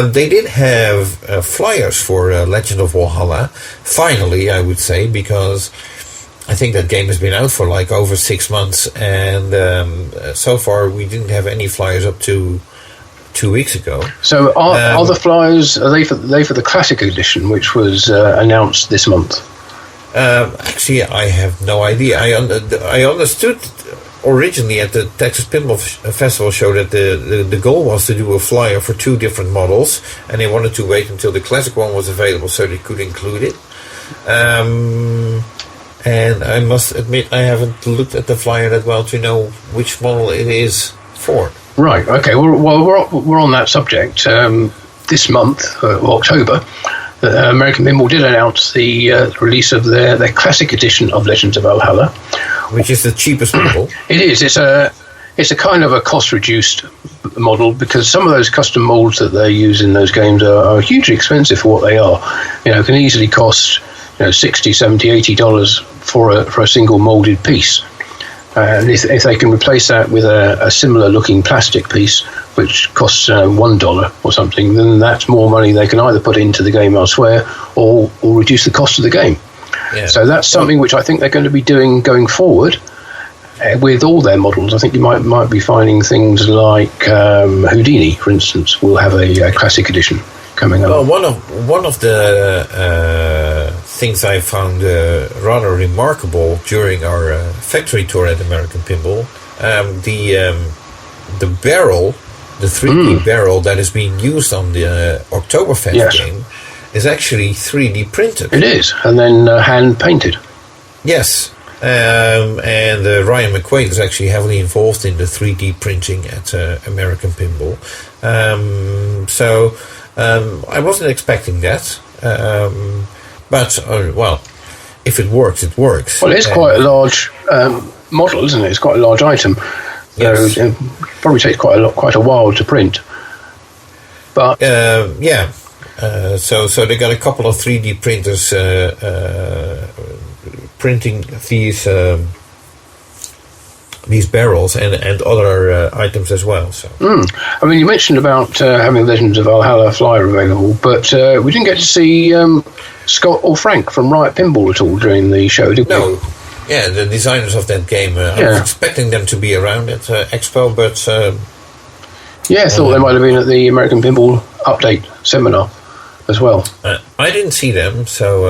They did have flyers for Legend of Valhalla. Finally, I would say, because I think that game has been out for like over 6 months, and so far we didn't have any flyers up to 2 weeks ago. So are the flyers, are they for the Classic Edition, which was announced this month? Actually, I have no idea. I understood originally at the Texas Pinball Festival show that the goal was to do a flyer for 2 different models, and they wanted to wait until the classic one was available so they could include it. And I must admit, I haven't looked at the flyer that well to know which model it is for. Right. Okay. Well, we're on that subject. This month, October, American Pinball did announce the release of their classic edition of Legends of Valhalla, which is the cheapest model. It is. It's a kind of a cost-reduced model, because some of those custom molds that they use in those games are hugely expensive for what they are. Can easily cost $60, $70, $80 for a single molded piece. And if they can replace that with a similar looking plastic piece, which costs $1 or something, then that's more money they can either put into the game elsewhere or reduce the cost of the game. Yeah. So that's something which I think they're going to be doing going forward with all their models. I think you might be finding things like Houdini, for instance, will have a classic edition coming up. Well, one of the things I found rather remarkable during our factory tour at American Pinball, the barrel, the 3D barrel that is being used on the Oktoberfest game, is actually 3D printed. It is, and then hand painted. Yes, and Ryan McQuaid is actually heavily involved in the 3D printing at American Pinball. So I wasn't expecting that. But, well, if it works, it works. Well, it's quite a large model, isn't it? It's quite a large item. Yes. So it probably takes quite a while to print. But so they got a couple of 3D printers printing these barrels and other items as well. So, I mean, you mentioned about having Legends of Valhalla flyer available, but we didn't get to see Scott or Frank from Riot Pinball at all during the show, did we? No. Yeah, the designers of that game. I was expecting them to be around at Expo, but I thought they might have been at the American Pinball Update seminar as well. I didn't see them, so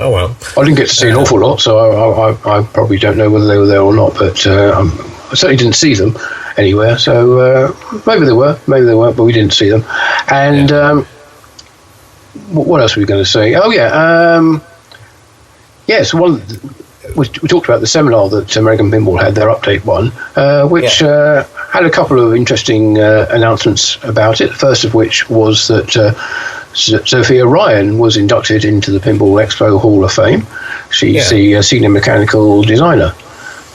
oh well. I didn't get to see an awful lot, so I probably don't know whether they were there or not, but I certainly didn't see them anywhere, so maybe they were, maybe they weren't, but we didn't see them. And what else were we going to say? Oh yeah, yes, we talked about the seminar that American Pinball had, their update one, which had a couple of interesting announcements about it. First of which was that Sophia Ryan was inducted into the Pinball Expo Hall of Fame. She's the senior mechanical designer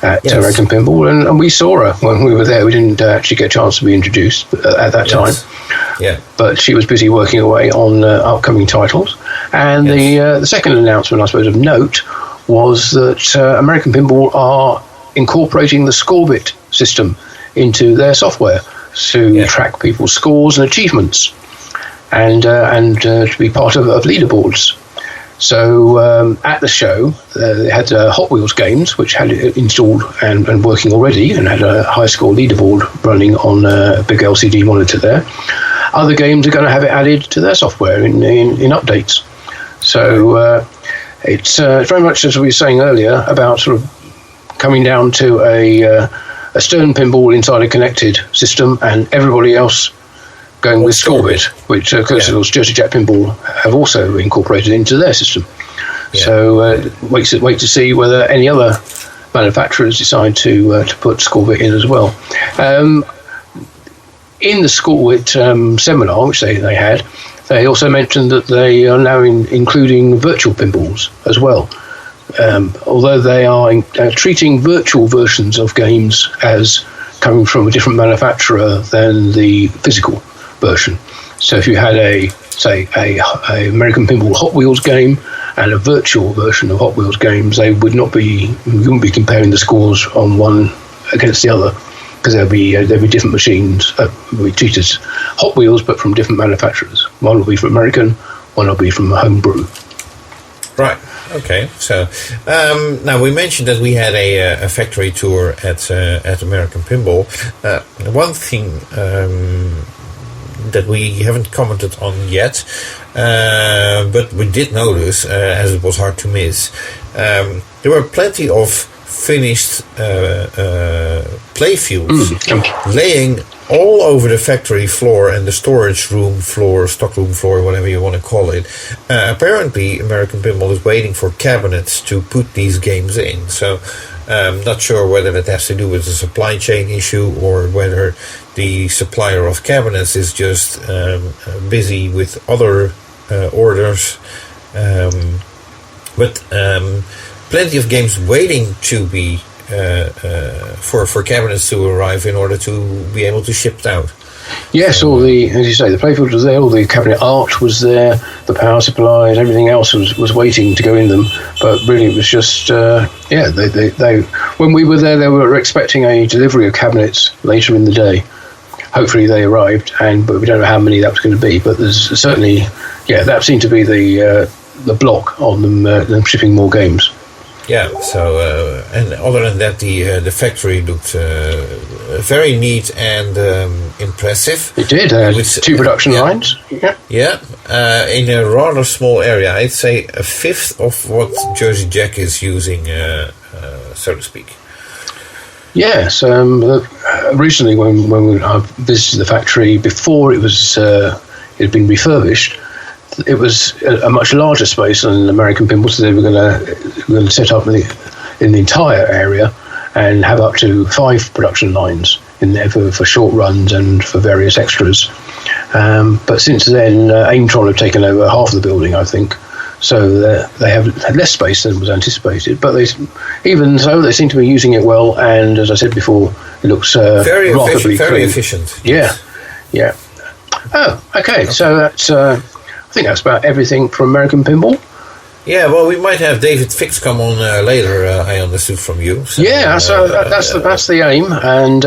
at American Pinball, and we saw her when we were there. We didn't actually get a chance to be introduced at that time. Yeah. But she was busy working away on upcoming titles. And the second announcement, I suppose, of note was that American Pinball are incorporating the Scorebit system into their software to track people's scores and achievements, and to be part of leaderboards. So at the show, they had Hot Wheels games, which had it installed and working already, and had a high score leaderboard running on a big LCD monitor there. Other games are going to have it added to their software in updates. So it's very much, as we were saying earlier, about sort of coming down to a a Stern Pinball Insider Connected system, and everybody else going with Scorbit, which Jersey Jack Pinball have also incorporated into their system. Yeah. So wait to see whether any other manufacturers decide to put Scorbit in as well. In the Scorbit seminar, which they had, they also mentioned that they are now including virtual pinballs as well. Although they are treating virtual versions of games as coming from a different manufacturer than the physical version. So if you had a American Pinball Hot Wheels game and a virtual version of Hot Wheels games, you wouldn't be comparing the scores on one against the other, because there'll be different machines will be treated as Hot Wheels but from different manufacturers. One will be from American, one will be from homebrew. Right. Okay. So now we mentioned that we had a factory tour at American Pinball. One thing that we haven't commented on yet, but we did notice, as it was hard to miss, there were plenty of finished playfields laying all over the factory floor and the storage room floor, stockroom floor, whatever you want to call it. Apparently, American Pinball is waiting for cabinets to put these games in. So, not sure whether that has to do with the supply chain issue or whether the supplier of cabinets is just busy with other orders. But plenty of games waiting to be for cabinets to arrive in order to be able to ship out. Yes, all the, as you say, the playfield was there, all the cabinet art was there, the power supplies, everything else was waiting to go in them. But really, it was just they when we were there, they were expecting a delivery of cabinets later in the day. Hopefully, they arrived, but we don't know how many that was going to be. But there's certainly, that seemed to be the block on them shipping more games. Yeah, so and other than that, the factory looked very neat and impressive. It did. With 2 production lines. Yeah, in a rather small area. I'd say a fifth of what Jersey Jack is using, so to speak. Yes. Recently, when I visited the factory, before it had been refurbished, it was a much larger space than American Pinball, so they were going to set up in the entire area and have up to 5 production lines in there for short runs and for various extras. But since then, Aimtron have taken over half of the building, I think. So they have had less space than was anticipated. But even so, they seem to be using it well. And as I said before, it looks very clean. efficient. Yeah. Oh, okay. So that's. I think that's about everything from American Pinball. Yeah, well, we might have David Fix come on later, I understood from you. So, that's the aim, and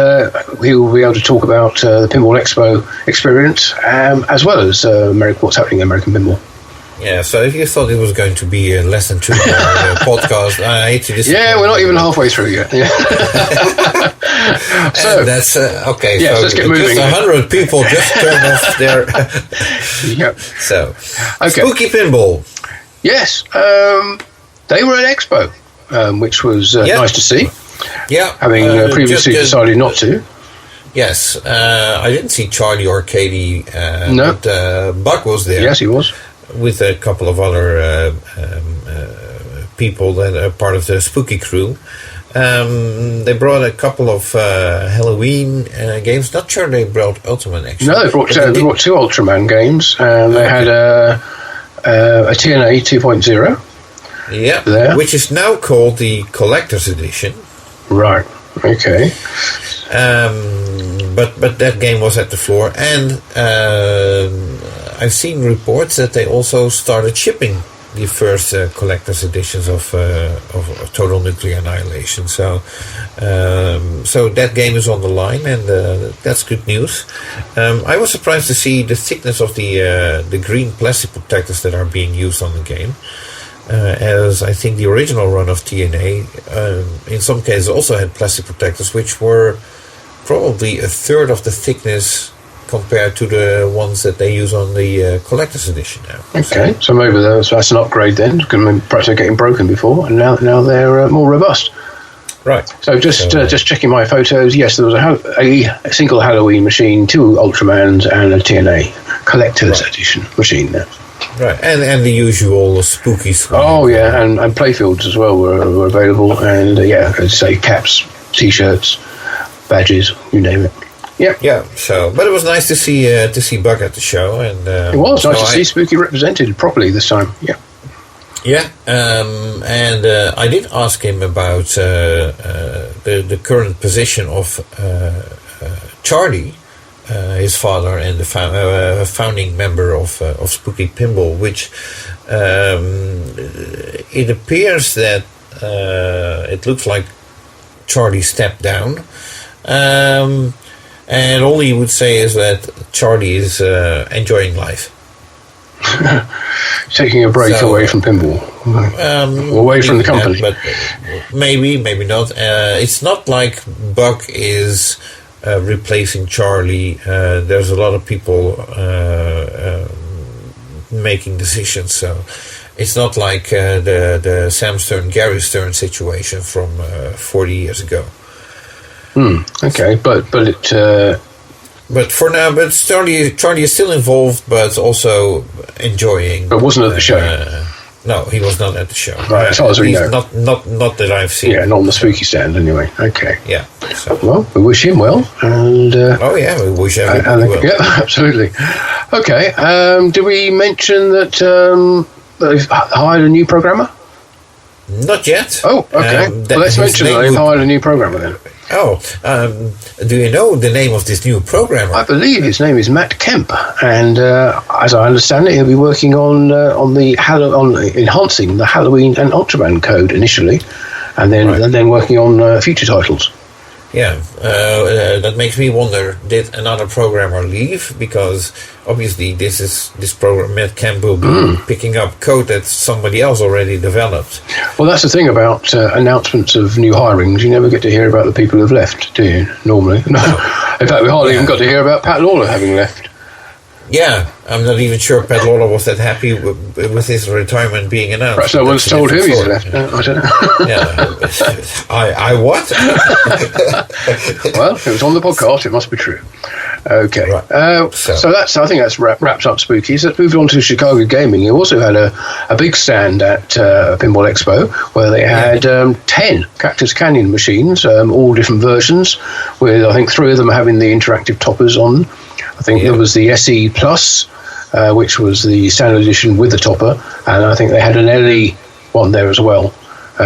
we will be able to talk about the Pinball Expo experience, as well as what's happening in American Pinball. Yeah, so if you thought it was going to be a less than 2 hour podcast, I hate to disappoint. Yeah, we're not even halfway through yet. Yeah. So that's okay. Yes, so let's get moving. Just 100 people just turned off their. Yep. So, okay. Spooky Pinball. Yes, they were at Expo, which was nice to see. Yeah, having previously decided not to. Yes, I didn't see Charlie or Katie. No, but Buck was there. Yes, he was. With a couple of other people that are part of the Spooky crew. They brought a couple of Halloween games. Not sure they brought Ultraman, actually. No, they brought 2 Ultraman games. They had a TNA 2.0. Yeah, there, which is now called the Collector's Edition. Right, okay. But that game was at the floor. And I've seen reports that they also started shipping the first collector's editions of Total Nuclear Annihilation. So that game is on the line, and that's good news. I was surprised to see the thickness of the green plastic protectors that are being used on the game, as I think the original run of TNA in some cases also had plastic protectors which were probably a third of the thickness compared to the ones that they use on the collector's edition now. Okay, so maybe that's an upgrade then. Perhaps they're getting broken before, and now they're more robust. Right. So just checking my photos. Yes, there was a single Halloween machine, 2 Ultramans, and a TNA collector's edition machine there. Right, and the usual spooky swing. Oh yeah, and playfields as well were available, and as I say, caps, T-shirts, badges, you name it. Yeah. Yeah. So, but it was nice to see Berk at the show, and it was nice to see Spooky represented properly this time. Yeah. Yeah, and I did ask him about the current position of Charlie, his father, and the founding member of Spooky Pinball, which it appears that it looks like Charlie stepped down. And all he would say is that Charlie is enjoying life. Taking a break away from pinball. Away from the company. But maybe not. It's not like Berk is replacing Charlie. There's a lot of people making decisions, so it's not like the Sam Stern, Gary Stern situation from 40 years ago. Okay, but it. But for now, Charlie is still involved, but also enjoying. But wasn't at the show. No, he was not at the show. Right, as far as we know. Not that I've seen. Yeah, not on the spooky stand anyway. Okay. Yeah. So. Well, we wish him well, and. We wish everybody well. Yeah, absolutely. Okay. Did we mention that they've hired a new programmer? Not yet. Oh, okay. Let's mention that they've hired a new programmer then. Oh, do you know the name of this new programmer? I believe his name is Matt Kemp, and as I understand it, he'll be working on enhancing the Halloween and Ultraman code initially, and then working on future titles. Yeah, that makes me wonder: did another programmer leave? Because obviously, this program, Matt Kemp, will be picking up code that somebody else already developed. Well, that's the thing about announcements of new hirings. You never get to hear about the people who've left, do you? Normally, no. In fact, we hardly even got to hear about Pat Lawler having left. Yeah, I'm not even sure Pat Lawler was that happy with his retirement being announced. Perhaps no one's told him he's left. I don't know. Yeah, I what? Well, it was on the podcast. It must be true. Okay, right. So that's. I think that's wraps up Spookies. Let's move on to Chicago Gaming. You also had a big stand at Pinball Expo where they had 10 Cactus Canyon machines, all different versions, with I think 3 of them having the interactive toppers on. I think there was the SE Plus, which was the standard edition with the topper, and I think they had an LE one there as well,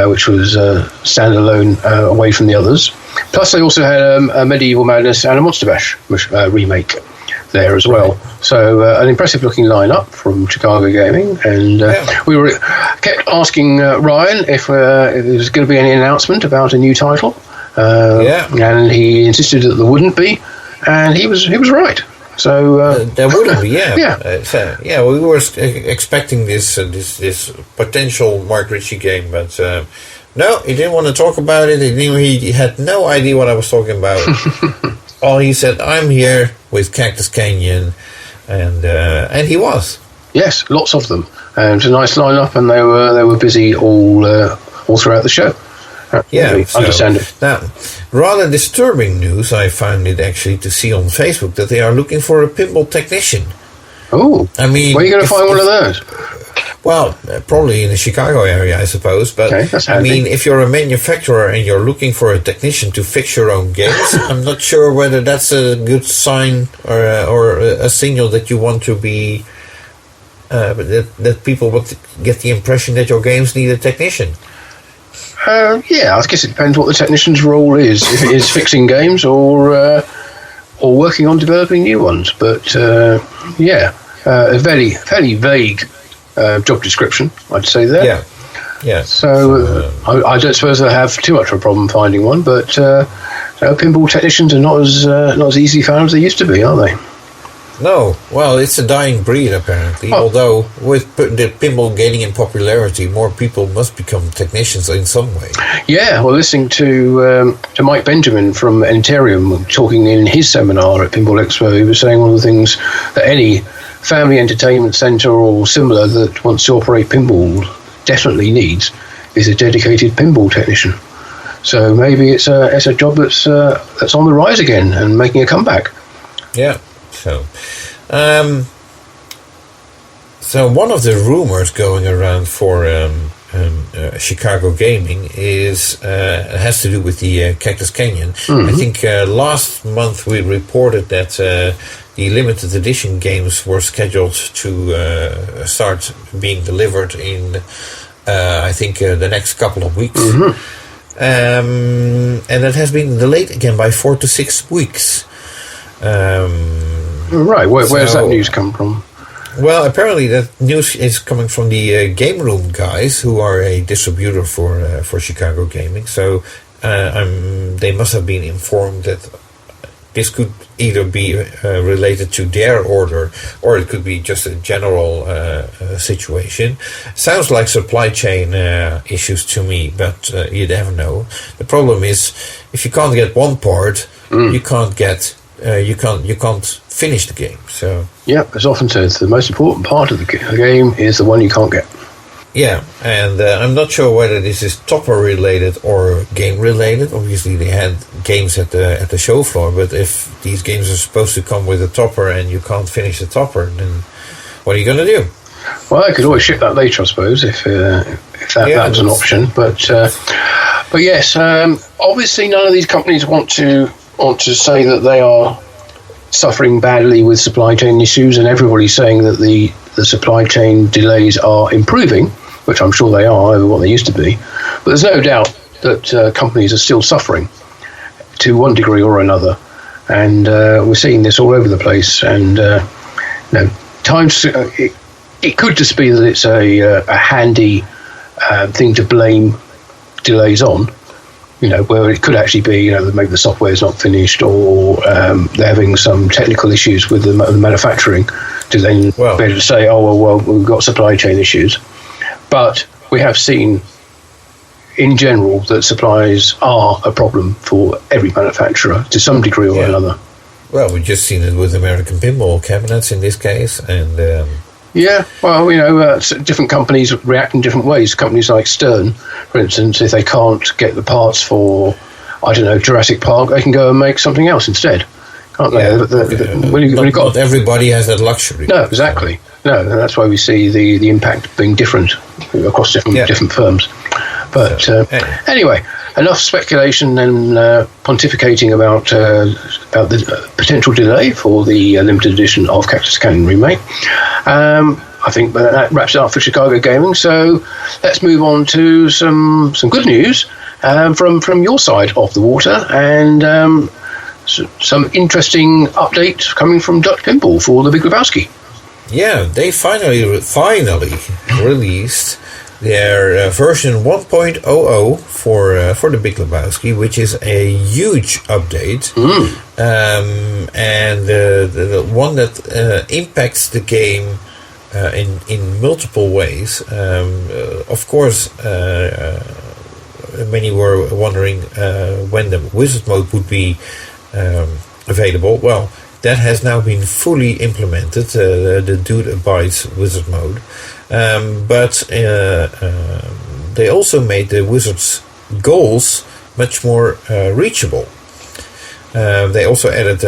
which was standalone away from the others. Plus, they also had a Medieval Madness and a Monster Bash remake there as well. So an impressive-looking lineup from Chicago Gaming, and we kept asking Ryan if there was going to be any announcement about a new title, and he insisted that there wouldn't be, and he was right. So there wouldn't be, we were expecting this potential Mark Ritchie game, but no, he didn't want to talk about it. He had no idea what I was talking about. All he said, "I'm here with Cactus Canyon," and he was. Yes, lots of them. It was a nice lineup, and they were busy all throughout the show. Understand it. Now, rather disturbing news, I found it actually to see on Facebook that they are looking for a pinball technician. Oh, I mean, where are you going to find one of those? Well, probably in the Chicago area, I suppose. But that's handy. I mean, if you're a manufacturer and you're looking for a technician to fix your own games, I'm not sure whether that's a good sign or a signal that you want to be that people would get the impression that your games need a technician. I guess it depends what the technician's role is. If it is fixing games or working on developing new ones. But a very, fairly vague job description, I'd say there. Yeah. So I don't suppose they'll have too much of a problem finding one. But pinball technicians are not as easy found as they used to be, are they? No, well, it's a dying breed apparently. Although with the pinball gaining in popularity, more people must become technicians in some way. Yeah, well, listening to Mike Benjamin from Enterium talking in his seminar at Pinball Expo, he was saying one of the things that any family entertainment centre or similar that wants to operate pinball definitely needs is a dedicated pinball technician. So maybe it's a job that's on the rise again and making a comeback. Yeah. So one of the rumors going around for Chicago gaming has to do with the Cactus Canyon. Mm-hmm. I think last month we reported that the limited edition games were scheduled to start being delivered in I think the next couple of weeks. Mm-hmm. And that has been delayed again by 4 to 6 weeks. Right, where's that news come from? Well, apparently that news is coming from the Game Room guys, who are a distributor for Chicago gaming. So they must have been informed that this could either be related to their order, or it could be just a general situation. Sounds like supply chain issues to me, but you never know. The problem is, if you can't get one part, you can't get you can't finish the game. So yeah, as often said, the most important part of the game is the one you can't get. Yeah, and I'm not sure whether this is topper related or game related. Obviously, they had games at the show floor, but if these games are supposed to come with a topper and you can't finish the topper, then what are you going to do? Well, I could always ship that later, I suppose, if that was an option. But yes, obviously, none of these companies want to say that they are suffering badly with supply chain issues, and everybody's saying that the supply chain delays are improving, which I'm sure they are over what they used to be. But there's no doubt that companies are still suffering to one degree or another, and we're seeing this all over the place. And times it could just be that it's a handy thing to blame delays on. Where it could actually be, maybe the software is not finished, or they're having some technical issues with the manufacturing, to then be able to say, well, we've got supply chain issues. But we have seen, in general, that supplies are a problem for every manufacturer to some degree or another. Well, we've just seen it with American Pinball cabinets in this case, and yeah, well, different companies react in different ways. Companies like Stern, for instance, if they can't get the parts for, I don't know, Jurassic Park, they can go and make something else instead, can't they? Not everybody has that luxury. No, exactly. No, and that's why we see the impact being different across different firms. But anyway, enough speculation and pontificating about the potential delay for the limited edition of Cactus Canyon Remake. I think that wraps it up for Chicago Gaming. So let's move on to some good news from your side of the water, and some interesting updates coming from Dutch Pinball for the Big Lebowski. Yeah, they finally released their version 1.00 for the Big Lebowski, which is a huge update, and the one that impacts the game in multiple ways. Of course, many were wondering when the wizard mode would be available. Well, that has now been fully implemented, the Dude Abides wizard mode. But they also made the wizard's goals much more reachable. They also added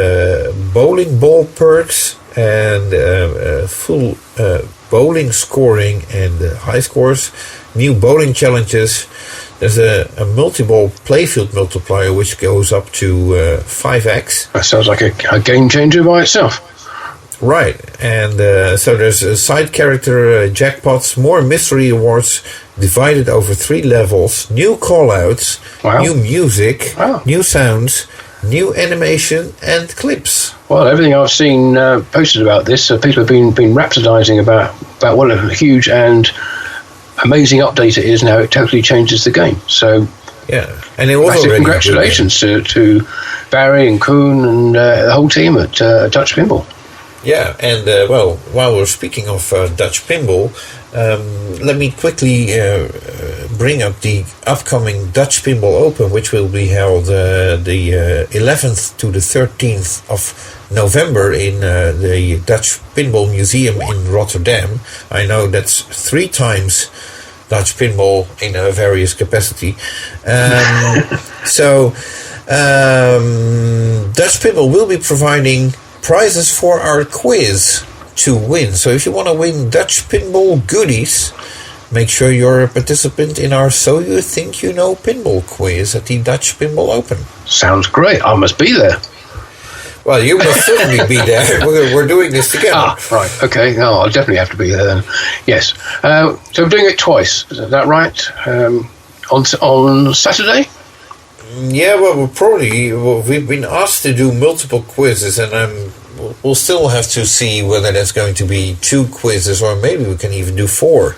bowling ball perks and full bowling scoring and high scores, new bowling challenges. There's a multi-ball playfield multiplier which goes up to 5x. That sounds like a game changer by itself. Right, and so there's side character jackpots, more mystery awards divided over 3 levels, new callouts, new music, new sounds, new animation, and clips. Well, everything I've seen posted about this, people have been rhapsodizing about what a huge and amazing update it is. Now it totally changes the game. So yeah, and it was massive congratulations to Barry and Kuhn and the whole team at Dutch Pinball. Yeah, and while we're speaking of Dutch Pinball, let me quickly bring up the upcoming Dutch Pinball Open, which will be held the 11th to the 13th of November in the Dutch Pinball Museum in Rotterdam. I know that's 3 times Dutch Pinball in a various capacity. Dutch Pinball will be providing prizes for our quiz to win. So if you want to win Dutch Pinball goodies, make sure you're a participant in our So You Think You Know Pinball quiz at the Dutch Pinball Open. Sounds great. I must be there. Well, you must certainly be there. We're doing this together. Right. Okay. No, I'll definitely have to be there then. Yes. So we're doing it twice. Is that right? On Saturday? Yeah, well, we've been asked to do multiple quizzes, and we'll still have to see whether there's going to be 2 quizzes, or maybe we can even do 4,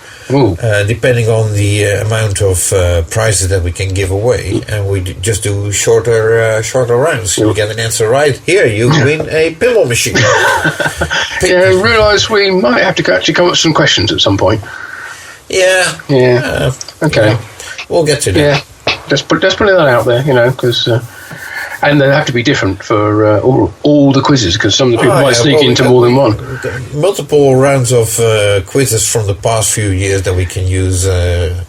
depending on the amount of prizes that we can give away. And we just do shorter rounds. You get an answer right here, you win a pinball machine. I realise we might have to actually come up with some questions at some point. Yeah. Okay. We'll get to that. Yeah. Just put that out there, because and they have to be different for all the quizzes, because some of the people might sneak into more than one. Multiple rounds of quizzes from the past few years that we can use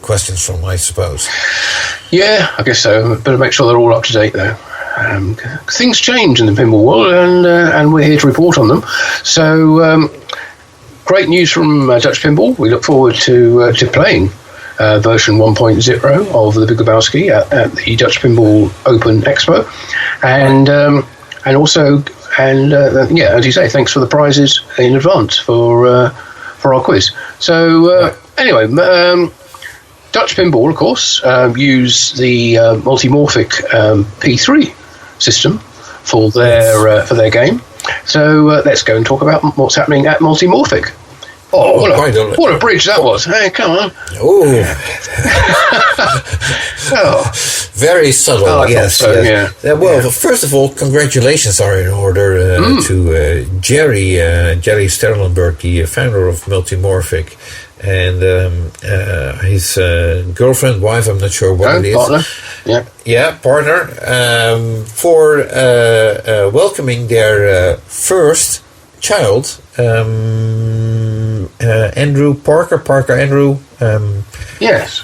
questions from, I suppose. Yeah, I guess so. Better make sure they're all up to date, though. Things change in the pinball world, and we're here to report on them. So, great news from Dutch Pinball. We look forward to playing version 1.0 of the Big Lebowski at the Dutch Pinball Open Expo, and also as you say, thanks for the prizes in advance for our quiz. So anyway, Dutch Pinball, of course, use the multimorphic P3 system for their game. So let's go and talk about what's happening at Multimorphic. Oh, what a bridge that was. Hey, come on. Oh. Very subtle, yes. So, yes. Yeah. First of all, congratulations are in order to Jerry Sterlenberg, the founder of Multimorphic, and his girlfriend, wife, I'm not sure what it is. Partner. Yeah, partner, for welcoming their first child, Andrew Parker Andrew. Yes.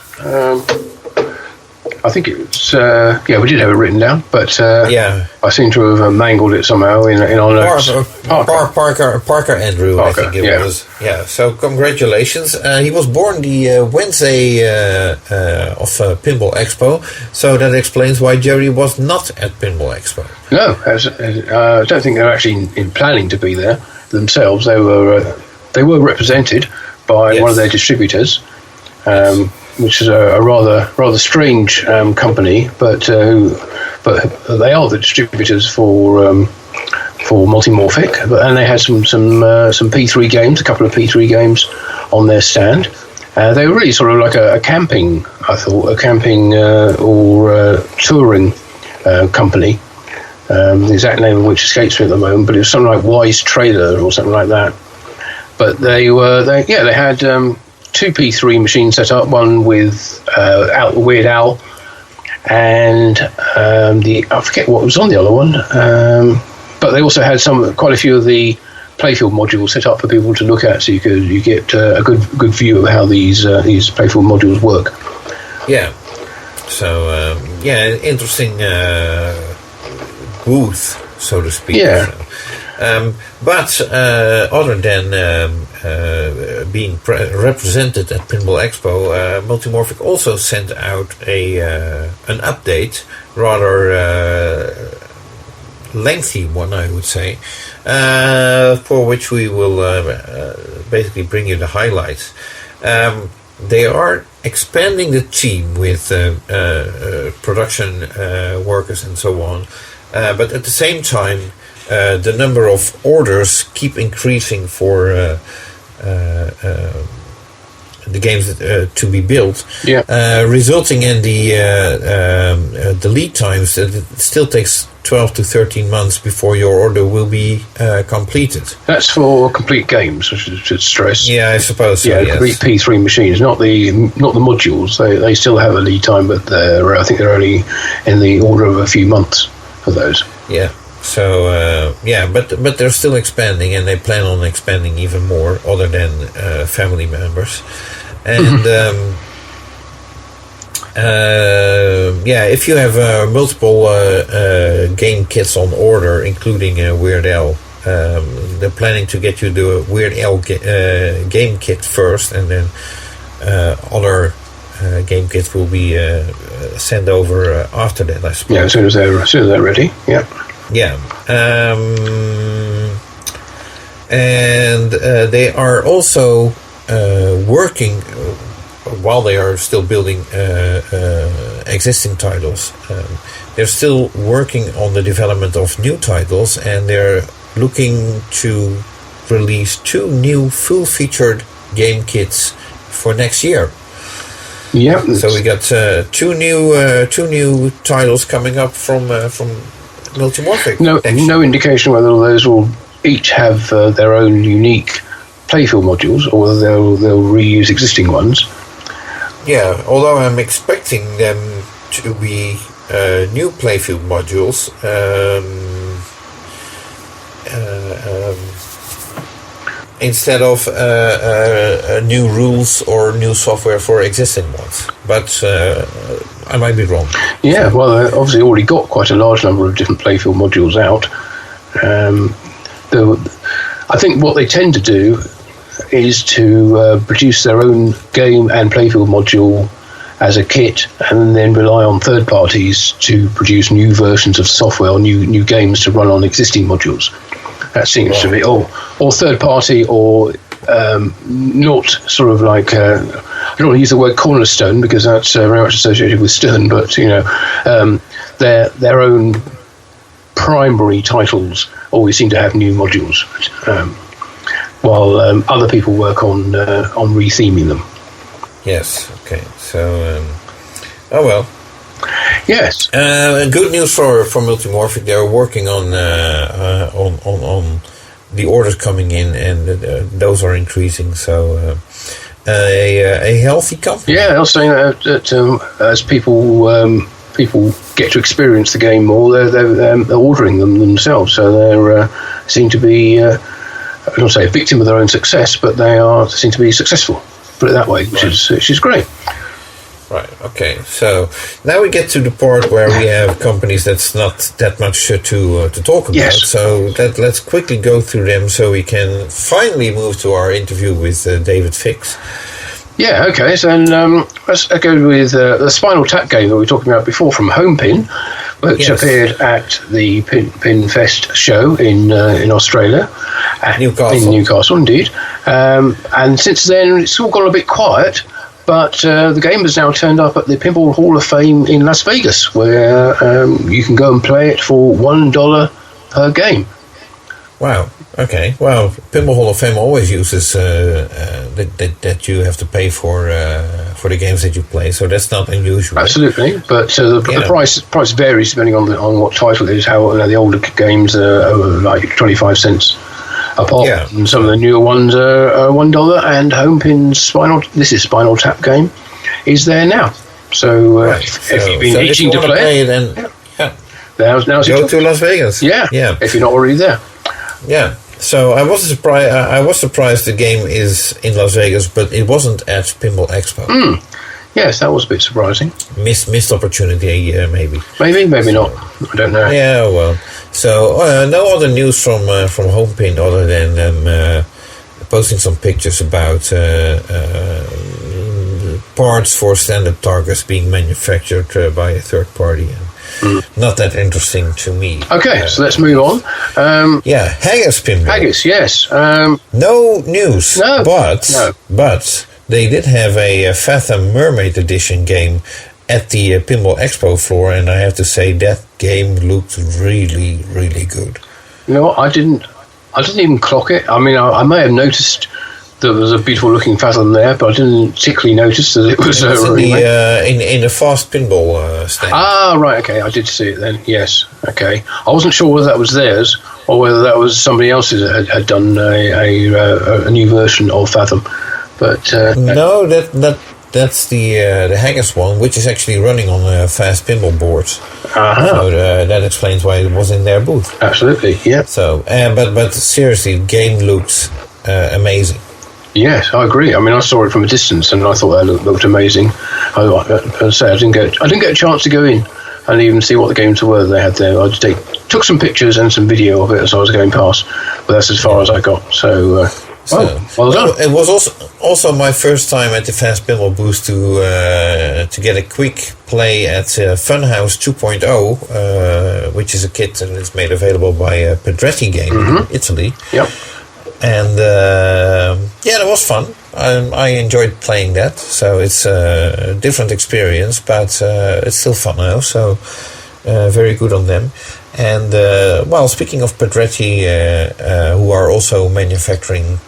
I think it's we did have it written down, but I seem to have mangled it somehow in our notes. Parker Andrew, I think it was. Yeah. So congratulations. He was born the Wednesday of Pinball Expo, so that explains why Jerry was not at Pinball Expo. No, I don't think they're actually in planning to be there themselves. They were represented by one of their distributors. Which is a rather strange company, but they are the distributors for Multimorphic, and they had some P3 games, a couple of P3 games on their stand. They were really sort of like a camping, I thought, or touring company. The exact name of which escapes me at the moment, but it was something like Wise Trader or something like that. But they had 2 P3 machines set up, one with Weird Al, and I forget what was on the other one, but they also had quite a few of the playfield modules set up for people to look at, so you get a good view of how these playfield modules work. Yeah. So interesting booth, so to speak. Yeah. But other than being represented at Pinball Expo, Multimorphic also sent out an update, rather lengthy one, I would say, for which we will basically bring you the highlights. They are expanding the team with production workers and so on, but at the same time, the number of orders keep increasing for the games to be built, resulting in the lead times that it still takes 12 to 13 months before your order will be completed. That's for complete games, I should stress. Yeah, I suppose so. Yeah, complete P3 machines, not the modules. They still have a lead time, but I think they're only in the order of a few months for those. Yeah. So but they're still expanding, and they plan on expanding even more, other than family members. And if you have multiple game kits on order, including Weird Al, they're planning to get you the Weird Al game kit first, and then other game kits will be sent over after that, I suppose. Yeah, as soon as they're ready. Yeah. Yeah. And they are also working, while they are still building existing titles, they're still working on the development of new titles, and they're looking to release 2 new full-featured game kits for next year. Yeah. So we got 2 new titles coming up from Multimorphic. No indication whether those will each have their own unique playfield modules, or whether they'll reuse existing ones. Yeah, although I'm expecting them to be new playfield modules. Instead of new rules or new software for existing ones. But I might be wrong. Yeah, well, they obviously already got quite a large number of different playfield modules out. I think what they tend to do is to produce their own game and playfield module as a kit, and then rely on third parties to produce new versions of software or new games to run on existing modules. That seems to be, or third party, or not sort of like, I don't want to use the word cornerstone because that's very much associated with Stern, but their own primary titles always seem to have new modules, while other people work on retheming them. Yes. Okay. So, oh well. Yes. Good news for Multimorphic. They're working on the orders coming in, and those are increasing. So a healthy company. Yeah, I was saying that as people get to experience the game more, they're ordering them themselves. So they seem to be, I don't say a victim of their own success, but they seem to be successful. Put it that way, which is great. Right, okay. So now we get to the part where we have companies that's not that much to talk about. Yes. So let's quickly go through them so we can finally move to our interview with David Fix. Yeah, okay. So let's go with the Spinal Tap game that we were talking about before from Homepin, which appeared at the Pin Fest show in Australia. Newcastle. In Newcastle, indeed. And since then, it's all gone a bit quiet. But the game has now turned up at the Pinball Hall of Fame in Las Vegas, where you can go and play it for $1 per game. Wow. Okay. Well, Pinball Hall of Fame always uses that you have to pay for the games that you play, so that's not unusual. Absolutely, but the price varies depending on what title it is. How the older games are like 25 cents a pop, and some of the newer ones are $1. And Homepin's Spinal Tap game is there now. So if you've been itching to play it, then now's go to Las Vegas. Yeah. If you're not already there. Yeah. So I was surprised the game is in Las Vegas, but it wasn't at Pinball Expo. Yes, that was a bit surprising. Missed opportunity, maybe. Maybe not. I don't know. Yeah, well. So no other news from Homepin other than them posting some pictures about parts for standard targets being manufactured by a third party. Not that interesting to me. Okay, so let's move on. Haggis Pinball. Haggis, yes. No news. No. But they did have a Fathom Mermaid Edition game at the Pinball Expo floor, and I have to say that game looked really, really good. You know what? I didn't even clock it. I mean, I may have noticed there was a beautiful looking Fathom there, but I didn't particularly notice that it was in the Fast Pinball stand. Ah, right, okay, I did see it then. Yes, okay. I wasn't sure whether that was theirs or whether that was somebody else's that had done a new version of Fathom. But no, that's the Haggis one, which is actually running on Fast Pinball boards. So that explains why it was in their booth. Absolutely, yeah. So, but seriously, the game looks amazing. Yes, I agree. I mean, I saw it from a distance, and I thought that looked amazing. I say I didn't get a chance to go in and even see what the games were they had there. I took some pictures and some video of it as I was going past, but that's as far as I got. So, well done. It was also my first time at the Fast Pinball booth to get a quick play at Funhouse 2.0, which is a kit that is made available by Pedretti Game in Italy. Yep. And that was fun. I enjoyed playing that. So it's a different experience, but it's still fun now. So very good on them. And speaking of Pedretti, who are also manufacturing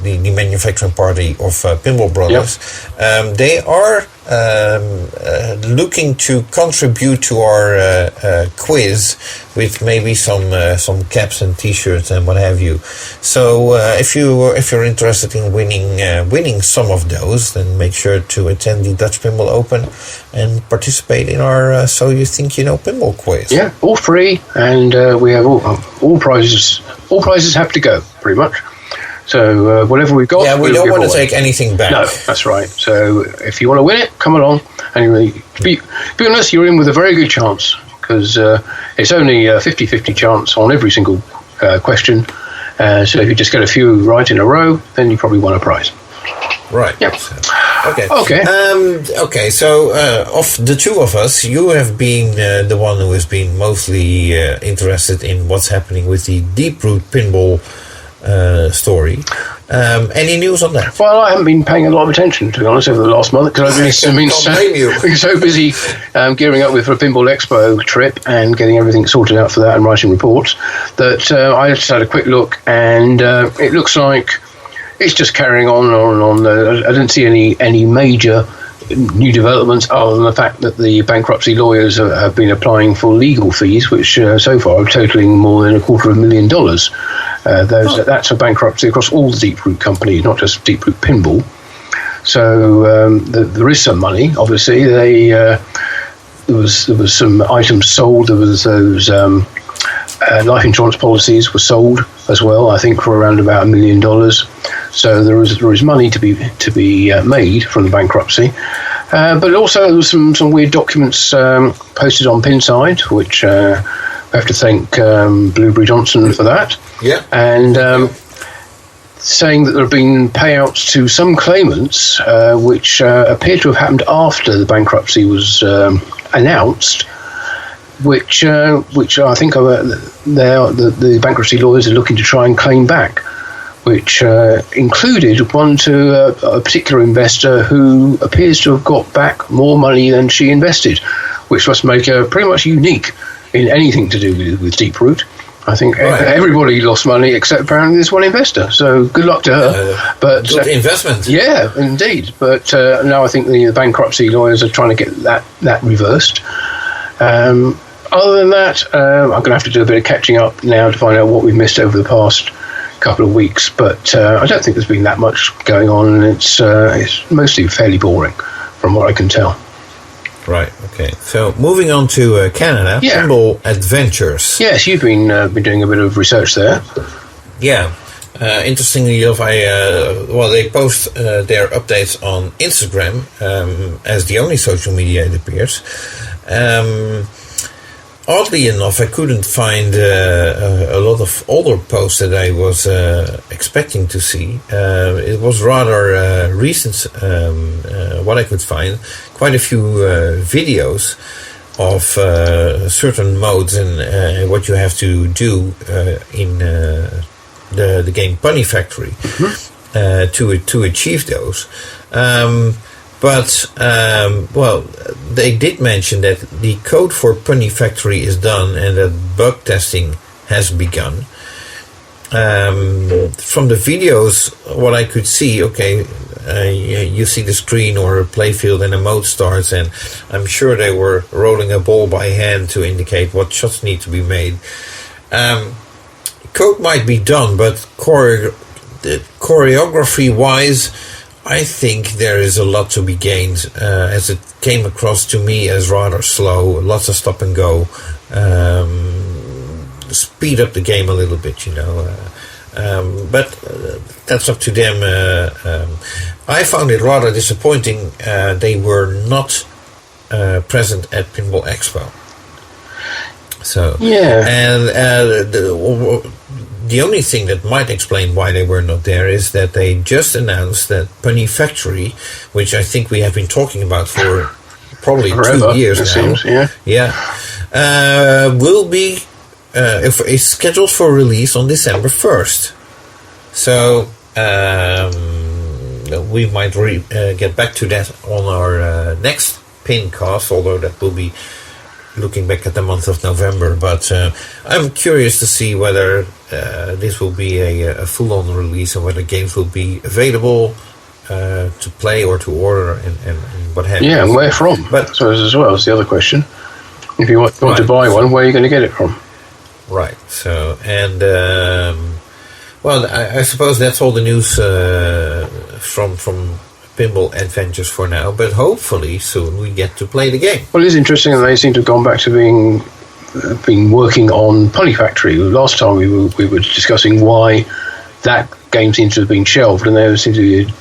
the manufacturing party of Pinball Brothers, they are looking to contribute to our quiz with maybe some caps and T-shirts and what have you. So if you're interested in winning some of those, then make sure to attend the Dutch Pinball Open and participate in our So You Think You Know Pinball quiz. Yeah, all free, and we have all prizes. All prizes have to go, pretty much. So whatever we've got, we don't want to take anything back. No, that's right. So if you want to win it, come along. Anyway, to be honest, you're in with a very good chance, because it's only a 50-50 chance on every single question. So if you just get a few right in a row, then you probably won a prize. Right. Yep. Okay. Okay. So of the two of us, you have been the one who has been mostly interested in what's happening with the Deep Root Pinball story. Any news on that? Well, I haven't been paying a lot of attention, to be honest, over the last month, because I've been so busy gearing up for a Pinball Expo trip and getting everything sorted out for that and writing reports, that I just had a quick look, and it looks like it's just carrying on. I didn't see any major new developments other than the fact that the bankruptcy lawyers have been applying for legal fees, which so far are totaling more than $250,000. That's a bankruptcy across all the Deep Root companies, not just Deep Root Pinball. So there is some money. Obviously, there was some items sold. There was those life insurance policies were sold as well. I think for around about $1 million. So there is money to be made from the bankruptcy. But also there was some weird documents posted on Pinside, which we have to thank Blueberry Johnson for that. Yeah. And saying that there have been payouts to some claimants, which appear to have happened after the bankruptcy was announced, which I think the bankruptcy lawyers are looking to try and claim back, which included one to a particular investor who appears to have got back more money than she invested, which must make her pretty much unique in anything to do with Deep Root. I think everybody lost money except apparently this one investor. So good luck to her. But good investment. Yeah, indeed. But now I think the bankruptcy lawyers are trying to get that reversed. Other than that, I'm going to have to do a bit of catching up now to find out what we've missed over the past couple of weeks. But I don't think there's been that much going on, and it's mostly fairly boring from what I can tell. Right. Okay. So moving on to Canada, Pinball Adventures. Yes, you've been doing a bit of research there. Yeah. Interestingly enough, they post their updates on Instagram as the only social media it appears. Oddly enough, I couldn't find a lot of older posts that I was expecting to see. It was rather recent, what I could find. Quite a few videos of certain modes and what you have to do in the game Punny Factory to achieve those. But they did mention that the code for Punny Factory is done and that bug testing has begun. From the videos, what I could see, you see the screen or a playfield and a mode starts, and I'm sure they were rolling a ball by hand to indicate what shots need to be made. Code might be done, but choreography-wise, I think there is a lot to be gained, as it came across to me as rather slow, lots of stop and go, speed up the game a little bit, But that's up to them. I found it rather disappointing they were not present at Pinball Expo. So and the only thing that might explain why they were not there is that they just announced that Punny Factory, which I think we have been talking about for probably forever, 2 years now, seems, will be is scheduled for release on December 1st. So we might get back to that on our next PINcast, although that will be looking back at the month of November. But I'm curious to see whether this will be a full-on release and whether games will be available to play or to order and what have you. Yeah, and where from? But so as well as the other question. If you want to buy one, where are you going to get it from? Right. So, and well, I suppose that's all the news from Pinball Adventures for now. But hopefully soon we get to play the game. Well, it is interesting that they seem to have gone back to being working on Punny Factory. Last time we were discussing why that game seems to have been shelved, and they seem to be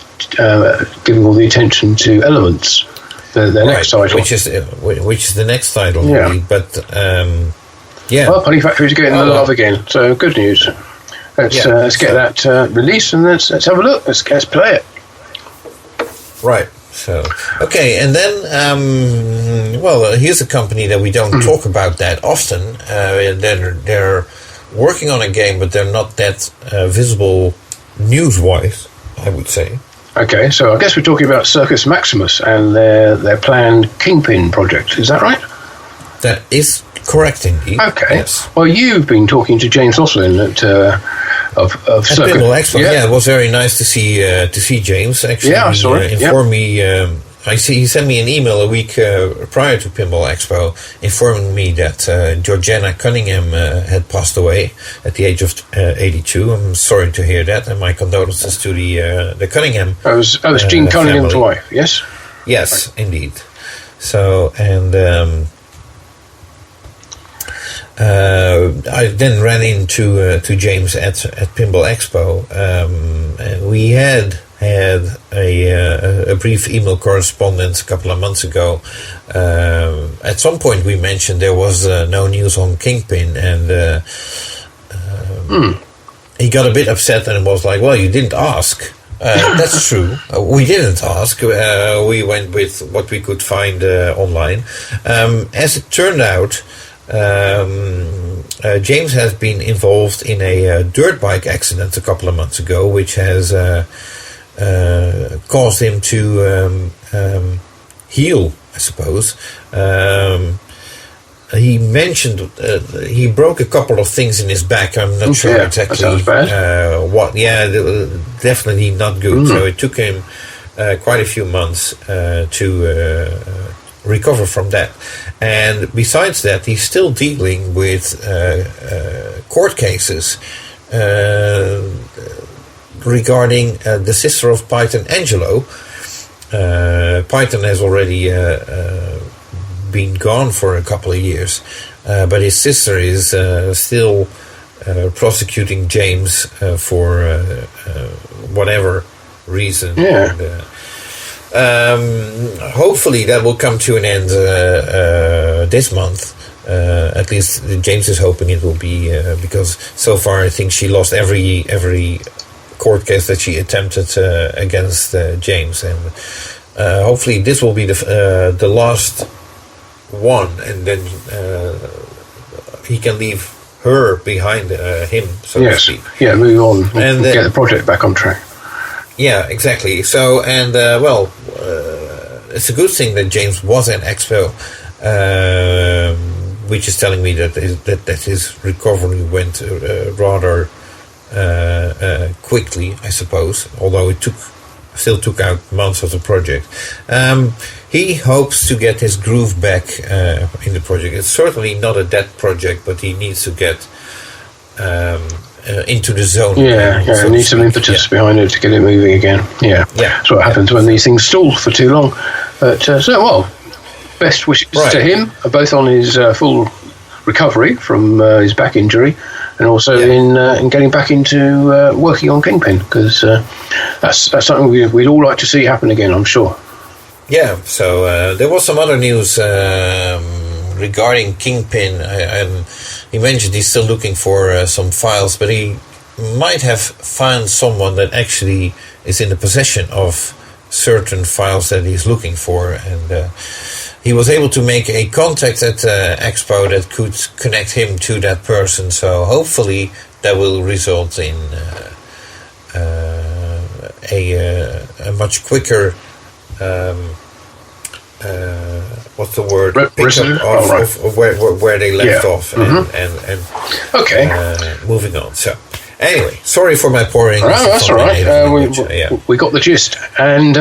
giving all the attention to Elements, their next title, which is the next title. Yeah. Really. But well, Punny Factory is getting the love again, so good news. Let's get that released and let's have a look. Let's play it. Right. So okay, and then here's a company that we don't talk about that often. They're working on a game, but they're not that visible news-wise, I would say. Okay, so I guess we're talking about Circus Maximus and their planned Kingpin project. Is that right? That is correct, indeed. Okay. Yes. Well, you've been talking to James Loslin of Circus. Pinball Expo. Yeah, it was very nice to see James. Actually, I saw it. Informed me. He sent me an email a week prior to Pinball Expo, informing me that Georgiana Cunningham had passed away at the age of 82. I'm sorry to hear that, and my condolences to the Cunningham. That was Jean Cunningham's wife. Yes. Yes, right. Indeed. So and. I then ran into James at Pinball Expo, and we had a brief email correspondence a couple of months ago. At some point, we mentioned there was no news on Kingpin, and he got a bit upset and was like, "Well, you didn't ask." That's true. We didn't ask. We went with what we could find online. As it turned out. James has been involved in a dirt bike accident a couple of months ago, which has caused him to heal, I suppose. He mentioned he broke a couple of things in his back. I'm not sure exactly what. Yeah, definitely not good. So it took him quite a few months to recover from that. And besides that, he's still dealing with court cases regarding the sister of Python, Angelo. Python has already been gone for a couple of years, but his sister is still prosecuting James for whatever reason. Yeah. Hopefully that will come to an end this month. At least James is hoping it will be, because so far I think she lost every court case that she attempted against James, and hopefully this will be the last one, and then he can leave her behind him, so to speak. Yeah, move on and get the project back on track. Yeah, exactly. So, and it's a good thing that James was at Expo, which is telling me that his recovery went rather quickly, I suppose. Although it still took out months of the project. He hopes to get his groove back in the project. It's certainly not a dead project, but he needs to get into the zone. Yeah, needs some impetus behind it to get it moving again. Yeah. That's what happens when these things stall for too long. But best wishes to him, both on his full recovery from his back injury, and also in getting back into working on Kingpin, because that's something we'd all like to see happen again, I'm sure. Yeah, so there was some other news regarding Kingpin. He mentioned he's still looking for some files, but he might have found someone that actually is in the possession of certain files that he's looking for, and he was able to make a contact at Expo that could connect him to that person. So hopefully that will result in a much quicker what's the word? Pickup of where they left off, and okay, moving on. So anyway, sorry for my poor English. No, that's all right. We got the gist, and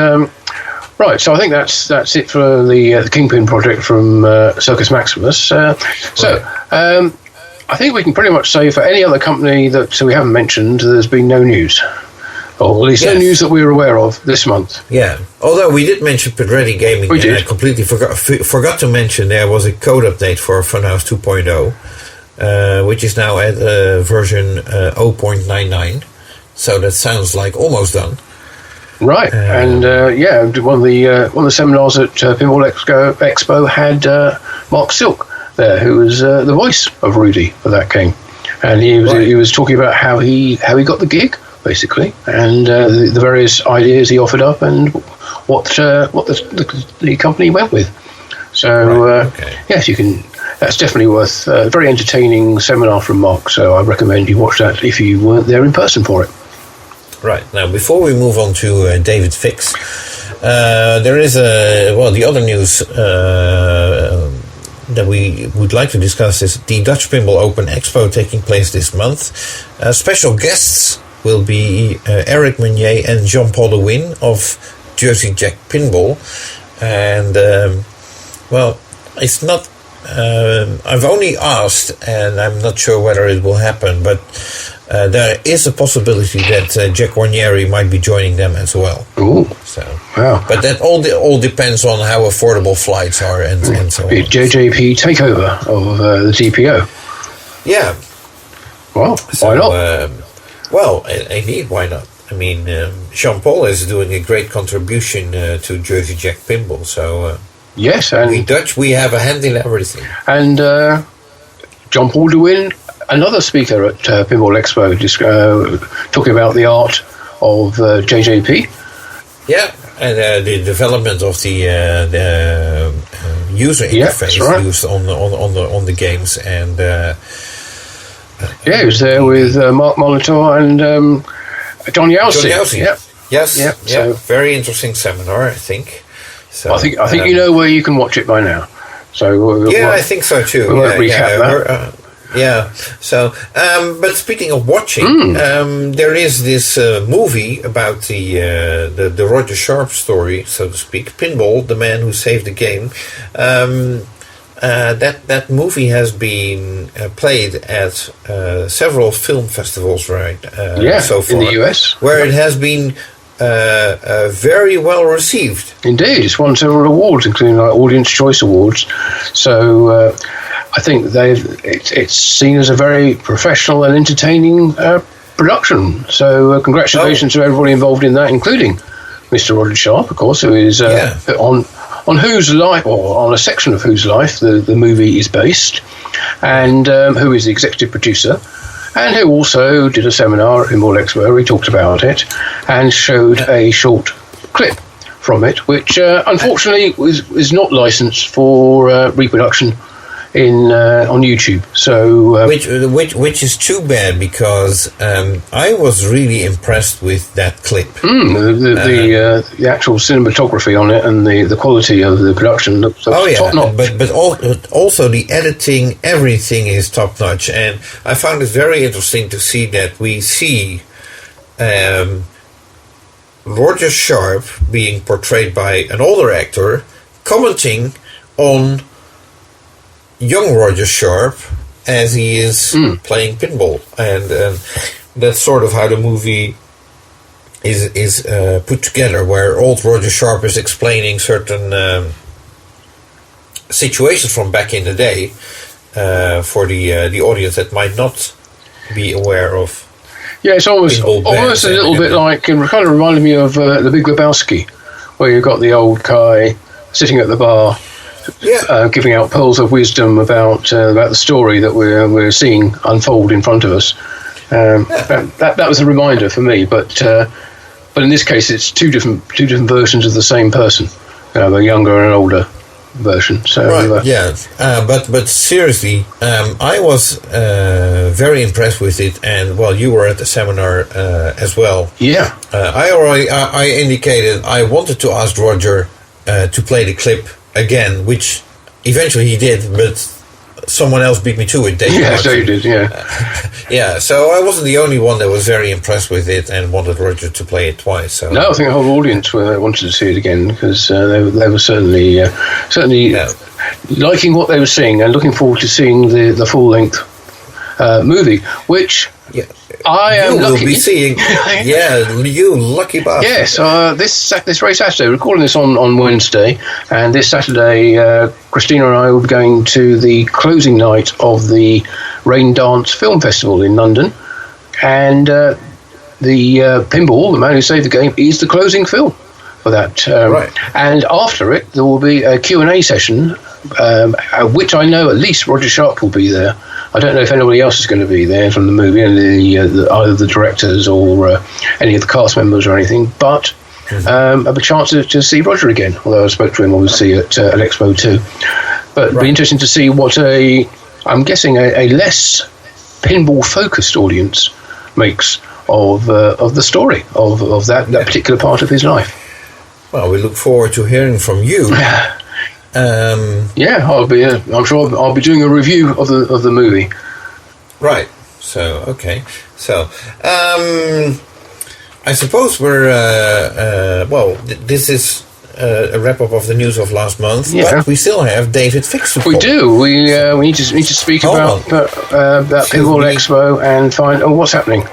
right. So I think that's it for the Kingpin project from Circus Maximus. I think we can pretty much say for any other company that we haven't mentioned, there's been no news. Or at least no news that we were aware of this month. Yeah, although we did mention Pedretti Gaming. We did. I completely forgot to mention there was a code update for Funhouse 2.0, which is now at version 0.99. So that sounds like almost done. Right, and one of the seminars at Pinball Expo had Mark Silk there, who was the voice of Rudy for that game, and he was talking about how he got the gig, basically, and the various ideas he offered up, and what the company went with. So yes, you can. That's definitely worth a very entertaining seminar from Mark. So I recommend you watch that if you weren't there in person for it. Right, now before we move on to David Fix, there is the other news that we would like to discuss is the Dutch Pinball Open Expo taking place this month. Special guests will be Eric Meunier and Jean-Paul de Win of Jersey Jack Pinball, and it's not. I've only asked, and I'm not sure whether it will happen, but there is a possibility that Jack Guarnieri might be joining them as well. Ooh. So, wow. But that all depends on how affordable flights are and so on. JJP takeover of the TPO. Yeah. Well, why not? Indeed, why not? I mean, Jean-Paul is doing a great contribution to Jersey Jack Pinball, so... yes, and... we Dutch, we have a hand in everything. And Jean-Paul de Win, another speaker at Pinball Expo, just talking about the art of JJP. Yeah, and the development of the user interface used on the games, and he was there with Mark Molitor and John Yowsey. Yep. Yes. Yep. So very interesting seminar, I think. So I think you know where you can watch it by now. So I think so too. We won't recap that. So, but speaking of watching, there is this movie about the Roger Sharp story, so to speak, Pinball, the man who saved the game. That movie has been played at several film festivals, so far, in the US, where it has been very well received. Indeed, it's won several awards, including Audience Choice Awards. So I think it's seen as a very professional and entertaining production. So congratulations to everybody involved in that, including Mr. Roger Sharp, of course, who is on whose life, or on a section of whose life the movie is based, and who is the executive producer, and who also did a seminar at Pinball Expo where he talked about it and showed a short clip from it, which unfortunately is not licensed for reproduction on YouTube. So which is too bad, because I was really impressed with that clip. The actual cinematography on it and the quality of the production looks top notch. But also the editing, everything is top notch, and I found it very interesting to see that we see Roger Sharp being portrayed by an older actor commenting on young Roger Sharp as he is playing pinball, and that's sort of how the movie is put together, where old Roger Sharp is explaining certain situations from back in the day for the audience that might not be aware of. Yeah, it's almost a little bit like, it kind of reminded me of The Big Lebowski, where you've got the old guy sitting at the bar, giving out pearls of wisdom about the story that we're seeing unfold in front of us. That was a reminder for me, but in this case, it's two different versions of the same person, a younger and an older version. So but seriously, I was very impressed with it, and you were at the seminar as well. Yeah, I indicated I wanted to ask Roger to play the clip again, which eventually he did, but someone else beat me to it. So you did, yeah. So I wasn't the only one that was very impressed with it and wanted Roger to play it twice. So. No, I think the whole audience wanted to see it again, because they were certainly liking what they were seeing and looking forward to seeing the full-length movie, which I am lucky. Will be seeing. You lucky bastard. Yes, this very Saturday, we're recording this on Wednesday, and this Saturday, Christina and I will be going to the closing night of the Rain Dance Film Festival in London, and the Pinball, The Man Who Saved the Game, is the closing film for that. And after it, there will be a Q&A session, which I know at least Roger Sharp will be there. I don't know if anybody else is going to be there from the movie, and either the directors or any of the cast members or anything, but have a chance to see Roger again, although I spoke to him obviously at Expo too. But it'd be interesting to see what I'm guessing a less pinball-focused audience makes of the story of that particular part of his life. Well, we look forward to hearing from you. I'll be. I'm sure I'll be doing a review of the movie. Right. So okay. So I suppose we're. This is a wrap up of the news of last month. Yeah. But we still have David Fix to call. We do. We need to speak about Pinball Expo and find what's happening.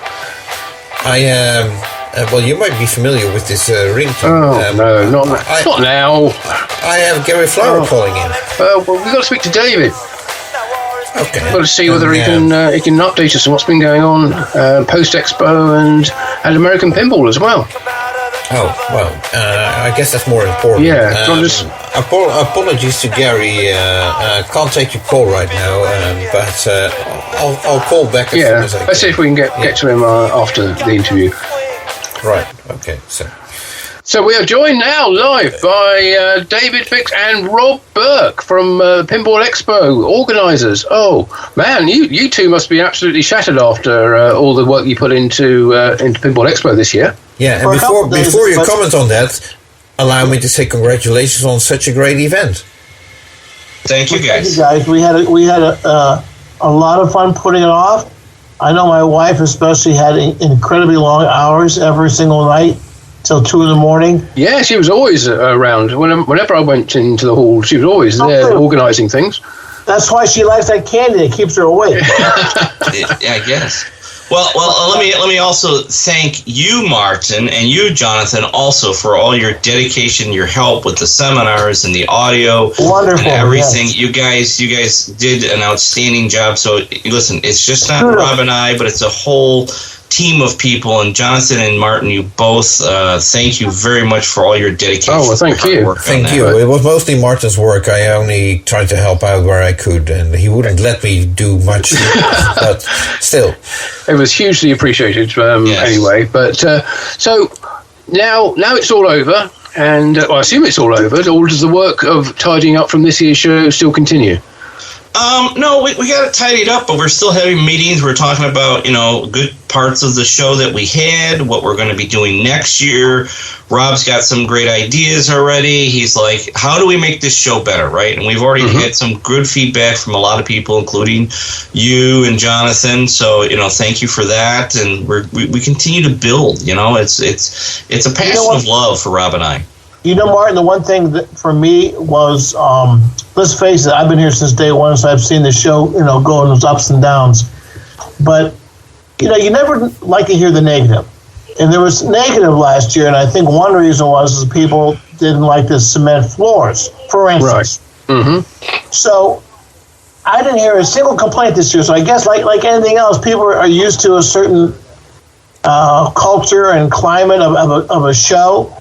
You might be familiar with this ringtone. No, not now. I have Gary Flower calling in. We've got to speak to David. Okay. We've got to see whether he can update us on what's been going on post Expo and American Pinball as well. I guess that's more important. Yeah. Apologies to Gary. Can't take your call right now, but I'll call back as soon as I can. Let's see if we can get to him after the interview. Right. Okay. So we are joined now live by David Fix and Rob Berk from Pinball Expo organisers. Oh man, you two must be absolutely shattered after all the work you put into Pinball Expo this year. Yeah, and before you comment on that, allow me to say congratulations on such a great event. Thank you, guys. We had a lot of fun putting it off. I know my wife especially had incredibly long hours every single night till 2 a.m. Yeah, she was always around. Whenever I went into the hall, she was always there organising things. That's why she likes that candy. It keeps her awake. I guess. Well, let me also thank you, Martin, and you, Jonathan, also for all your dedication, your help with the seminars and the audio, wonderful, and everything. Yes. You guys did an outstanding job. So listen, it's just not Rob and I, but it's a whole team of people. And Jonathan and Martin, you both, thank you very much for all your dedication. Oh, well, thank you. Thank you. It was mostly Martin's work. I only tried to help out where I could, and he wouldn't let me do much. But still, it was hugely appreciated. Anyway, but so now it's all over, and I assume it's all over. Or does the work of tidying up from this year's show still continue? No, we got it tidied up, but we're still having meetings. We're talking about, good parts of the show that we had, what we're going to be doing next year. Rob's got some great ideas already. He's like, how do we make this show better, right? And we've already had some good feedback from a lot of people, including you and Jonathan. So, thank you for that. And we continue to build, it's a passion of love for Rob and I. Martin, the one thing that for me was, let's face it, I've been here since day one, so I've seen the show, go in those ups and downs. But, you never like to hear the negative. And there was negative last year, and I think one reason was people didn't like the cement floors, for instance. Right. Mm-hmm. So I didn't hear a single complaint this year. So I guess like anything else, people are used to a certain culture and climate of a show,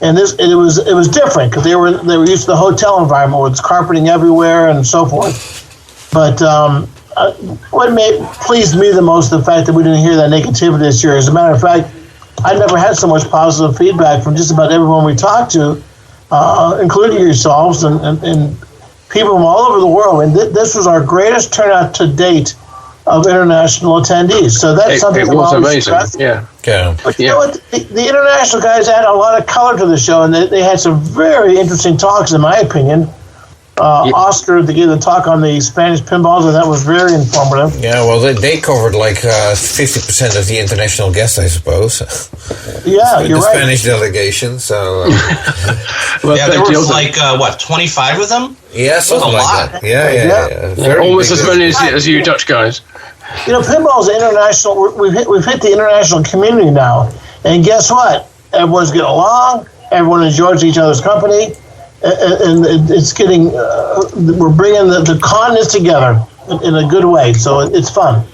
and it was different because they were used to the hotel environment where it's carpeting everywhere and so forth. But what pleased me the most, the fact that we didn't hear that negativity this year. As a matter of fact, I never had so much positive feedback from just about everyone we talked to, including yourselves and people from all over the world. And this was our greatest turnout to date of international attendees. So that's something it was amazing. Yeah. But you know what? The international guys add a lot of color to the show, and they had some very interesting talks, in my opinion. Oscar gave the talk on the Spanish pinballs, and that was very informative. Yeah, well, they covered like 50% of the international guests, I suppose. Yeah, you're right. The Spanish delegation, so... well, yeah, there was like, 25 of them? Yeah, something like that. Yeah. Almost as many as you Dutch guys. You know, pinball's international. We've hit the international community now, and guess what? Everyone's getting along. Everyone enjoys each other's company, and it's getting. We're bringing the continents together in a good way, so it's fun.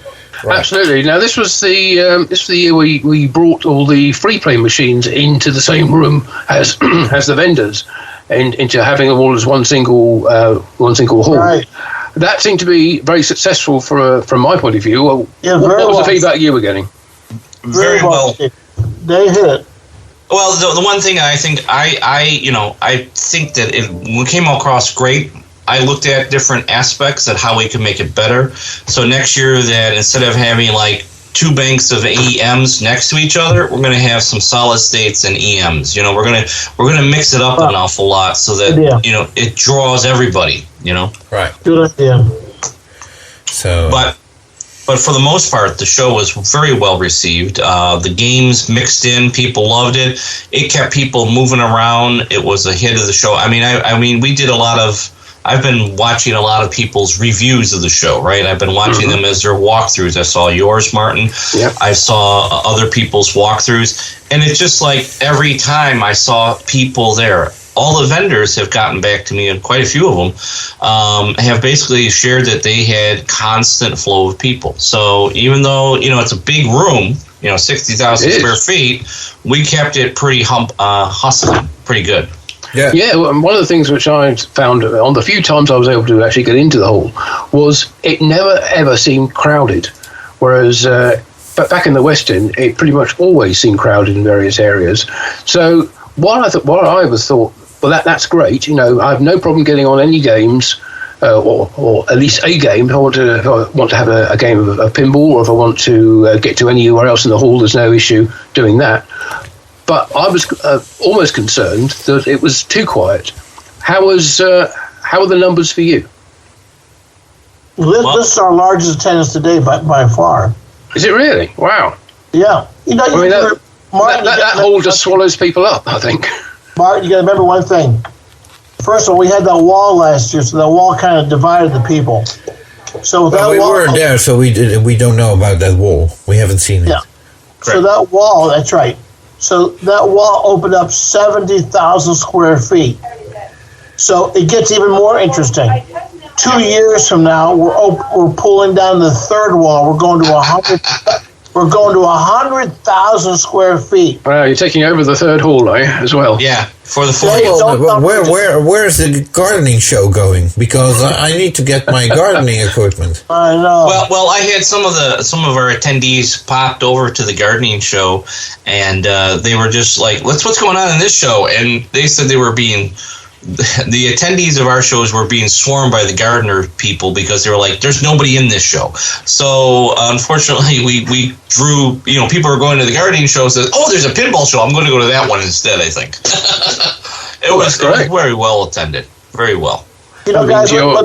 Right. Absolutely. Now, this was the year we brought all the free play machines into the same room as the vendors, and into having them all as one single hall. Right. That seemed to be very successful from my point of view. What was the feedback you were getting? Very well. They hit it. Well, the one thing I think I think that it came across great. I looked at different aspects of how we could make it better. So next year, that instead of having like two banks of EMs next to each other, we're going to have some solid states and EMs. You know, we're gonna mix it up an awful lot so that it draws everybody. You know, right? Good idea. So, but for the most part, the show was very well received. The games mixed in, people loved it. It kept people moving around. It was a hit of the show. I mean, we did a lot of. I've been watching a lot of people's reviews of the show, right? I've been watching them as their walkthroughs. I saw yours, Martin. Yep. I saw other people's walkthroughs. And it's just like every time I saw people there, all the vendors have gotten back to me, and quite a few of them have basically shared that they had constant flow of people. So even though, it's a big room, 60,000 square feet, we kept it pretty hustling, pretty good. Yeah, one of the things which I found on the few times I was able to actually get into the hall was it never ever seemed crowded, whereas but back in the West End it pretty much always seemed crowded in various areas. So while I thought, well, that's great. I have no problem getting on any games, or at least a game. If I want to have a game of pinball, or if I want to get to anywhere else in the hall, there's no issue doing that. But I was almost concerned that it was too quiet. How were the numbers for you? This is our largest attendance today by far. Is it really? Wow. Yeah. That hall just swallows people up, I think. Martin, you got to remember one thing. First of all, we had that wall last year, so that wall kind of divided the people. So we weren't there, so we don't know about that wall. We haven't seen it. Yeah. So that wall, that's right. So that wall opened up 70,000 square feet. So it gets even more interesting. 2 years from now, we're pulling down the third wall. We're going to 100. We're going to 100,000 square feet. Wow, you're taking over the third hall, as well. Yeah, for the 40th. Where's the gardening show going? Because I need to get my gardening equipment. I know. Well, I had some of our attendees popped over to the gardening show, and they were just like, "What's going on in this show?" And they said they were being. The attendees of our shows were being swarmed by the gardener people because they were like, there's nobody in this show. So unfortunately, we drew, people were going to the gardening show and said, oh, there's a pinball show. I'm going to go to that one instead, I think. It was very well attended. Very well. Guys, what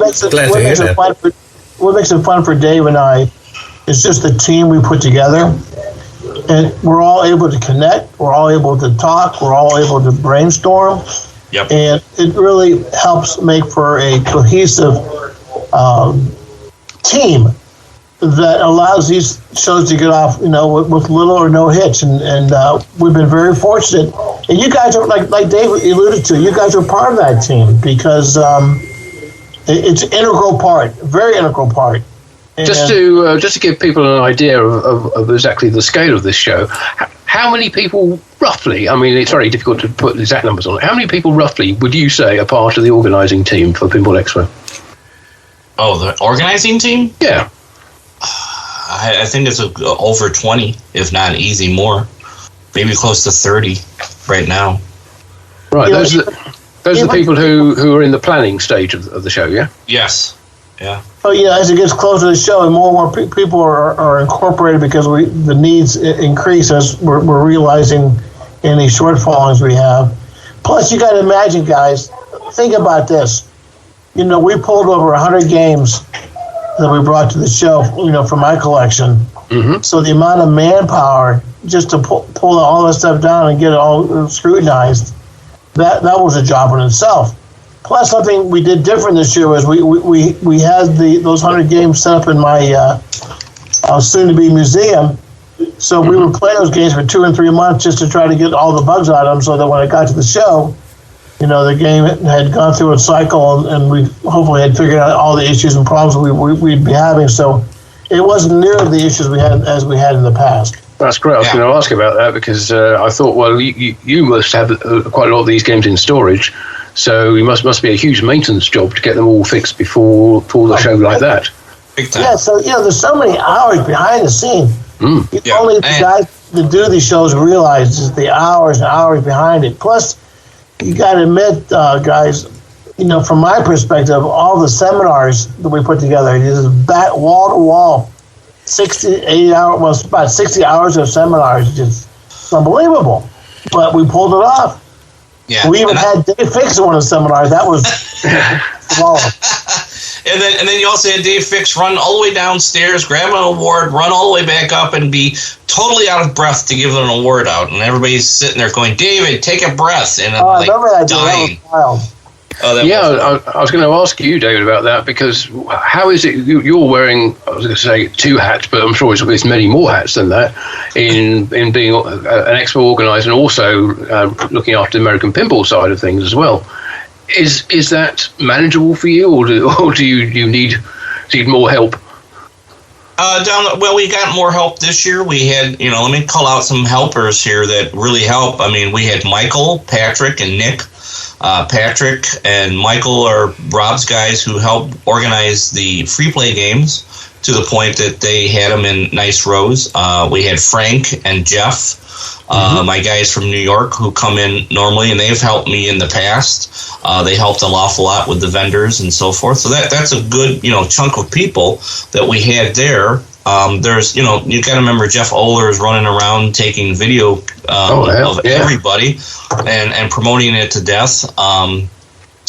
makes it fun for Dave and I is just the team we put together. And we're all able to connect. We're all able to talk. We're all able to brainstorm. Yep. And it really helps make for a cohesive team that allows these shows to get off, with little or no hitch. And we've been very fortunate. And you guys are, like Dave alluded to, you guys are part of that team because it's an integral part, very integral part. And just to give people an idea of exactly the scale of this show, how many people roughly, I mean, it's very difficult to put exact numbers on it, how many people roughly would you say are part of the organising team for Pinball Expo? Oh, the organizing team? Yeah. I think it's over 20, if not easy more. Maybe close to 30 right now. Right, those are the people who are in the planning stage of the show, yeah? Yes. Yeah. Oh, yeah, as it gets closer to the show, and more people are incorporated because the needs increase as we're realizing any shortfalls we have. Plus, you got to imagine, guys, think about this. You know, we pulled over 100 games that we brought to the show, you know, from my collection. Mm-hmm. So the amount of manpower just to pull all this stuff down and get it all scrutinized, that was a job in itself. Plus, something we did different this year was we had those 100 games set up in my soon-to-be museum. So we would play those games for 2 and 3 months just to try to get all the bugs out of them, so that when it got to the show, you know, the game had gone through its cycle, and we hopefully had figured out all the issues and problems we'd be having. So it wasn't near the issues we had in the past. That's great. I was going to ask about that because I thought, well, you must have quite a lot of these games in storage, so it must be a huge maintenance job to get them all fixed before the show like that. Big time. Yeah, so, you know, there's so many hours behind the scene. Only the guys that do these shows realize just the hours and hours behind it. Plus, you got to admit, guys, you know, from my perspective, all the seminars that we put together, is wall to wall, 80 hours, well, about 60 hours of seminars, just unbelievable. But we pulled it off. Yeah. We even had Dave Fix in one of the seminars. That was flawless. And then you also had Dave Fix run all the way downstairs, grab an award, run all the way back up, and be totally out of breath to give an award out. And everybody's sitting there going, "David, take a breath," and I'm like dying. I was going to ask you, David, about that, because how is it you're wearing, I was going to say 2 hats, but I'm sure it's many more hats than that, in being an expo organizer and also looking after the American Pinball side of things as well. Is that manageable for you, or do you need more help? Well, we got more help this year. We had, let me call out some helpers here that really help. I mean, we had Michael, Patrick, and Nick. Patrick and Michael are Rob's guys who help organize the free play games to the point that they had them in nice rows. We had Frank and Jeff, my guys from New York, who come in normally, and they've helped me in the past. They helped an awful lot with the vendors and so forth. So that's a good, chunk of people that we had there. There's, you got to remember Jeff Oler is running around taking video of everybody and promoting it to death.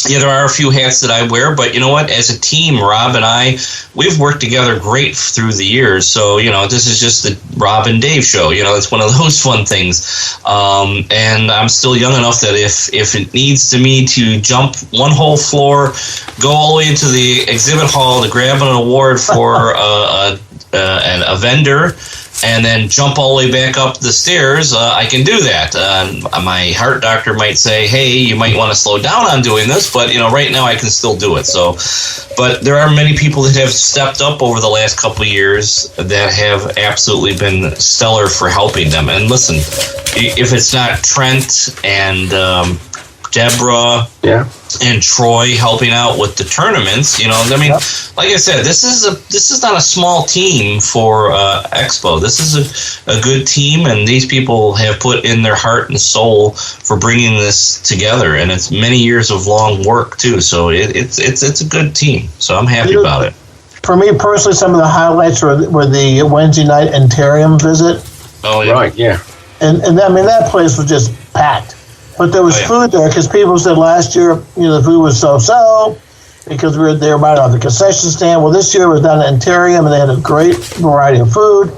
There are a few hats that I wear, but you know what? As a team, Rob and I, we've worked together great through the years. So, this is just the Rob and Dave show. It's one of those fun things. And I'm still young enough that if it needs me to jump one whole floor, go all the way into the exhibit hall to grab an award for a vendor, and then jump all the way back up the stairs, I can do that. My heart doctor might say, hey, you might want to slow down on doing this, but right now I can still do it. So, but there are many people that have stepped up over the last couple of years that have absolutely been stellar for helping them. And listen, if it's not Trent and Deborah and Troy helping out with the tournaments, like I said, this is not a small team for Expo. This is a good team, and these people have put in their heart and soul for bringing this together, and it's many years of long work too. So it's a good team. So I'm happy about it. For me personally, some of the highlights were the Wednesday night Antarium visit. Oh yeah, right, yeah, and that place was just packed. But there was food there because people said last year, the food was so-so because they were right on the concession stand. Well, this year it was down at Antarium, and they had a great variety of food.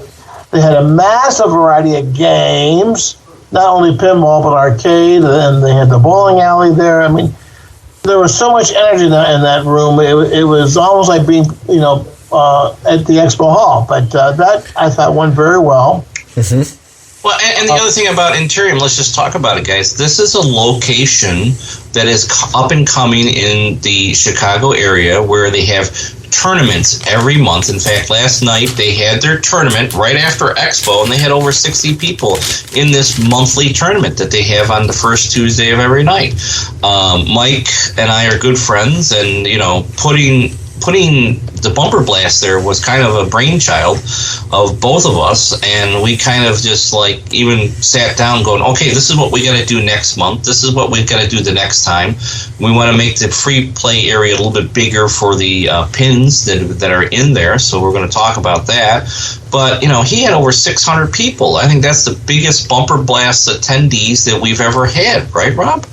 They had a massive variety of games, not only pinball but arcade, and they had the bowling alley there. I mean, there was so much energy in that room. It was almost like being, at the expo hall. But that I thought went very well. Mm-hmm. Well, and the other thing about Interium, let's just talk about it, guys. This is a location that is up and coming in the Chicago area where they have tournaments every month. In fact, last night they had their tournament right after Expo, and they had over 60 people in this monthly tournament that they have on the first Tuesday of every night. Mike and I are good friends, and putting the bumper blast there was kind of a brainchild of both of us, and we kind of just even sat down going, okay, this is what we got to do next month, this is what we've got to do the next time. We want to make the free play area a little bit bigger for the pins that are in there, so we're going to talk about that. But he had over 600 people. I think that's the biggest bumper blast attendees that we've ever had, right, Rob?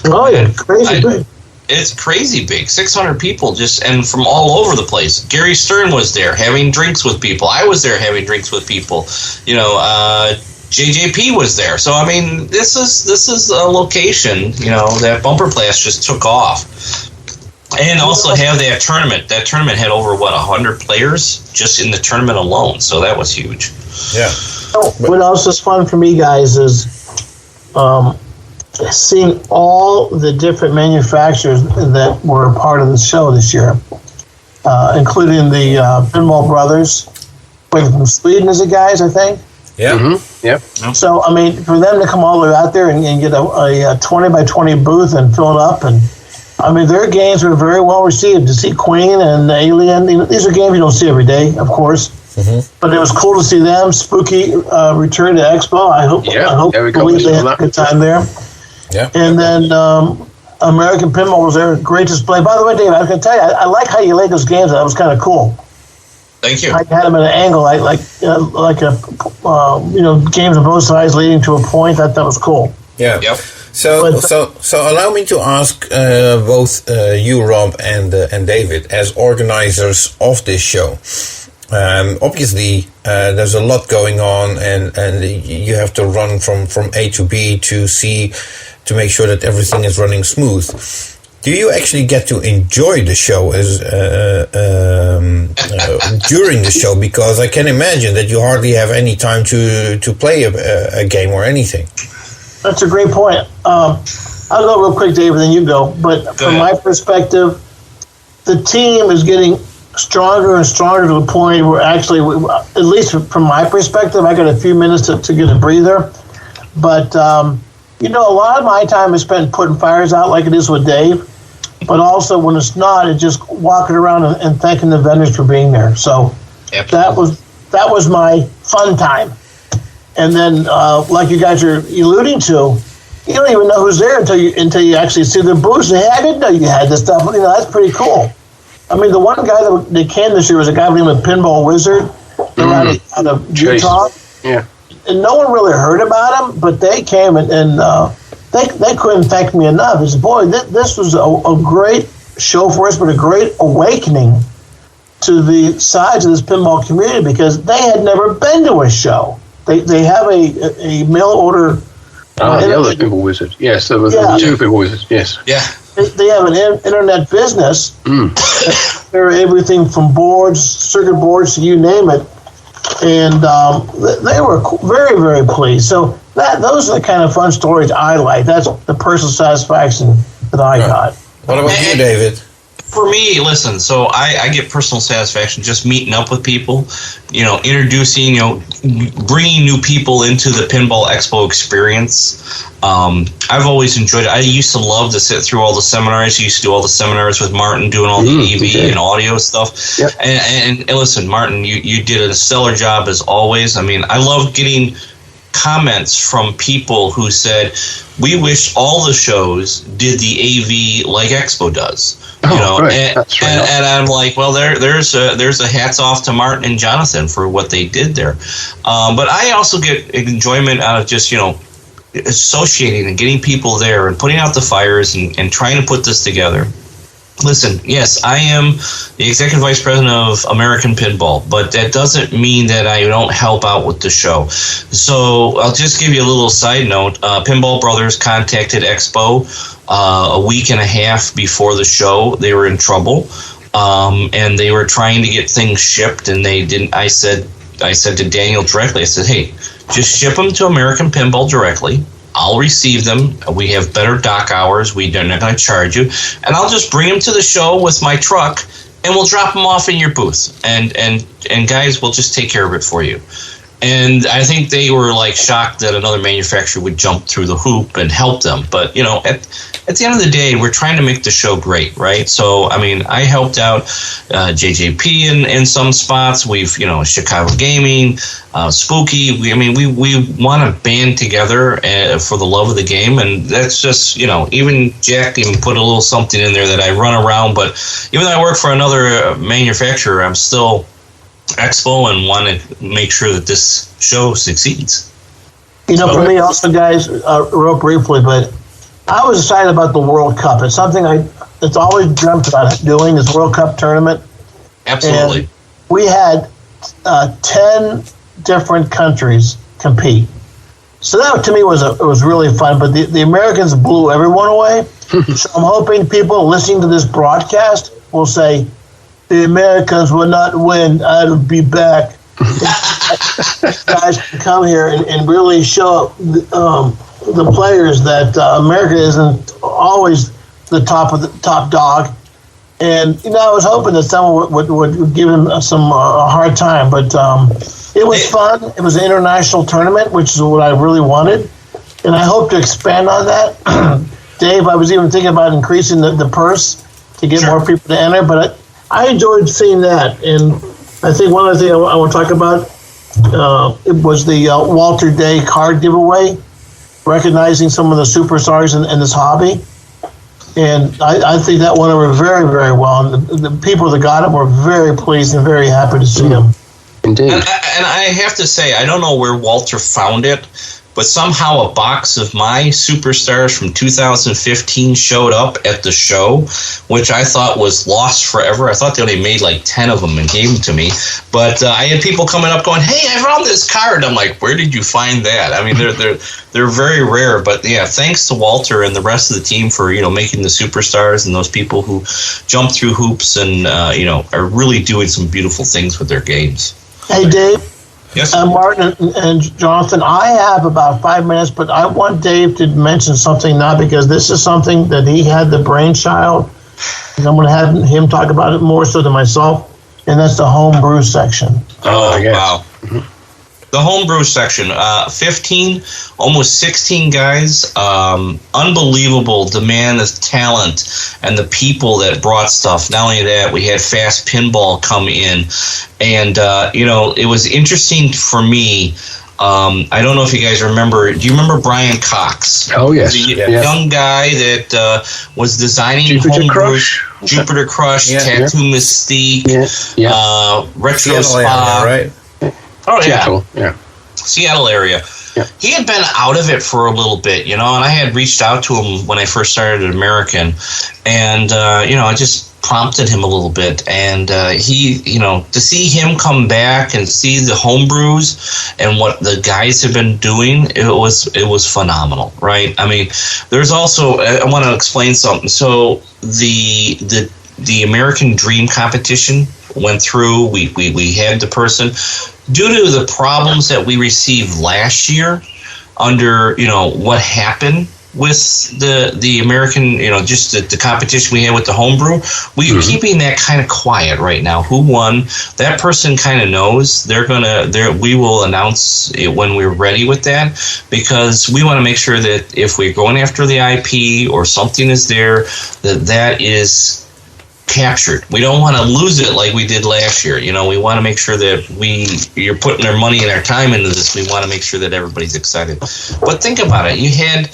Oh yeah, crazy big. It's crazy big. 600 people and from all over the place. Gary Stern was there having drinks with people. I was there having drinks with people. JJP was there. So I mean, this is a location. That bumper blast just took off. And also have that tournament. That tournament had over 100 players just in the tournament alone. So that was huge. Yeah. What else is fun for me, guys, is seeing all the different manufacturers that were a part of the show this year, including the Pinball Brothers, from Sweden as the guys, I think. Yeah. Mm-hmm. Yep. So, I mean, for them to come all the way out there and get a 20 by 20 booth and fill it up, and I mean, their games were very well received. To see Queen and Alien, these are games you don't see every day, of course. Mm-hmm. But it was cool to see them. Spooky return to Expo. I hope they had a good time there. Yeah. And then American Pinball was there. Great display. By the way, Dave, I was going to tell you, I like how you laid those games out. That was kind of cool. Thank you. I had them at an angle, like games on both sides leading to a point. That was cool. Yeah. Yep. So allow me to ask both you, Rob, and David, as organizers of this show. Obviously, there's a lot going on, and you have to run from A to B to C to make sure that everything is running smooth. Do you actually get to enjoy the show during the show? Because I can imagine that you hardly have any time to play a game or anything. That's a great point. I'll go real quick, David, then you go. But from my perspective, the team is getting stronger and stronger to the point where actually, at least from my perspective, I got a few minutes to get a breather. But, a lot of my time is spent putting fires out like it is with Dave. But also when it's not, it's just walking around and thanking the vendors for being there. So that was my fun time. And then, like you guys are alluding to, you don't even know who's there until you actually see their booths. Hey, I didn't know you had this stuff. That's pretty cool. I mean, the one guy that came this year was a guy named Pinball Wizard out of Utah. Yeah. And no one really heard about him, but they came and they couldn't thank me enough. He said, boy, this was a great show for us, but a great awakening to the sides of this pinball community because they had never been to a show. They have a mail order. The other Pinball Wizard. Yes, there were two Pinball Wizards. Yes. Yeah. They have an internet business. They're everything from boards, circuit boards, you name it. And they were very, very pleased. So those are the kind of fun stories I like. That's the personal satisfaction that I got. What about you, David? For me, listen, so I get personal satisfaction just meeting up with people, introducing, bringing new people into the Pinball Expo experience. I've always enjoyed it. I used to love to sit through all the seminars. I used to do all the seminars with Martin, doing all the AV and audio stuff. Yep. And listen, Martin, you did a stellar job as always. I mean, I love getting comments from people who said, we wish all the shows did the AV like Expo does. And I'm like, well, there's a hats off to Martin and Jonathan for what they did there. But I also get enjoyment out of just, associating and getting people there and putting out the fires and trying to put this together. Listen, yes, I am the executive vice president of American Pinball, but that doesn't mean that I don't help out with the show. So I'll just give you a little side note. Pinball Brothers contacted Expo a week and a half before the show. They were in trouble, and they were trying to get things shipped, and they didn't. I said to Daniel directly, I said, hey, just ship them to American Pinball directly. I'll receive them. We have better dock hours. They're not going to charge you. And I'll just bring them to the show with my truck, and we'll drop them off in your booth. And guys, we'll just take care of it for you. And I think they were like shocked that another manufacturer would jump through the hoop and help them. But, at the end of the day, we're trying to make the show great, right? So, I mean, I helped out JJP in some spots. We've, Chicago Gaming, Spooky. We want to band together for the love of the game. And that's just, even Jack even put a little something in there that I run around. But even though I work for another manufacturer, I'm still Expo and want to make sure that this show succeeds. For me also, guys, real briefly, but I was excited about the World Cup. It's something it's always dreamt about doing, this World Cup tournament. Absolutely. And we had 10 different countries compete. So that to me was really fun, but the Americans blew everyone away. So I'm hoping people listening to this broadcast will say, the Americans will not win. I'll be back. Guys can come here and really show the players that America isn't always the top dog. And I was hoping that someone would give him some hard time, but it was fun. It was an international tournament, which is what I really wanted, and I hope to expand on that. Dave, I was even thinking about increasing the purse to get more people to enter, but I enjoyed seeing that. And I think one other thing I want to talk about, it was the Walter Day card giveaway, recognizing some of the superstars in this hobby. And I think that went over very, very well. And the people that got it were very pleased and very happy to see them. Indeed. And I have to say, I don't know where Walter found it, but somehow a box of my superstars from 2015 showed up at the show, which I thought was lost forever. I thought they only made like 10 of them and gave them to me. But I had people coming up going, "Hey, I found this card." I'm like, "Where did you find that?" I mean, they're very rare. But yeah, thanks to Walter and the rest of the team for making the superstars and those people who jump through hoops and are really doing some beautiful things with their games. Hey, Dave. Yes. Martin and Jonathan, I have about 5 minutes, but I want Dave to mention something now because this is something that he had the brainchild, and I'm going to have him talk about it more so than myself, and that's the homebrew section. Oh, yes. Wow. Mm-hmm. The homebrew section, 15, almost 16 guys, unbelievable demand of talent and the people that brought stuff. Not only that, we had Fast Pinball come in, and it was interesting for me. I don't know if you guys remember. Do you remember Brian Cox? Oh, yes. The young guy that was designing homebrew. Jupiter Crush, Tattoo Mystique, Retro Spa. Right? Oh, Seattle, Seattle area. Yeah. He had been out of it for a little bit, and I had reached out to him when I first started at American, and, I just prompted him a little bit, and he, to see him come back and see the homebrews and what the guys have been doing, it was phenomenal, right? I mean, there's also, I want to explain something. So the American Dream competition went through. We had the person. Due to the problems that we received last year under, what happened with the American, just the competition we had with the homebrew, we're keeping that kind of quiet right now. Who won? That person kind of knows. We will announce it when we're ready with that, because we want to make sure that if we're going after the IP or something is there, that is captured. We don't want to lose it like we did last year. We want to make sure that you're putting our money and our time into this. We want to make sure that everybody's excited. But think about it. You had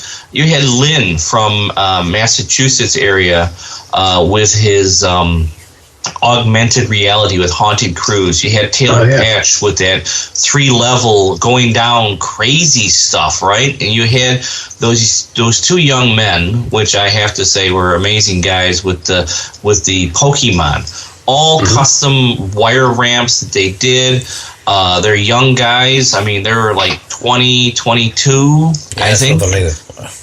Lynn from Massachusetts area with his augmented reality with Haunted Cruise. You had Taylor Patch with that 3-level going down crazy stuff, right? And you had those two young men, which I have to say were amazing guys with the Pokemon. All custom wire ramps that they did. They're young guys. I mean, they're like 20, 22, I think.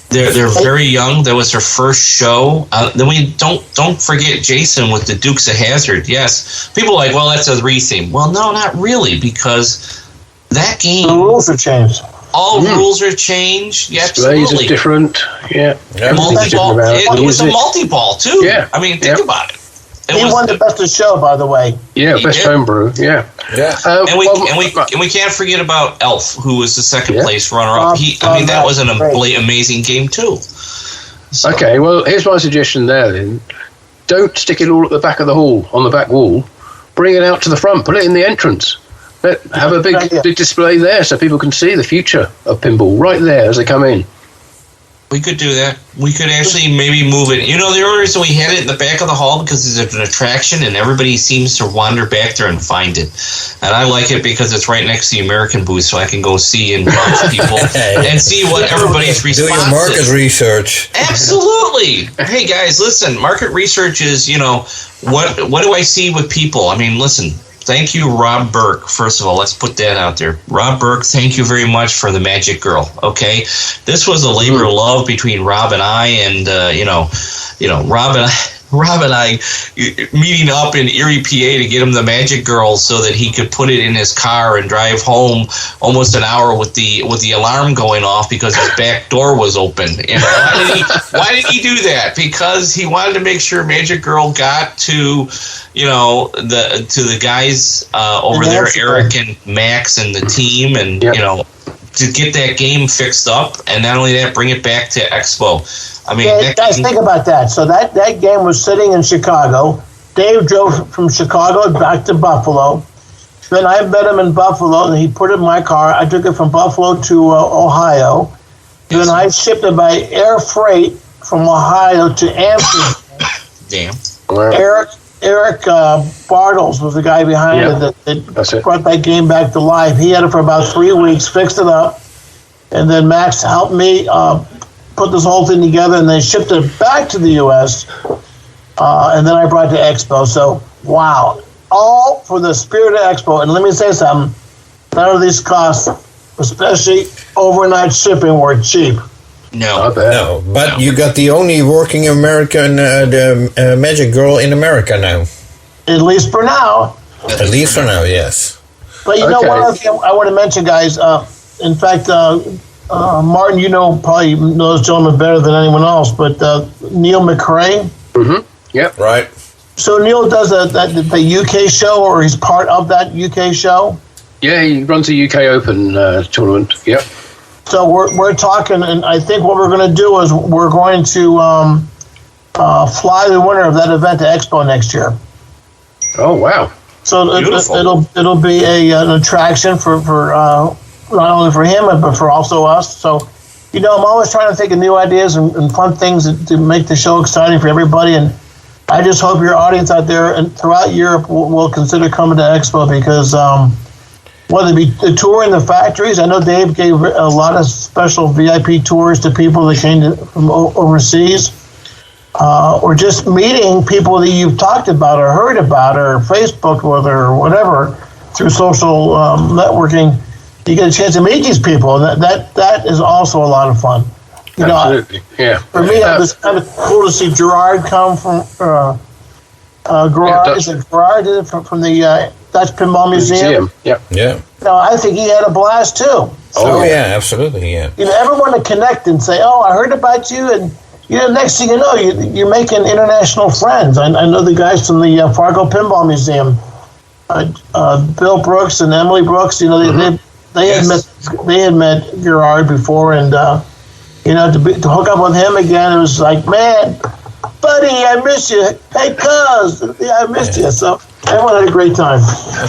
They're very young. That was their first show. Then we don't forget Jason with the Dukes of Hazzard. Yes, people are like, well, that's a retheme. Well, no, not really, because that game. The rules have changed. All rules are changed. Yeah, Displays absolutely. are different. Yeah. Multi-ball. It was a Music. multi-ball too. Yeah. I mean, think about it. He won the best of show, by the way. Yeah, He best did. homebrew. Yeah. Yeah. And we can't forget about Elf, who was the second place runner-up. That was an amazing game too. So. Okay, well, here's my suggestion there then. Don't stick it all at the back of the hall, on the back wall. Bring it out to the front. Put it in the entrance. Have a big display there so people can see the future of pinball right there as they come in. We could do that. We could actually maybe move it. You know, the only reason we had it in the back of the hall because it's an attraction and everybody seems to wander back there and find it. And I like it because it's right next to the American booth, so I can go see and watch people and see what everybody's response is. Do your market research. Absolutely. Hey, guys, listen, market research is, what do I see with people? I mean, listen. Thank you, Rob Berk. First of all, let's put that out there. Rob Berk, thank you very much for the Magic Girl. Okay, this was a labor of love between Rob and I, and Rob and I meeting up in Erie, PA, to get him the Magic Girl so that he could put it in his car and drive home almost an hour with the alarm going off because his back door was open. And why did he do that? Because he wanted to make sure Magic Girl got to the guys over there, Eric and Max and the team, and to get that game fixed up, and not only that, bring it back to Expo. I mean, guys, think about that. So that game was sitting in Chicago. Dave drove from Chicago back to Buffalo. Then I met him in Buffalo, and he put it in my car. I took it from Buffalo to Ohio. Then I shipped it by air freight from Ohio to Amsterdam. Damn. Eric Bartles was the guy behind it that brought that game back to life. He had it for about 3 weeks, fixed it up, and then Max helped me put this whole thing together, and they shipped it back to the U.S., and then I brought it to Expo. So, wow. All for the spirit of Expo. And let me say something. None of these costs, especially overnight shipping, were cheap. No, but you got the only working American Magic Girl in America now. At least for now. At least for now, yes. But know, one other thing I want to mention, guys. In fact, Martin, probably knows gentleman better than anyone else, but Neil McRae. Mm-hmm. Yep. Right. So Neil does the UK show, or he's part of that UK show? Yeah, he runs the UK Open tournament. Yep. So we're talking, and I think what we're going to do is we're going to fly the winner of that event to Expo next year. Oh wow! So it'll be an attraction for not only for him but for also us. So I'm always trying to think of new ideas and fun things to make the show exciting for everybody. And I just hope your audience out there and throughout Europe will consider coming to Expo because. Whether it be the tour in the factories, I know Dave gave a lot of special VIP tours to people that came from overseas, or just meeting people that you've talked about or heard about or Facebooked with or whatever through social networking. You get a chance to meet these people, and that is also a lot of fun. Absolutely, yeah. For me, it was kind of cool to see Gerard come from Gerard. Is it Gerard from the Dutch Pinball Museum? Yep. Yeah. I think he had a blast too. So, yeah, absolutely, yeah. Everyone to connect and say, "Oh, I heard about you," and next thing you know, you're making international friends. I know the guys from the Fargo Pinball Museum, Bill Brooks and Emily Brooks. They had met Gerard before, and to hook up with him again, it was like, man, buddy, I miss you. Hey, cuz, I missed you. So everyone had a great time.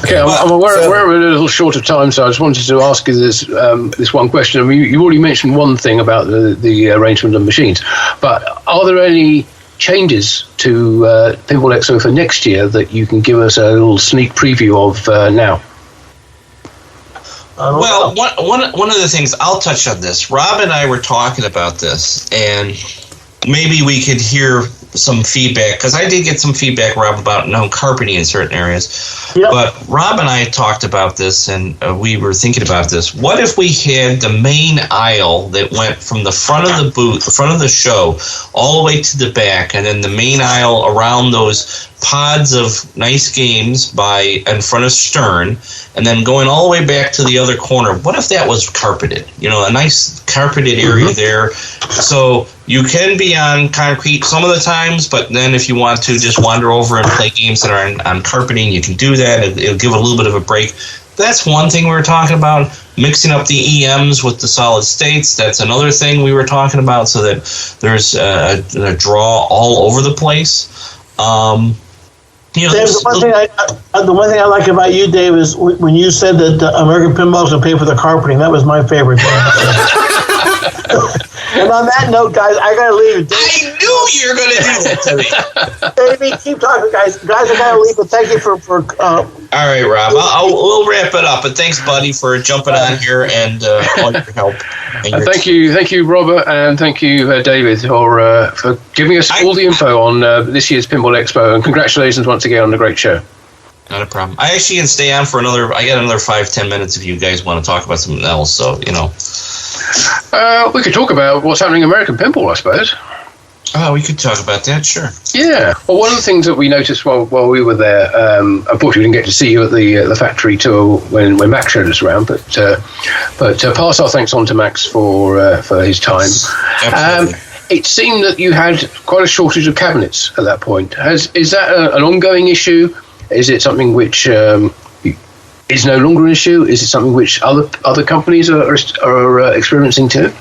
Okay, I'm aware we're a little short of time, so I just wanted to ask you this one question. I mean, you already mentioned one thing about the arrangement of machines, but are there any changes to Pinball Expo for next year that you can give us a little sneak preview of now? Well, one of the things, I'll touch on this. Rob and I were talking about this, and maybe we could hear some feedback, because I did get some feedback, Rob, about carpeting in certain areas. Yep. But Rob and I talked about this, and we were thinking about this. What if we had the main aisle that went from the front of the booth, the front of the show, all the way to the back, and then the main aisle around those pods of nice games in front of Stern, and then going all the way back to the other corner? What if that was carpeted? A nice carpeted area there. So you can be on concrete some of the times, but then if you want to just wander over and play games that are on carpeting, you can do that. It'll give a little bit of a break. That's one thing we were talking about. Mixing up the EMs with the solid states, that's another thing we were talking about, so that there's a draw all over the place. Dave, the one thing I like about you, Dave, is when you said that American Pinball is going to pay for the carpeting. That was my favorite thing. And on that note, guys, I got to leave. I knew you were going to do that to me. Davey, keep talking, guys. Guys, I got to leave, but thank you for all right, Rob. We'll wrap it up, but thanks, buddy, for jumping on here and all your help. And thank you, Robert, and thank you, David, for giving us all the info on this year's Pinball Expo, and congratulations once again on the great show. Not a problem. I actually can stay on for another 5-10 minutes if you guys want to talk about something else. So, we could talk about what's happening in American Pinball, I suppose. Oh, we could talk about that, sure. Yeah. Well, one of the things that we noticed while we were there, unfortunately we didn't get to see you at the factory tour when Max showed us around, but pass our thanks on to Max for his time. Absolutely. It seemed that you had quite a shortage of cabinets at that point. Is that an ongoing issue? Is it something which is no longer an issue? Is it something which other companies are experiencing too?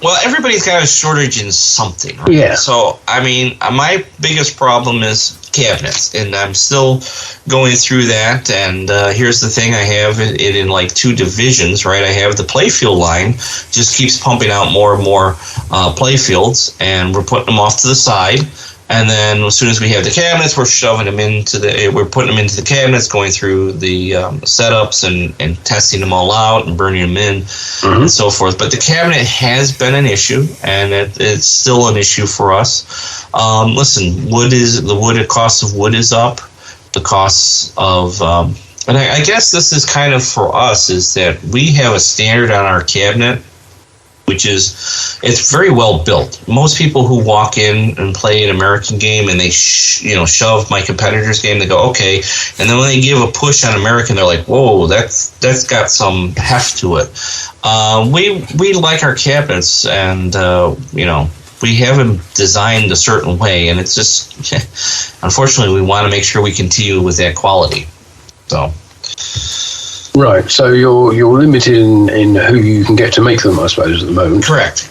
Well, everybody's got a shortage in something. Right? Yeah. So, my biggest problem is cabinets, and I'm still going through that. And here's the thing: I have it in like two divisions, right? I have the playfield line, just keeps pumping out more and more playfields, and we're putting them off to the side. And then as soon as we have the cabinets, we're putting them into the cabinets, going through the setups and testing them all out and burning them in and so forth. But the cabinet has been an issue, and it's still an issue for us. Listen, the cost of wood is up. The costs of, and I guess this is kind of for us, is that we have a standard on our cabinet, which is, it's very well built. Most people who walk in and play an American game and they shove my competitor's game, they go, okay. And then when they give a push on American, they're like, whoa, that's got some heft to it. We like our cabinets, and we have them designed a certain way, and it's just, unfortunately, we want to make sure we continue with that quality. So. Right, so you're limited in who you can get to make them, I suppose, at the moment. Correct.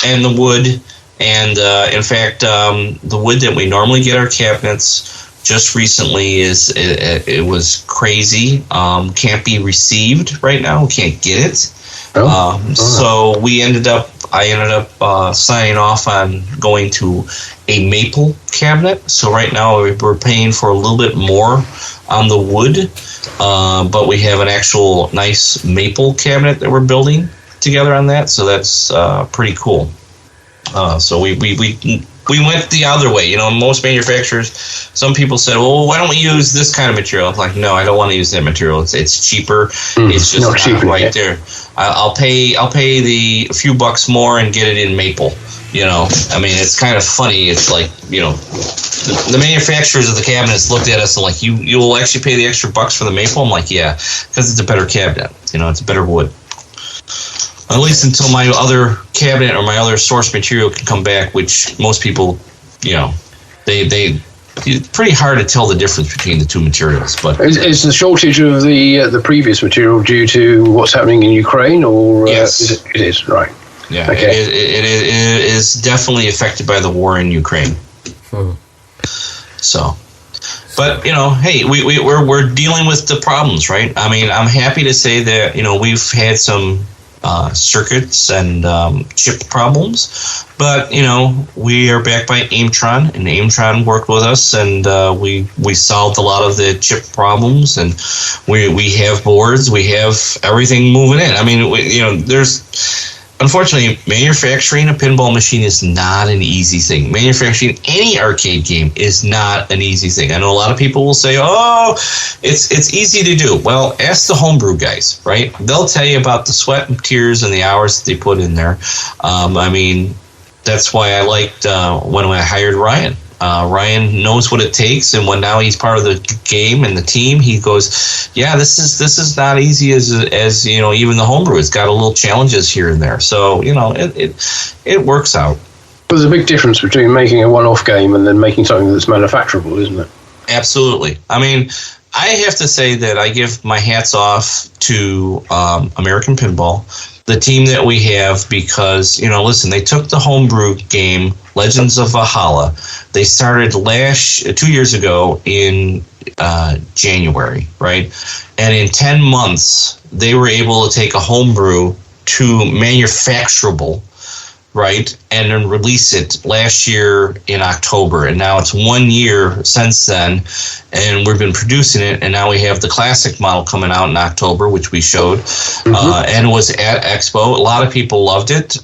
And the wood, and in fact, the wood that we normally get our cabinets just recently it was crazy. Can't be received right now. We can't get it. So I ended up signing off on going to a maple cabinet. So right now we're paying for a little bit more on the wood, but we have an actual nice maple cabinet that we're building together on that. So that's pretty cool. So we went the other way. Most manufacturers, some people said, well, why don't we use this kind of material? I'm like, no, I don't want to use that material. It's cheaper. It's just not cheaper, right there. I'll pay the few bucks more and get it in maple. It's kind of funny. It's like, the manufacturers of the cabinets looked at us and like, you'll actually pay the extra bucks for the maple? I'm like, yeah, because it's a better cabinet. It's a better wood. At least until my other cabinet or my other source material can come back, which most people, it's pretty hard to tell the difference between the two materials. But is the shortage of the previous material due to what's happening in Ukraine, or yes, it is right? Yeah, okay. It is definitely affected by the war in Ukraine. So, but hey, we're dealing with the problems, right? I'm happy to say that we've had some circuits and chip problems, but we are backed by Aimtron, and Aimtron worked with us, and we solved a lot of the chip problems, and we have boards, we have everything moving in. unfortunately, manufacturing a pinball machine is not an easy thing. Manufacturing any arcade game is not an easy thing. I know a lot of people will say, "Oh, it's easy to do." Well, ask the homebrew guys, right? They'll tell you about the sweat and tears and the hours that they put in there. I mean, that's why I liked when I hired Ryan. Ryan knows what it takes, and when now he's part of the game and the team, he goes, "Yeah, this is not easy as you know, even the homebrew. It's got a little challenges here and there." So you know, it works out. There's a big difference between making a one-off game and then making something that's manufacturable, isn't it? Absolutely. I mean, I have to say that I give my hats off to American Pinball, the team that we have, because, you know, listen, they took the homebrew game, Legends of Valhalla. They started 2 years ago in January, right? And in 10 months, they were able to take a homebrew to manufacturable, right, and then release it last year in October. And now it's 1 year since then, and we've been producing it, and now we have the classic model coming out in October, which we showed, and was at Expo. A lot of people loved it.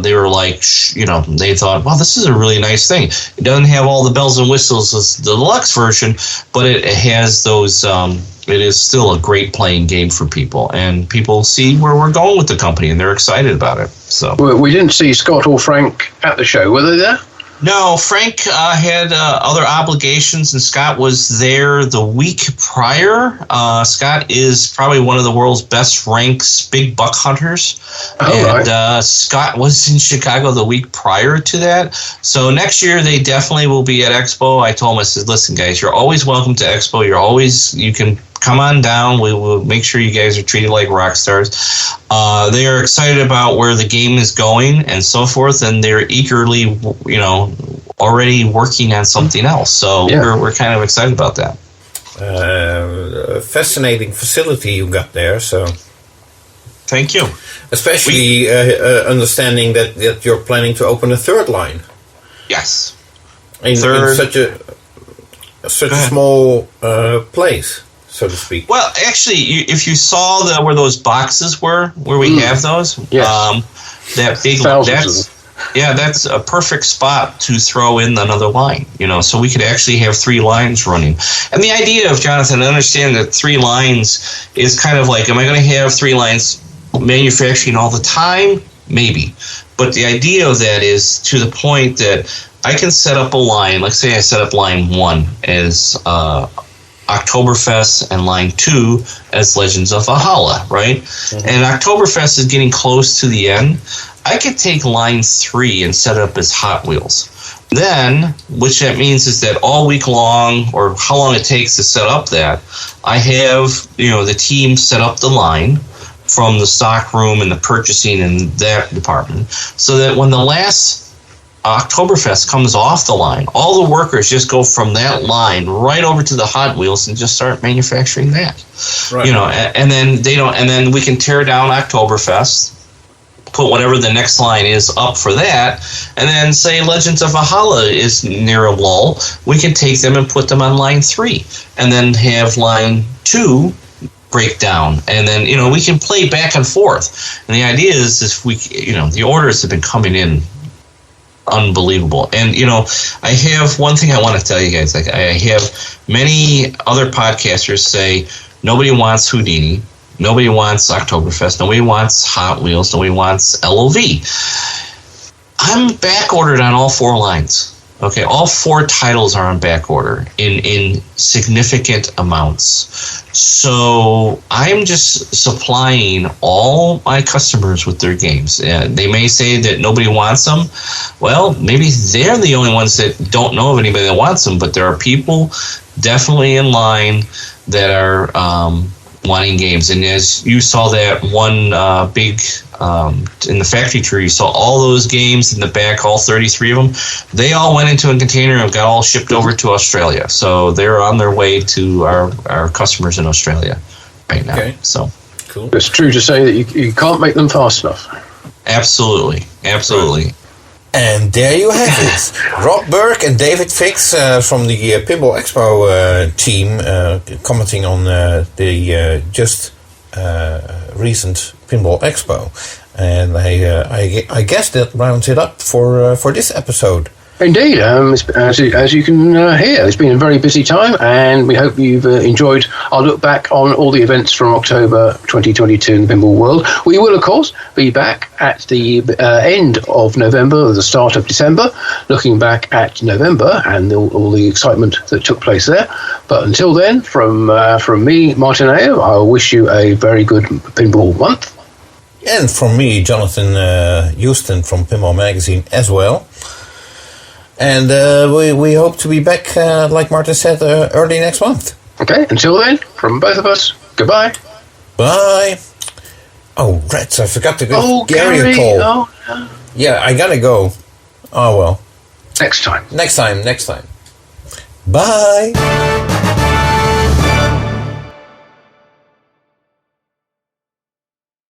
They were like, you know, they thought, well, this is a really nice thing. It doesn't have all the bells and whistles as the deluxe version, but it has those... it is still a great playing game for people, and people see where we're going with the company, and they're excited about it. So we didn't see Scott or Frank at the show. Were they there? No, Frank had other obligations, and Scott was there the week prior. Scott is probably one of the world's best ranked big buck hunters. Right. Scott was in Chicago the week prior to that. So next year they definitely will be at Expo. I told him, I said, listen, guys, you're always welcome to Expo. You can come on down. We will make sure you guys are treated like rock stars. They are excited about where the game is going and so forth, and they're eagerly, you know, already working on something else. So we're kind of excited about that. Fascinating facility you got there. So, thank you. Especially understanding that you're planning to open a third line. Yes. In such a small place, so to speak. Well, actually, if you saw where those boxes were, where we have those, that big, that's a perfect spot to throw in another line, you know, so we could actually have 3 lines running. And the idea of, Jonathan, I understand that 3 lines is kind of like, am I going to have 3 lines manufacturing all the time? Maybe. But the idea of that is to the point that I can set up a line. Let's say I set up line 1 as Oktoberfest and line 2 as Legends of Valhalla, right? Mm-hmm. And Oktoberfest is getting close to the end. I could take line 3 and set it up as Hot Wheels. Then, which that means is that all week long, or how long it takes to set up that, I have, you know, the team set up the line from the stock room and the purchasing and that department, so that when the last Oktoberfest comes off the line, all the workers just go from that line right over to the Hot Wheels and just start manufacturing that. Right. You know, and then we can tear down Oktoberfest, put whatever the next line is up for that, and then say Legends of Valhalla is near a lull, we can take them and put them on line 3, and then have line 2 break down, and then, you know, we can play back and forth. And the idea is if we, you know, the orders have been coming in unbelievable. And, you know, I have one thing I want to tell you guys. Like, I have many other podcasters say nobody wants Houdini, nobody wants Oktoberfest, nobody wants Hot Wheels, nobody wants LOV. I'm back ordered on all 4 lines. Okay, all 4 titles are on back order in significant amounts. So I'm just supplying all my customers with their games. They may say that nobody wants them. Well, maybe they're the only ones that don't know of anybody that wants them, but there are people definitely in line that are wanting games. And as you saw that one big in the factory tour, you saw all those games in the back, all 33 of them. They all went into a container and got all shipped over to Australia. So they're on their way to our customers in Australia right now. Okay. So cool. It's true to say that you can't make them fast enough. Absolutely. Right. And there you have it. Rob Berk and David Fix from the Pinball Expo team commenting on the just recent Pinball Expo. And I guess that rounds it up for this episode. Indeed, as you can hear, it's been a very busy time, and we hope you've enjoyed our look back on all the events from October 2022 in the pinball world. We will, of course, be back at the end of November or the start of December, looking back at November and all the excitement that took place there. But until then, from me, Martin Ayub, I wish you a very good pinball month. And from me, Jonathan Joosten from Pinball Magazine as well. And we hope to be back, like Martin said, early next month. Okay, until then, from both of us, goodbye. Bye. Oh, rats, I forgot to go. Gary a call. Oh, no. Yeah, I gotta go. Oh, well. Next time. Next time. Bye.